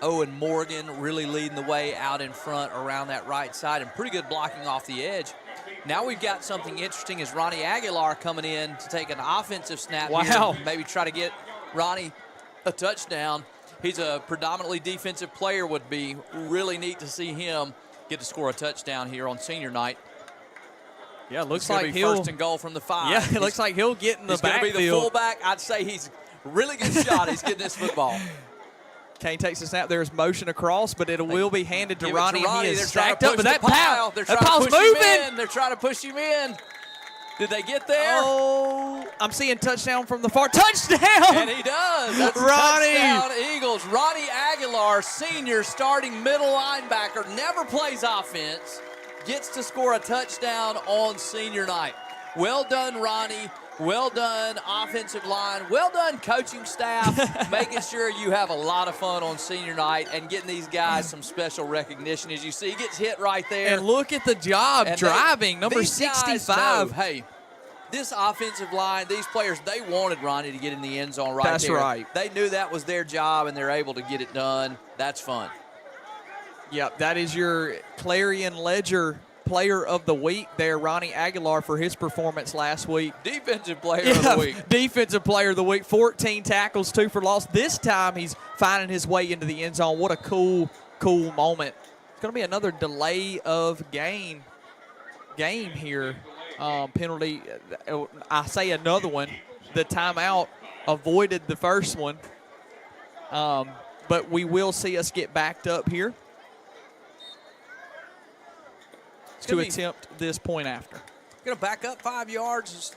Owen Morgan really leading the way out in front around that right side, and pretty good blocking off the edge. Now we've got something interesting as Ronnie Aguilar coming in to take an offensive snap here. Maybe try to get Ronnie a touchdown. He's a predominantly defensive player. Would be really neat to see him get to score a touchdown here on senior night. Yeah, it looks like he'll first and goal from the 5. Yeah, it looks like he'll get in the backfield. He's going to be the fullback. I'd say he's a really good shot. He's getting this football. Kane takes the snap. There's motion across, but it will be handed to Ronnie. He is They're stacked trying up, to but push the pile. that pile's moving. They're trying to push him in. Did they get there? Oh, I'm seeing touchdown from the far. Touchdown! And he does. That's Ronnie. Touchdown, Eagles. Ronnie Aguilar, senior, starting middle linebacker, never plays offense, gets to score a touchdown on senior night. Well done, Ronnie. Well done, offensive line. Well done, coaching staff, making sure you have a lot of fun on senior night and getting these guys some special recognition. As you see, he gets hit right there. And look at the job driving, number 65. Hey, this offensive line, these players, they wanted Ronnie to get in the end zone right That's there. right. They knew that was their job, and they're able to get it done. That's fun. Yep, that is your Clarion Ledger Player of the Week there, Ronnie Aguilar, for his performance last week. Defensive Player of the Week. Defensive Player of the Week, 14 tackles, 2 for loss. This time he's finding his way into the end zone. What a cool moment. It's going to be another delay of game here. Penalty, I say another one. The timeout avoided the first one. But we will see us get backed up here to attempt this point after. It's going to back up 5 yards. It's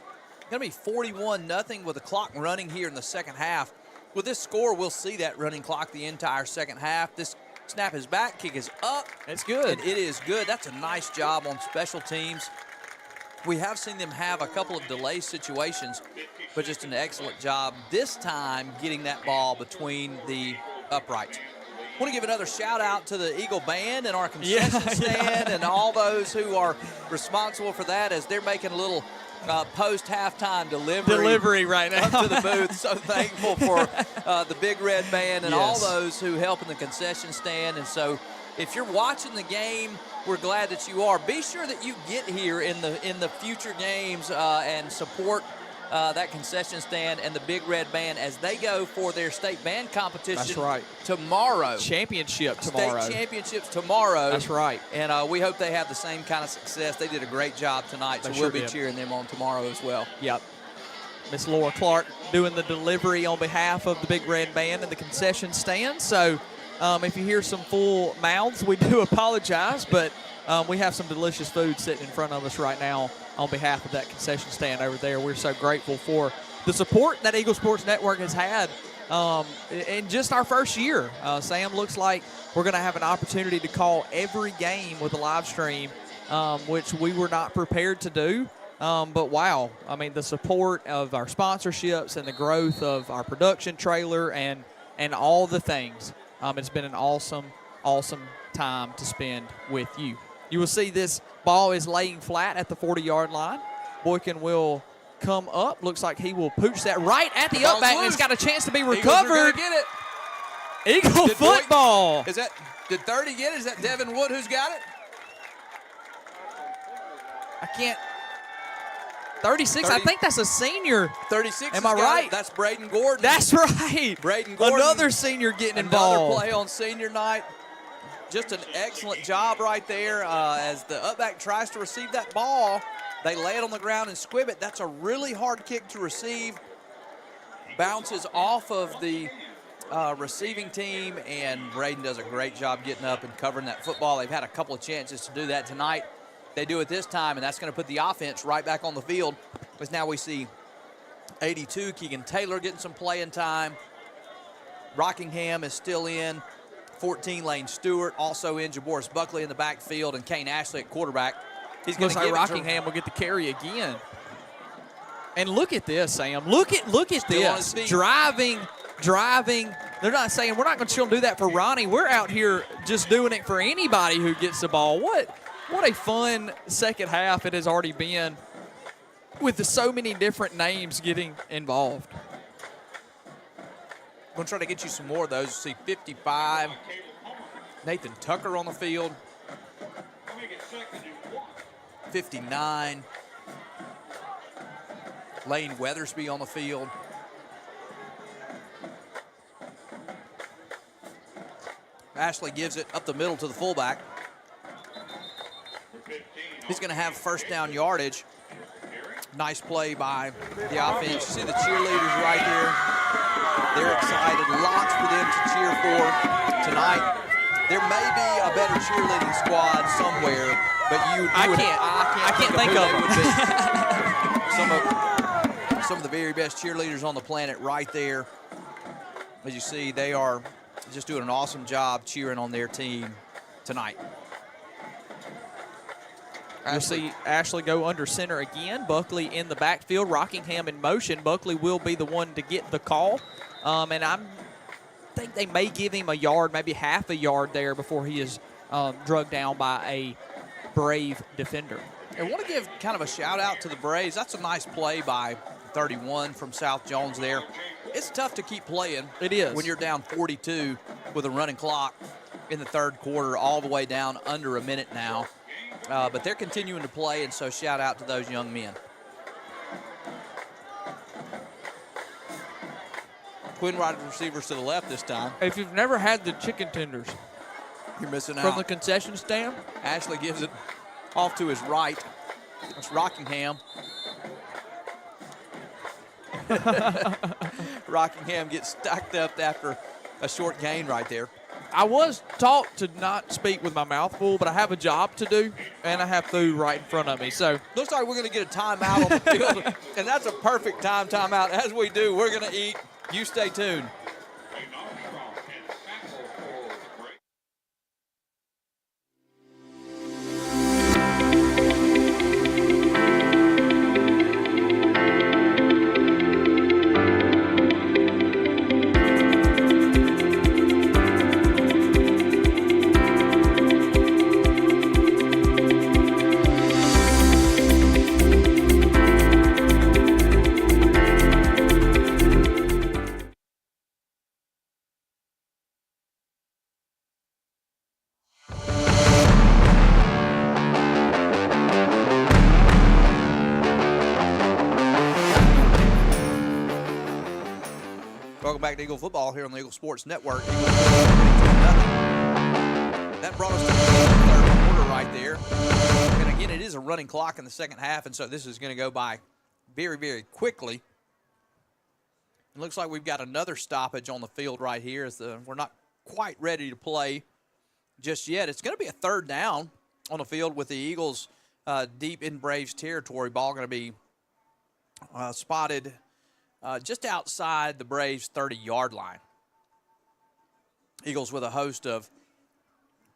going to be 41-0 with the clock running here in the second half. With this score, we'll see that running clock the entire second half. This snap is back, kick is up. It's good. And it is good. That's a nice job on special teams. We have seen them have a couple of delay situations, but just an excellent job this time getting that ball between the uprights. I want to give another shout out to the Eagle Band and our concession stand and all those who are responsible for that as they're making a little post-halftime delivery right now up to the booth. So thankful for the Big Red Band and all Yes. those who help in the concession stand. And so if you're watching the game, we're glad that you are. Be sure that you get here in the future games and support that concession stand and the Big Red Band as they go for their state band competition. That's right. Tomorrow. Championship tomorrow. State championships tomorrow. That's right. And we hope they have the same kind of success. They did a great job tonight, so They we'll sure be did. cheering them on tomorrow as well. Yep. Miss Laura Clark doing the delivery on behalf of the Big Red Band and the concession stand. So if you hear some full mouths, we do apologize, but we have some delicious food sitting in front of us right now on behalf of that concession stand over there. We're so grateful for the support that Eagle Sports Network has had in just our first year. Sam, looks like we're going to have an opportunity to call every game with a live stream, which we were not prepared to do. But wow, I mean, the support of our sponsorships and the growth of our production trailer and all the things. It's been an awesome time to spend with you. You will see this ball is laying flat at the 40-yard line. Boykin will come up. Looks like he will pooch that right at the upback, and it's got a chance to be recovered. Get it. Eagle Did football. Did 30 get it? Is that Devin Wood who's got it? I can't. 36, 30, I think that's a senior. 36. Am I right? That's Braden Gordon. That's right. Braden Gordon. Another senior getting involved. Another play on senior night. Just an excellent job right there as the upback tries to receive that ball. They lay it on the ground and squib it. That's a really hard kick to receive. Bounces off of the receiving team, and Braden does a great job getting up and covering that football. They've had a couple of chances to do that tonight. They do it this time, and that's going to put the offense right back on the field. Because now we see 82, Keegan Taylor getting some playing time. Rockingham is still in. 14, Lane Stewart also in. Jaboris Buckley in the backfield, and Kane Ashley at quarterback. He's going to say Rockingham will get the carry again. And look at this, Sam. Look at this. Driving. They're not saying we're not going to chill and do that for Ronnie. We're out here just doing it for anybody who gets the ball. What a fun second half it has already been with so many different names getting involved. I'm going to try to get you some more of those. You see 55, Nathan Tucker on the field. 59, Lane Weathersby on the field. Ashley gives it up the middle to the fullback. He's going to have first down yardage. Nice play by the offense. You see the cheerleaders right there. They're excited. Lots for them to cheer for tonight. There may be a better cheerleading squad somewhere, but I can't think of them. Some of the very best cheerleaders on the planet right there. As you see, they are just doing an awesome job cheering on their team tonight. You'll see Ashley go under center again. Buckley in the backfield. Rockingham in motion. Buckley will be the one to get the call. And I think they may give him a yard, maybe half a yard there before he is drugged down by a Brave defender. I want to give kind of a shout out to the Braves. That's a nice play by 31 from South Jones there. It's tough to keep playing. It is. When you're down 42 with a running clock in the third quarter, all the way down under a minute now. But they're continuing to play, and so shout out to those young men. Twin wide receivers to the left this time. If you've never had the chicken tenders, you're missing out. From the concession stand. Ashley gives it off to his right. That's Rockingham. Rockingham gets stacked up after a short gain right there. I was taught to not speak with my mouth full, but I have a job to do, and I have food right in front of me. So looks like we're going to get a timeout on the field, and that's a perfect timeout. As we do, we're going to eat. You stay tuned. Welcome back to Eagle Football here on the Eagle Sports Network. That brought us to the third quarter right there. And again, it is a running clock in the second half, and so this is going to go by very, very quickly. It looks like we've got another stoppage on the field right here. We're not quite ready to play just yet. It's going to be a third down on the field with the Eagles deep in Braves territory. Ball going to be spotted just outside the Braves' 30-yard line. Eagles with a host of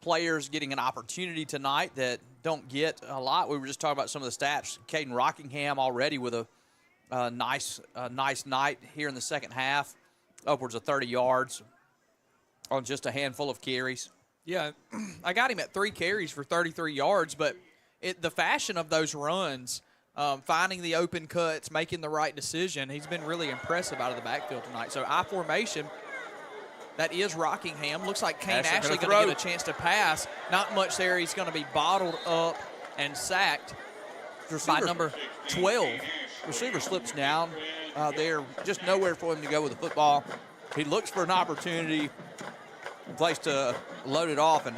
players getting an opportunity tonight that don't get a lot. We were just talking about some of the stats. Caden Rockingham already with a nice night here in the second half, upwards of 30 yards on just a handful of carries. Yeah, I got him at 3 carries for 33 yards, but the fashion of those runs, finding the open cuts, making the right decision, he's been really impressive out of the backfield tonight. So I formation, that is Rockingham. Looks like Kane Ashley going to get a chance to pass. Not much there. He's going to be bottled up and sacked by number 12. Receiver slips down there, just nowhere for him to go with the football. He looks for an opportunity, a place to load it off, and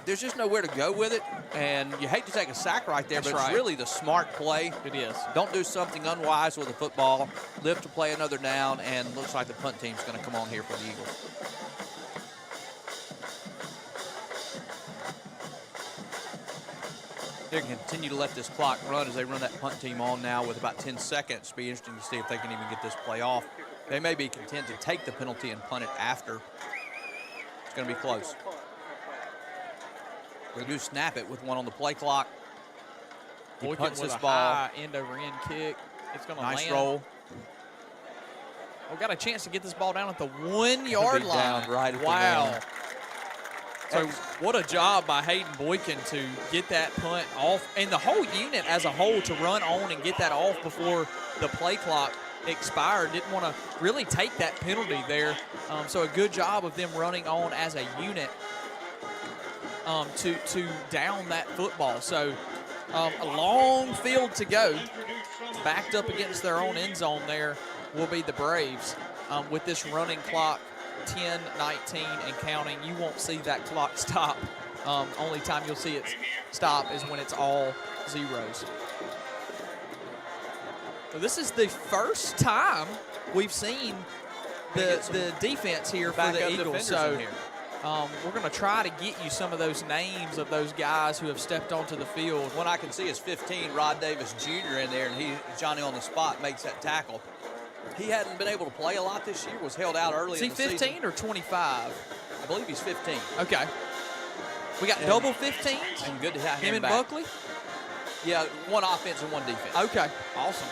there's just nowhere to go with it. And you hate to take a sack right there, but it's really the smart play. It is. Don't do something unwise with the football. Live to play another down, and looks like the punt team's going to come on here for the Eagles. They're going to continue to let this clock run as they run that punt team on now with about 10 seconds. Be interesting to see if they can even get this play off. They may be content to take the penalty and punt it after. It's going to be close. They do snap it with one on the play clock. He punts this ball. High end-over-end kick. It's going to land. Nice roll. We've got a chance to get this ball down at the 1-yard line. Down right at wow. the 1. So what a job by Hayden Boykin to get that punt off, and the whole unit as a whole to run on and get that off before the play clock expired. Didn't want to really take that penalty there. So a good job of them running on as a unit to down that football. So a long field to go. Backed up against their own end zone there will be the Braves with this running clock. 10, 19, and counting. You won't see that clock stop. Only time you'll see it stop is when it's all zeros. So this is the first time we've seen the defense here for the Eagles. So we're going to try to get you some of those names of those guys who have stepped onto the field. One I can see is 15, Rod Davis Jr. in there, and Johnny on the spot makes that tackle. He hadn't been able to play a lot this year, was held out early in the season. Is he 15 or 25? I believe he's 15. Okay. We got double 15s? And good to have him him and back. Buckley? Yeah, one offense and one defense. Okay, awesome.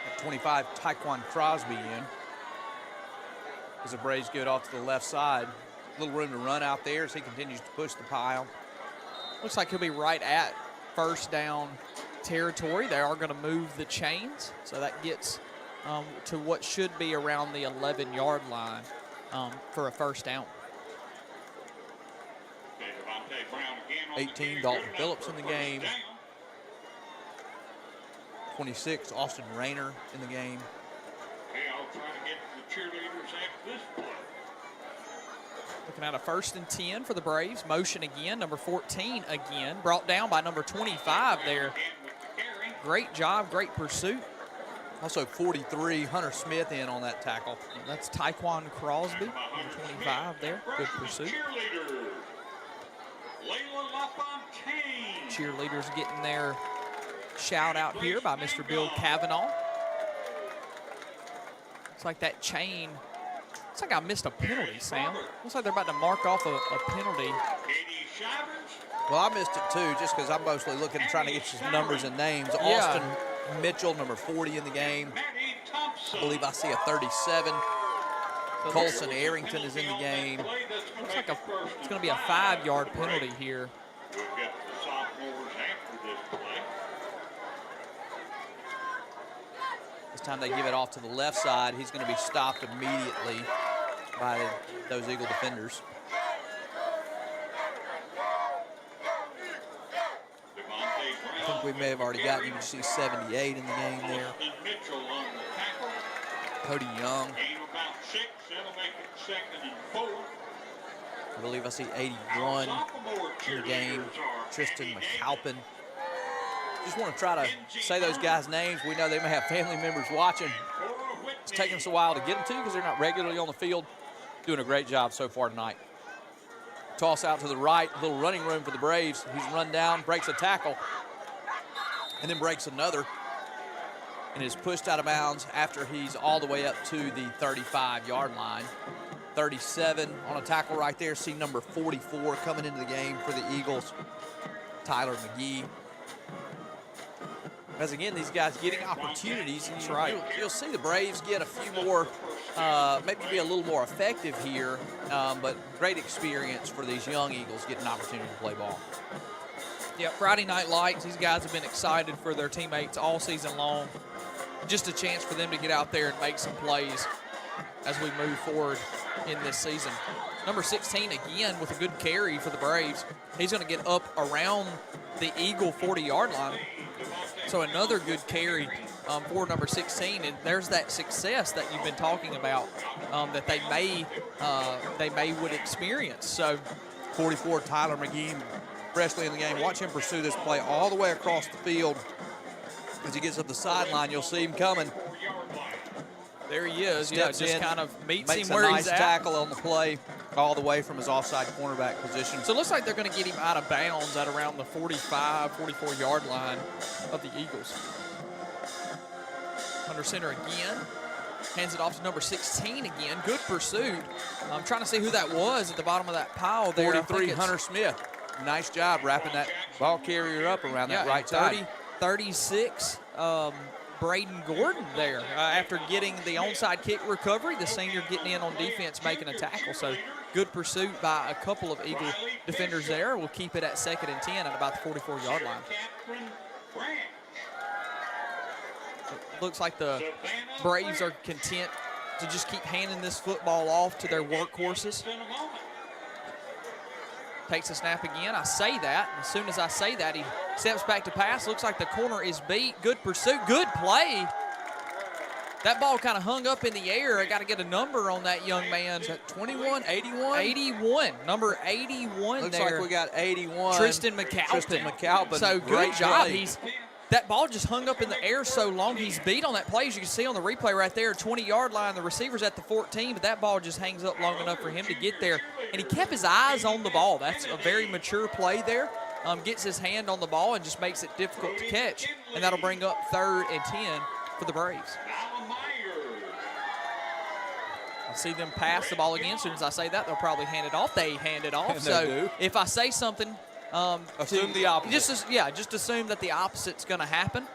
At 25, Tyquan Crosby in. As the Braves get off to the left side. A little room to run out there as he continues to push the pile. Looks like he'll be right at first down territory. They are going to move the chains, so that gets to what should be around the 11-yard line for a first down. 18, Dalton Phillips in the game. 26, Austin Rayner in the game. Hey, I'll try to get the cheerleaders at this point. Looking at a 1st and 10 for the Braves. Motion again, number 14 again. Brought down by number 25 there. Great job, great pursuit. Also 43, Hunter Smith in on that tackle. That's Tyquan Crosby, number 25 there. Good pursuit. Cheerleaders getting their shout out here by Mr. Bill Cavanaugh. Looks like that chain. Looks like I missed a penalty, Sam. Looks like they're about to mark off a penalty. Well, I missed it too, just because I'm mostly looking, trying to get some numbers and names. Yeah. Austin Mitchell, number 40 in the game. I believe I see a 37. Colson Arrington is in the game. Looks like it's going to be a 5-yard penalty here. This time they give it off to the left side. He's going to be stopped immediately by those Eagle defenders. I think we may have already gotten, you can see 78 in the game there. Cody Young. I believe I see 81 in the game. Tristan McAlpin. Just want to try to say those guys' names. We know they may have family members watching. It's taking us a while to get them to because they're not regularly on the field. Doing a great job so far tonight. Toss out to the right, little running room for the Braves. He's run down, breaks a tackle, and then breaks another, and is pushed out of bounds after he's all the way up to the 35-yard line. 37 on a tackle right there. See number 44 coming into the game for the Eagles, Tyler McGee. As again, these guys getting opportunities. That's right. You'll see the Braves get a few more, maybe be a little more effective here, but great experience for these young Eagles getting an opportunity to play ball. Yeah, Friday Night Lights, these guys have been excited for their teammates all season long. Just a chance for them to get out there and make some plays as we move forward in this season. Number 16, again, with a good carry for the Braves. He's going to get up around the Eagle 40-yard line. So another good carry for number 16, and there's that success that you've been talking about that they may would experience. So 44, Tyler McGee, freshly in the game. Watch him pursue this play all the way across the field. As he gets up the sideline, you'll see him coming. There he is. Steps just in, kind of meets makes him where a he's nice at. tackle on the play all the way from his offside cornerback position. So it looks like they're going to get him out of bounds at around the 45, 44-yard line of the Eagles. Under center again. Hands it off to number 16 again. Good pursuit. I'm trying to see who that was at the bottom of that pile there. 43, Hunter Smith. Nice job wrapping that ball carrier up around that right side. 36, Braden Gordon there. After getting the onside kick recovery, the senior getting in on defense, making a tackle. So good pursuit by a couple of Eagle defenders there. We'll keep it at 2nd and 10 at about the 44-yard line. It looks like the Braves are content to just keep handing this football off to their workhorses. Takes a snap again. I say that. As soon as I say that, he steps back to pass. Looks like the corner is beat. Good pursuit. Good play. That ball kind of hung up in the air. I got to get a number on that young man. Is that 21, 81? 81. Number 81 Looks there. like we got 81. Tristan McAlpin. So good job. That ball just hung up in the air so long. He's beat on that play. As you can see on the replay right there, 20-yard line. The receiver's at the 14, but that ball just hangs up long enough for him to get there. And he kept his eyes on the ball. That's a very mature play there. Gets his hand on the ball and just makes it difficult to catch. And that'll bring up 3rd and 10 for the Braves. I see them pass the ball again. As soon as I say that, they'll probably hand it off. They hand it off. So if I say something, assume the opposite. Just assume that the opposite's going to happen.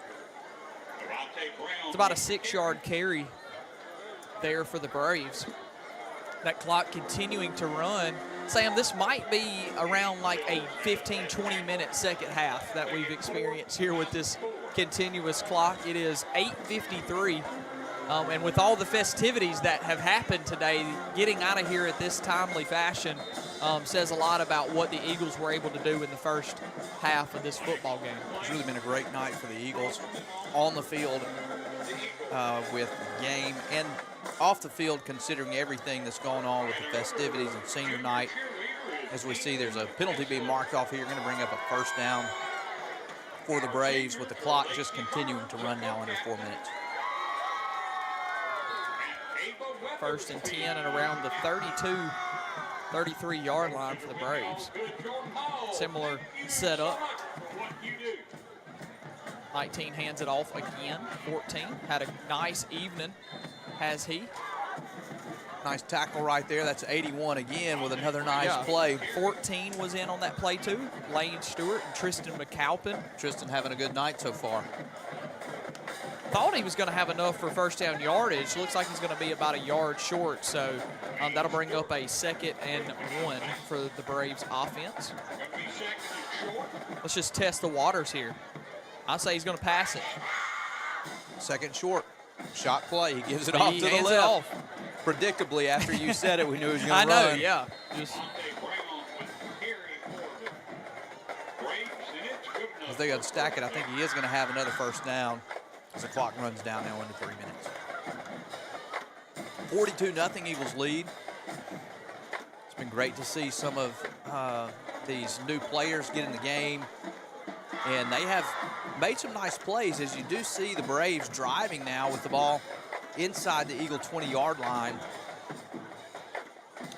It's about a 6-yard carry there for the Braves. That clock continuing to run. Sam, this might be around like a 15, 20-minute second half that we've experienced here with this continuous clock. It is 8:53. And with all the festivities that have happened today, getting out of here at this timely fashion says a lot about what the Eagles were able to do in the first half of this football game. It's really been a great night for the Eagles on the field with the game and off the field, considering everything that's going on with the festivities and senior night. As we see, there's a penalty being marked off here. Going to bring up a first down for the Braves with the clock just continuing to run now under 4 minutes. 1st and 10 and around the 32, 33-yard line for the Braves. Similar setup. 19 hands it off again. 14 had a nice evening, has he. Nice tackle right there. That's 81 again with another nice play. 14 was in on that play too. Lane Stewart and Tristan McAlpin. Tristan having a good night so far. Thought he was going to have enough for first down yardage. Looks like he's going to be about a yard short, so that'll bring up a 2nd and 1 for the Braves offense. Let's just test the waters here. I say he's going to pass it. 2nd short. Shot play. He gives it off to the left. Predictably, after you said it, we knew he was going to run. I know, yeah. If they unstack it, I think he is going to have another first down as the clock runs down now into 3 minutes. 42-0 Eagles lead. It's been great to see some of these new players get in the game. And they have made some nice plays, as you do see the Braves driving now with the ball inside the Eagle 20-yard line.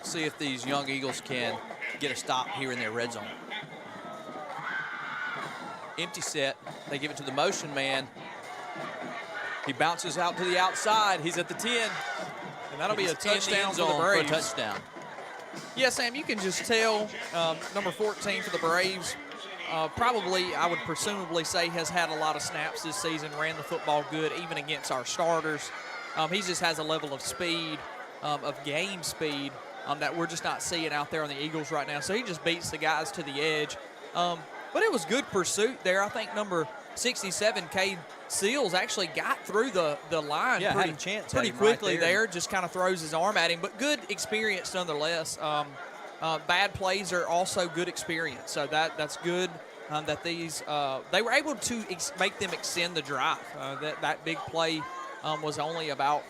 See if these young Eagles can get a stop here in their red zone. Empty set. They give it to the motion man. He bounces out to the outside. He's at the 10. And that'll be a touchdown for the Braves. For a touchdown. Yeah, Sam, you can just tell number 14 for the Braves probably, I would presumably say, has had a lot of snaps this season, ran the football good, even against our starters. He just has a level of speed, of game speed, that we're just not seeing out there on the Eagles right now. So he just beats the guys to the edge. But it was good pursuit there. I think number 67, Cade Seals, actually got through the line pretty quickly there. Just kind of throws his arm at him. But good experience nonetheless. Bad plays are also good experience. So that's good that these they were able to make them extend the drive. That big play was only about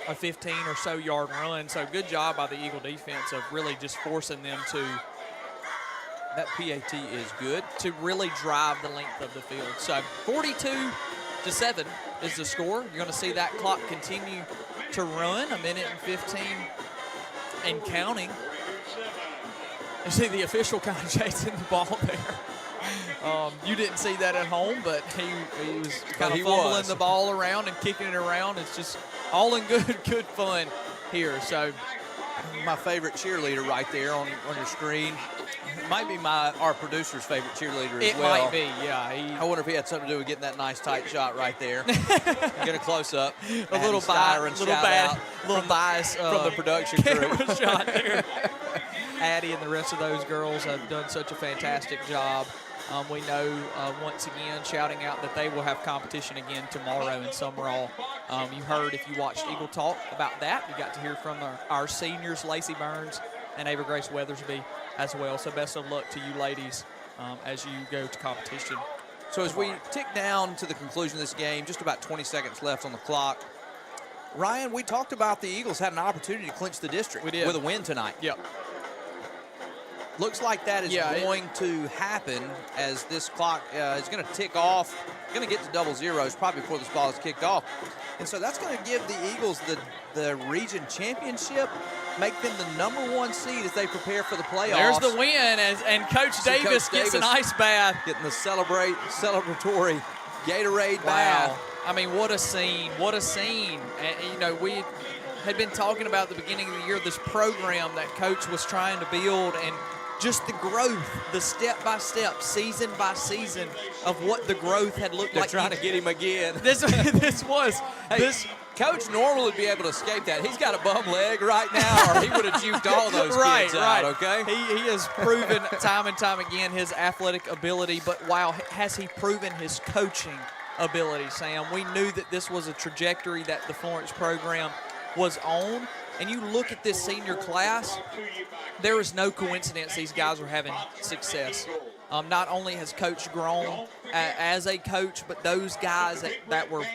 a 15 or so yard run. So good job by the Eagle defense of really just forcing them to. That PAT is good. To really drive the length of the field. So 42-7 is the score. You're going to see that clock continue to run, 1:15 and counting. You see the official kind of chasing the ball there. You didn't see that at home, but he was kind of fumbling the ball around and kicking it around. It's just all in good fun here. So my favorite cheerleader right there on your screen. It might be our producer's favorite cheerleader as well. It might be, yeah. I wonder if he had something to do with getting that nice tight shot right there. Get a close up. A little bias from the production crew. Shot there. Addie and the rest of those girls have done such a fantastic job. We know, once again, shouting out that they will have competition again tomorrow in Summerall. You heard, if you watched Eagle Talk, about that. You got to hear from our seniors, Lacey Burns and Ava Grace Weathersby as well. So best of luck to you ladies as you go to competition. So as we tick down to the conclusion of this game, just about 20 seconds left on the clock. Ryan, we talked about the Eagles had an opportunity to clinch the district with a win tonight. Yep. Looks like that is going to happen as this clock is going to tick off. Going to get to double zeros probably before this ball is kicked off. And so that's going to give the Eagles the region championship, make them the #1 seed as they prepare for the playoffs. There's the win, and Coach Davis gets an ice bath. Getting the celebratory Gatorade bath. I mean, what a scene. What a scene. And, we had been talking about at the beginning of the year this program that Coach was trying to build, and just the growth, the step-by-step, season-by-season of what the growth had looked like. They're trying to get him again. Coach normally would be able to escape that. He's got a bum leg right now, or he would have juked all those kids out, okay? He has proven time and time again his athletic ability, but wow, has he proven his coaching ability, Sam? We knew that this was a trajectory that the Florence program was on. And you look at this senior class, there is no coincidence these guys are having success. Not only has Coach grown as a coach, but those guys that were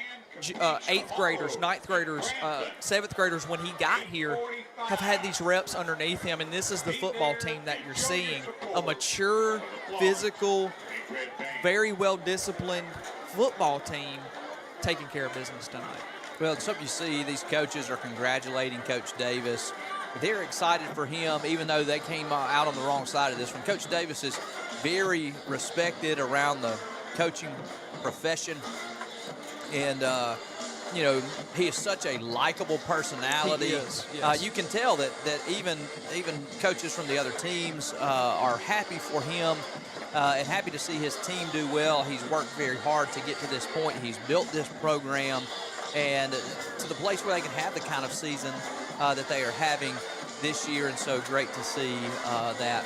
8th graders, 9th graders, 7th graders when he got here have had these reps underneath him. And this is the football team that you're seeing, a mature physical, very well-disciplined football team taking care of business tonight. Well, it's something you see. These coaches are congratulating Coach Davis. They're excited for him, even though they came out on the wrong side of this one. Coach Davis is very respected around the coaching profession. And, you know, he is such a likable personality. He is, yes. You can tell that even coaches from the other teams are happy for him and happy to see his team do well. He's worked very hard to get to this point. He's built this program and to the place where they can have the kind of season that they are having this year. And so great to see that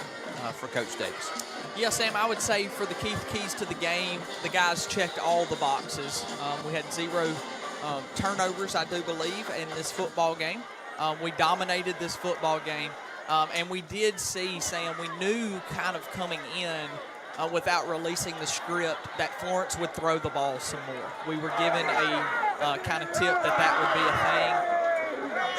for Coach Davis. Yeah, Sam, I would say for the keys to the game, the guys checked all the boxes. We had 0 turnovers, I do believe, in this football game. We dominated this football game. And we did see, Sam, we knew kind of coming in without releasing the script that Florence would throw the ball some more. We were given a kind of tip that would be a thing.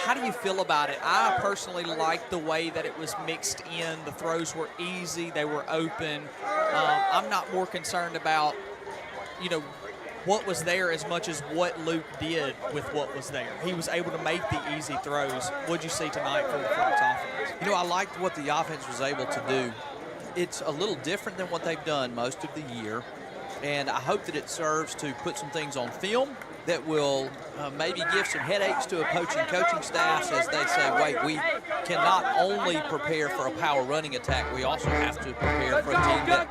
How do you feel about it? I personally liked the way that it was mixed in. The throws were easy. They were open. I'm not more concerned about, you know, what was there as much as what Luke did with what was there. He was able to make the easy throws. What'd you see tonight from the Florence offense? You know, I liked what the offense was able to do. It's a little different than what they've done most of the year, and I hope that it serves to put some things on film that will maybe give some headaches to opposing coaching staffs as they say, wait, we cannot only prepare for a power running attack, we also have to prepare for a team that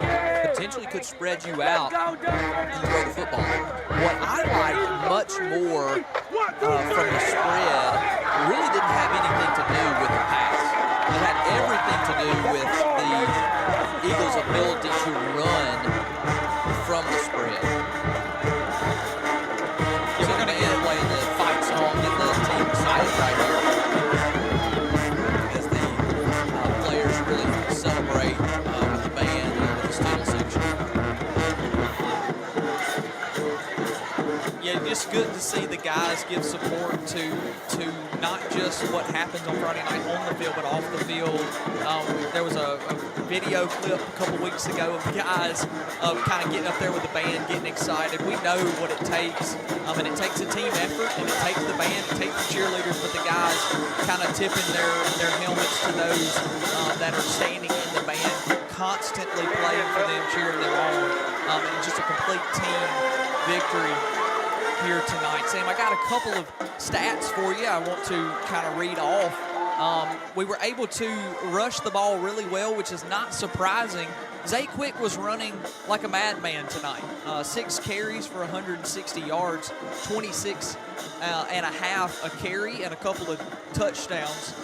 potentially could spread you out and throw the football. What I liked much more from the spread really didn't have anything to do with the pass. It had everything to do with the Eagles' ability to run from the spread. So we're going to end playing the fight song, get the team excited right here as the players really celebrate with the band and with the student section. Yeah, just good to see the guys give support to not just what happens on Friday night on the field, but off the field. There was a video clip a couple weeks ago of guys kind of getting up there with the band, getting excited. We know what it takes, and it takes a team effort, and it takes the band, it takes the cheerleaders, but the guys kind of tipping their helmets to those that are standing in the band, constantly playing for them, cheering them on, and just a complete team victory here tonight. Sam, I got a couple of stats for you I want to kind of read off. We were able to rush the ball really well, which is not surprising. Zay Quick was running like a madman tonight. 6 carries for 160 yards, 26 and a half a carry, and a couple of touchdowns.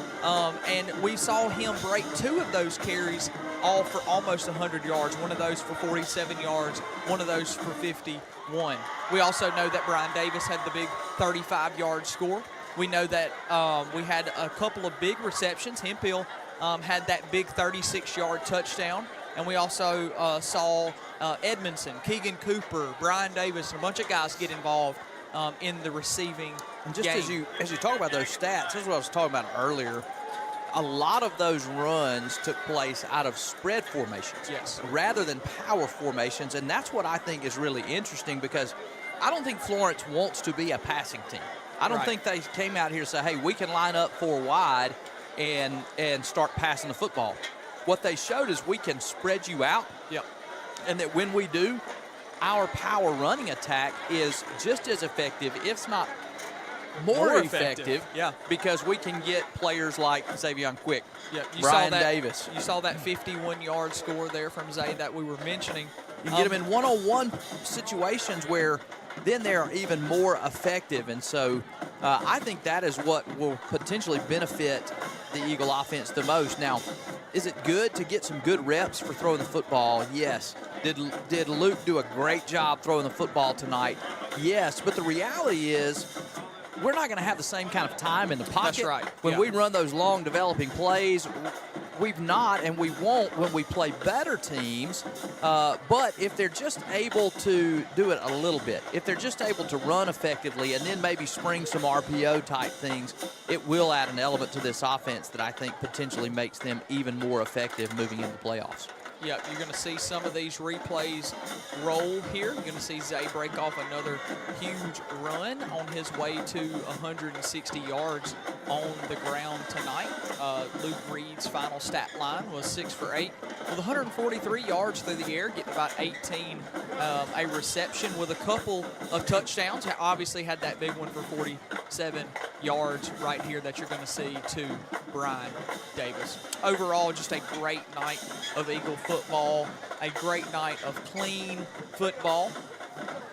And we saw him break 2 of those carries, all for almost 100 yards. One of those for 47 yards, one of those for 51. We also know that Brian Davis had the big 35-yard score. We know that we had a couple of big receptions. Hemphill had that big 36-yard touchdown. And we also saw Edmondson, Keegan Cooper, Brian Davis, and a bunch of guys get involved in the receiving and just game. as you talk about those stats, this is what I was talking about earlier. A lot of those runs took place out of spread formations, yes, rather than power formations, and that's what I think is really interesting, because I don't think Florence wants to be a passing team. I don't think they came out here and say, hey, we can line up 4 wide and start passing the football. What they showed is we can spread you out, and that when we do, our power running attack is just as effective, if not more effective, because we can get players like Xavier Quick, Brian Davis. You saw that 51-yard score there from Zay that we were mentioning. You get them in one-on-one situations where then they're even more effective. And so I think that is what will potentially benefit the Eagle offense the most. Now, is it good to get some good reps for throwing the football? Yes. Did Luke do a great job throwing the football tonight? Yes. But the reality is, we're not going to have the same kind of time in the pocket. That's right. When we run those long developing plays, we've not, and we won't when we play better teams. But if they're just able to do it a little bit, if they're just able to run effectively and then maybe spring some RPO type things, it will add an element to this offense that I think potentially makes them even more effective moving into the playoffs. Yep, you're going to see some of these replays roll here. You're going to see Zay break off another huge run on his way to 160 yards on the ground tonight. Luke Reed's final stat line was 6 for 8 with 143 yards through the air, getting about 18, a reception with a couple of touchdowns. Obviously had that big one for 47 yards right here that you're going to see to Brian Davis. Overall, just a great night of Eagle football, a great night of clean football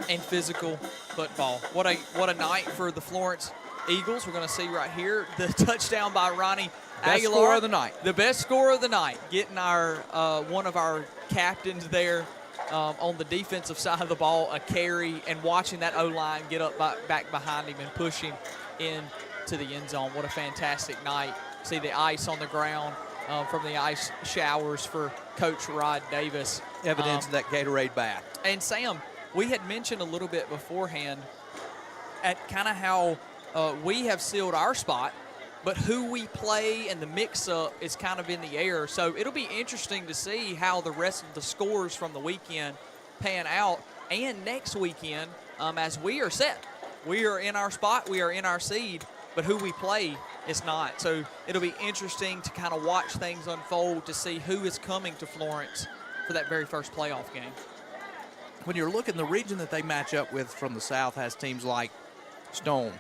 and physical football. What a night for the Florence Eagles. We're going to see right here the touchdown by Ronnie Best Aguilar. score of the night. The best score of the night, getting our one of our captains there on the defensive side of the ball a carry, and watching that O-line get up back behind him and push him into the end zone. What a fantastic night. See the ice on the ground from the ice showers for Coach Rod Davis. Evidence of that Gatorade bath. And Sam, we had mentioned a little bit beforehand at kind of how we have sealed our spot, but who we play and the mix-up is kind of in the air. So it'll be interesting to see how the rest of the scores from the weekend pan out. And next weekend, as we are set, we are in our spot, we are in our seed, but who we play is not. So it'll be interesting to kind of watch things unfold to see who is coming to Florence for that very first playoff game. When you're looking, the region that they match up with from the south has teams like Stone,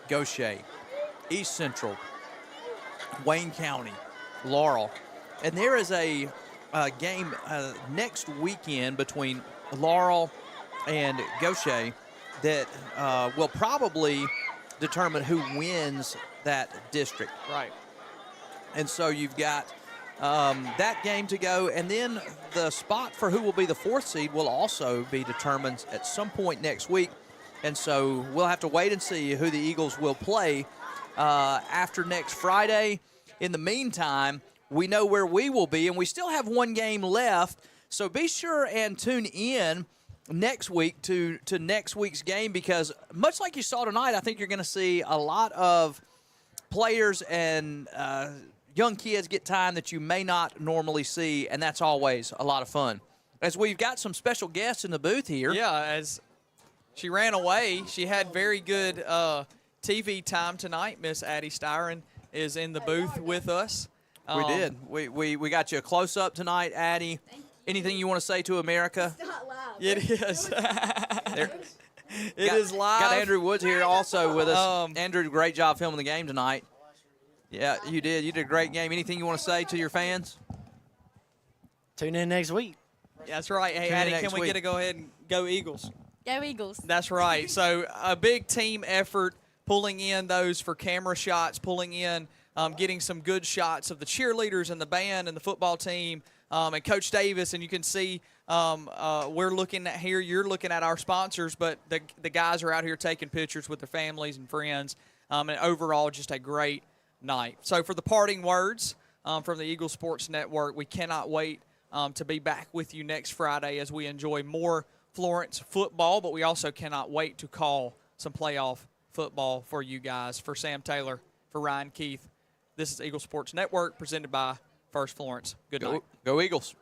Gaucher, East Central, Wayne County, Laurel. And there is a game next weekend between Laurel and Gaucher that will probably determine who wins that district. Right. And so you've got that game to go, and then the spot for who will be the 4th seed will also be determined at some point next week. And so we'll have to wait and see who the Eagles will play after next Friday. In the meantime, we know where we will be, and we still have one game left. So be sure and tune in next week to next week's game, because much like you saw tonight, I think you're going to see a lot of players and young kids get time that you may not normally see, and that's always a lot of fun. As we've got some special guests in the booth here. Yeah, as she ran away, she had very good TV time tonight. Miss Addie Styron is in the booth with us. We did. We got you a close-up tonight, Addie. Anything you want to say to America? It's not loud. It is. It is live. Got Andrew Woods here also with us. Andrew, great job filming the game tonight. Yeah, you did. You did a great game. Anything you want to say to your fans? Tune in next week. That's right. Hey, Tune in Addie, next can we week. get a go ahead and go Eagles? Go Eagles. That's right. So a big team effort, pulling in those for camera shots, pulling in, getting some good shots of the cheerleaders and the band and the football team and Coach Davis. And you can see we're looking at here, you're looking at our sponsors, but the guys are out here taking pictures with their families and friends. And overall, just a great night. So for the parting words from the Eagle Sports Network, we cannot wait to be back with you next Friday as we enjoy more Florence football, but we also cannot wait to call some playoff football for you guys. For Sam Taylor, for Ryan Keith, this is Eagle Sports Network presented by First Florence. Good night. Go Eagles.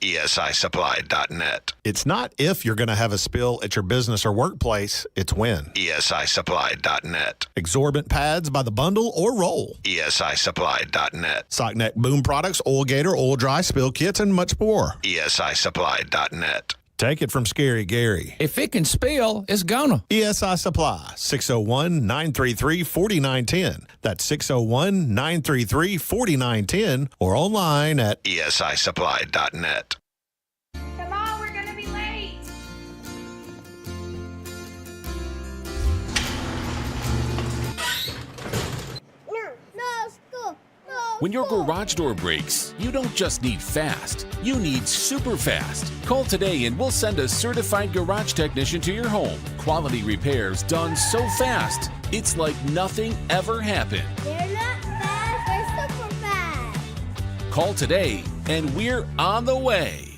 ESISupply.net. It's not if you're going to have a spill at your business or workplace, it's when. ESISupply.net. Exorbitant pads by the bundle or roll. ESISupply.net. Sockneck boom products, oil gator, oil dry, spill kits, and much more. ESISupply.net. Take it from Scary Gary. If it can spill, it's gonna. ESI Supply, 601-933-4910. That's 601-933-4910 or online at ESISupply.net. Come on, we're gonna be late. When your garage door breaks, you don't just need fast, you need super fast. Call today and we'll send a certified garage technician to your home. Quality repairs done so fast, it's like nothing ever happened. They're not fast, they're super fast. Call today and we're on the way.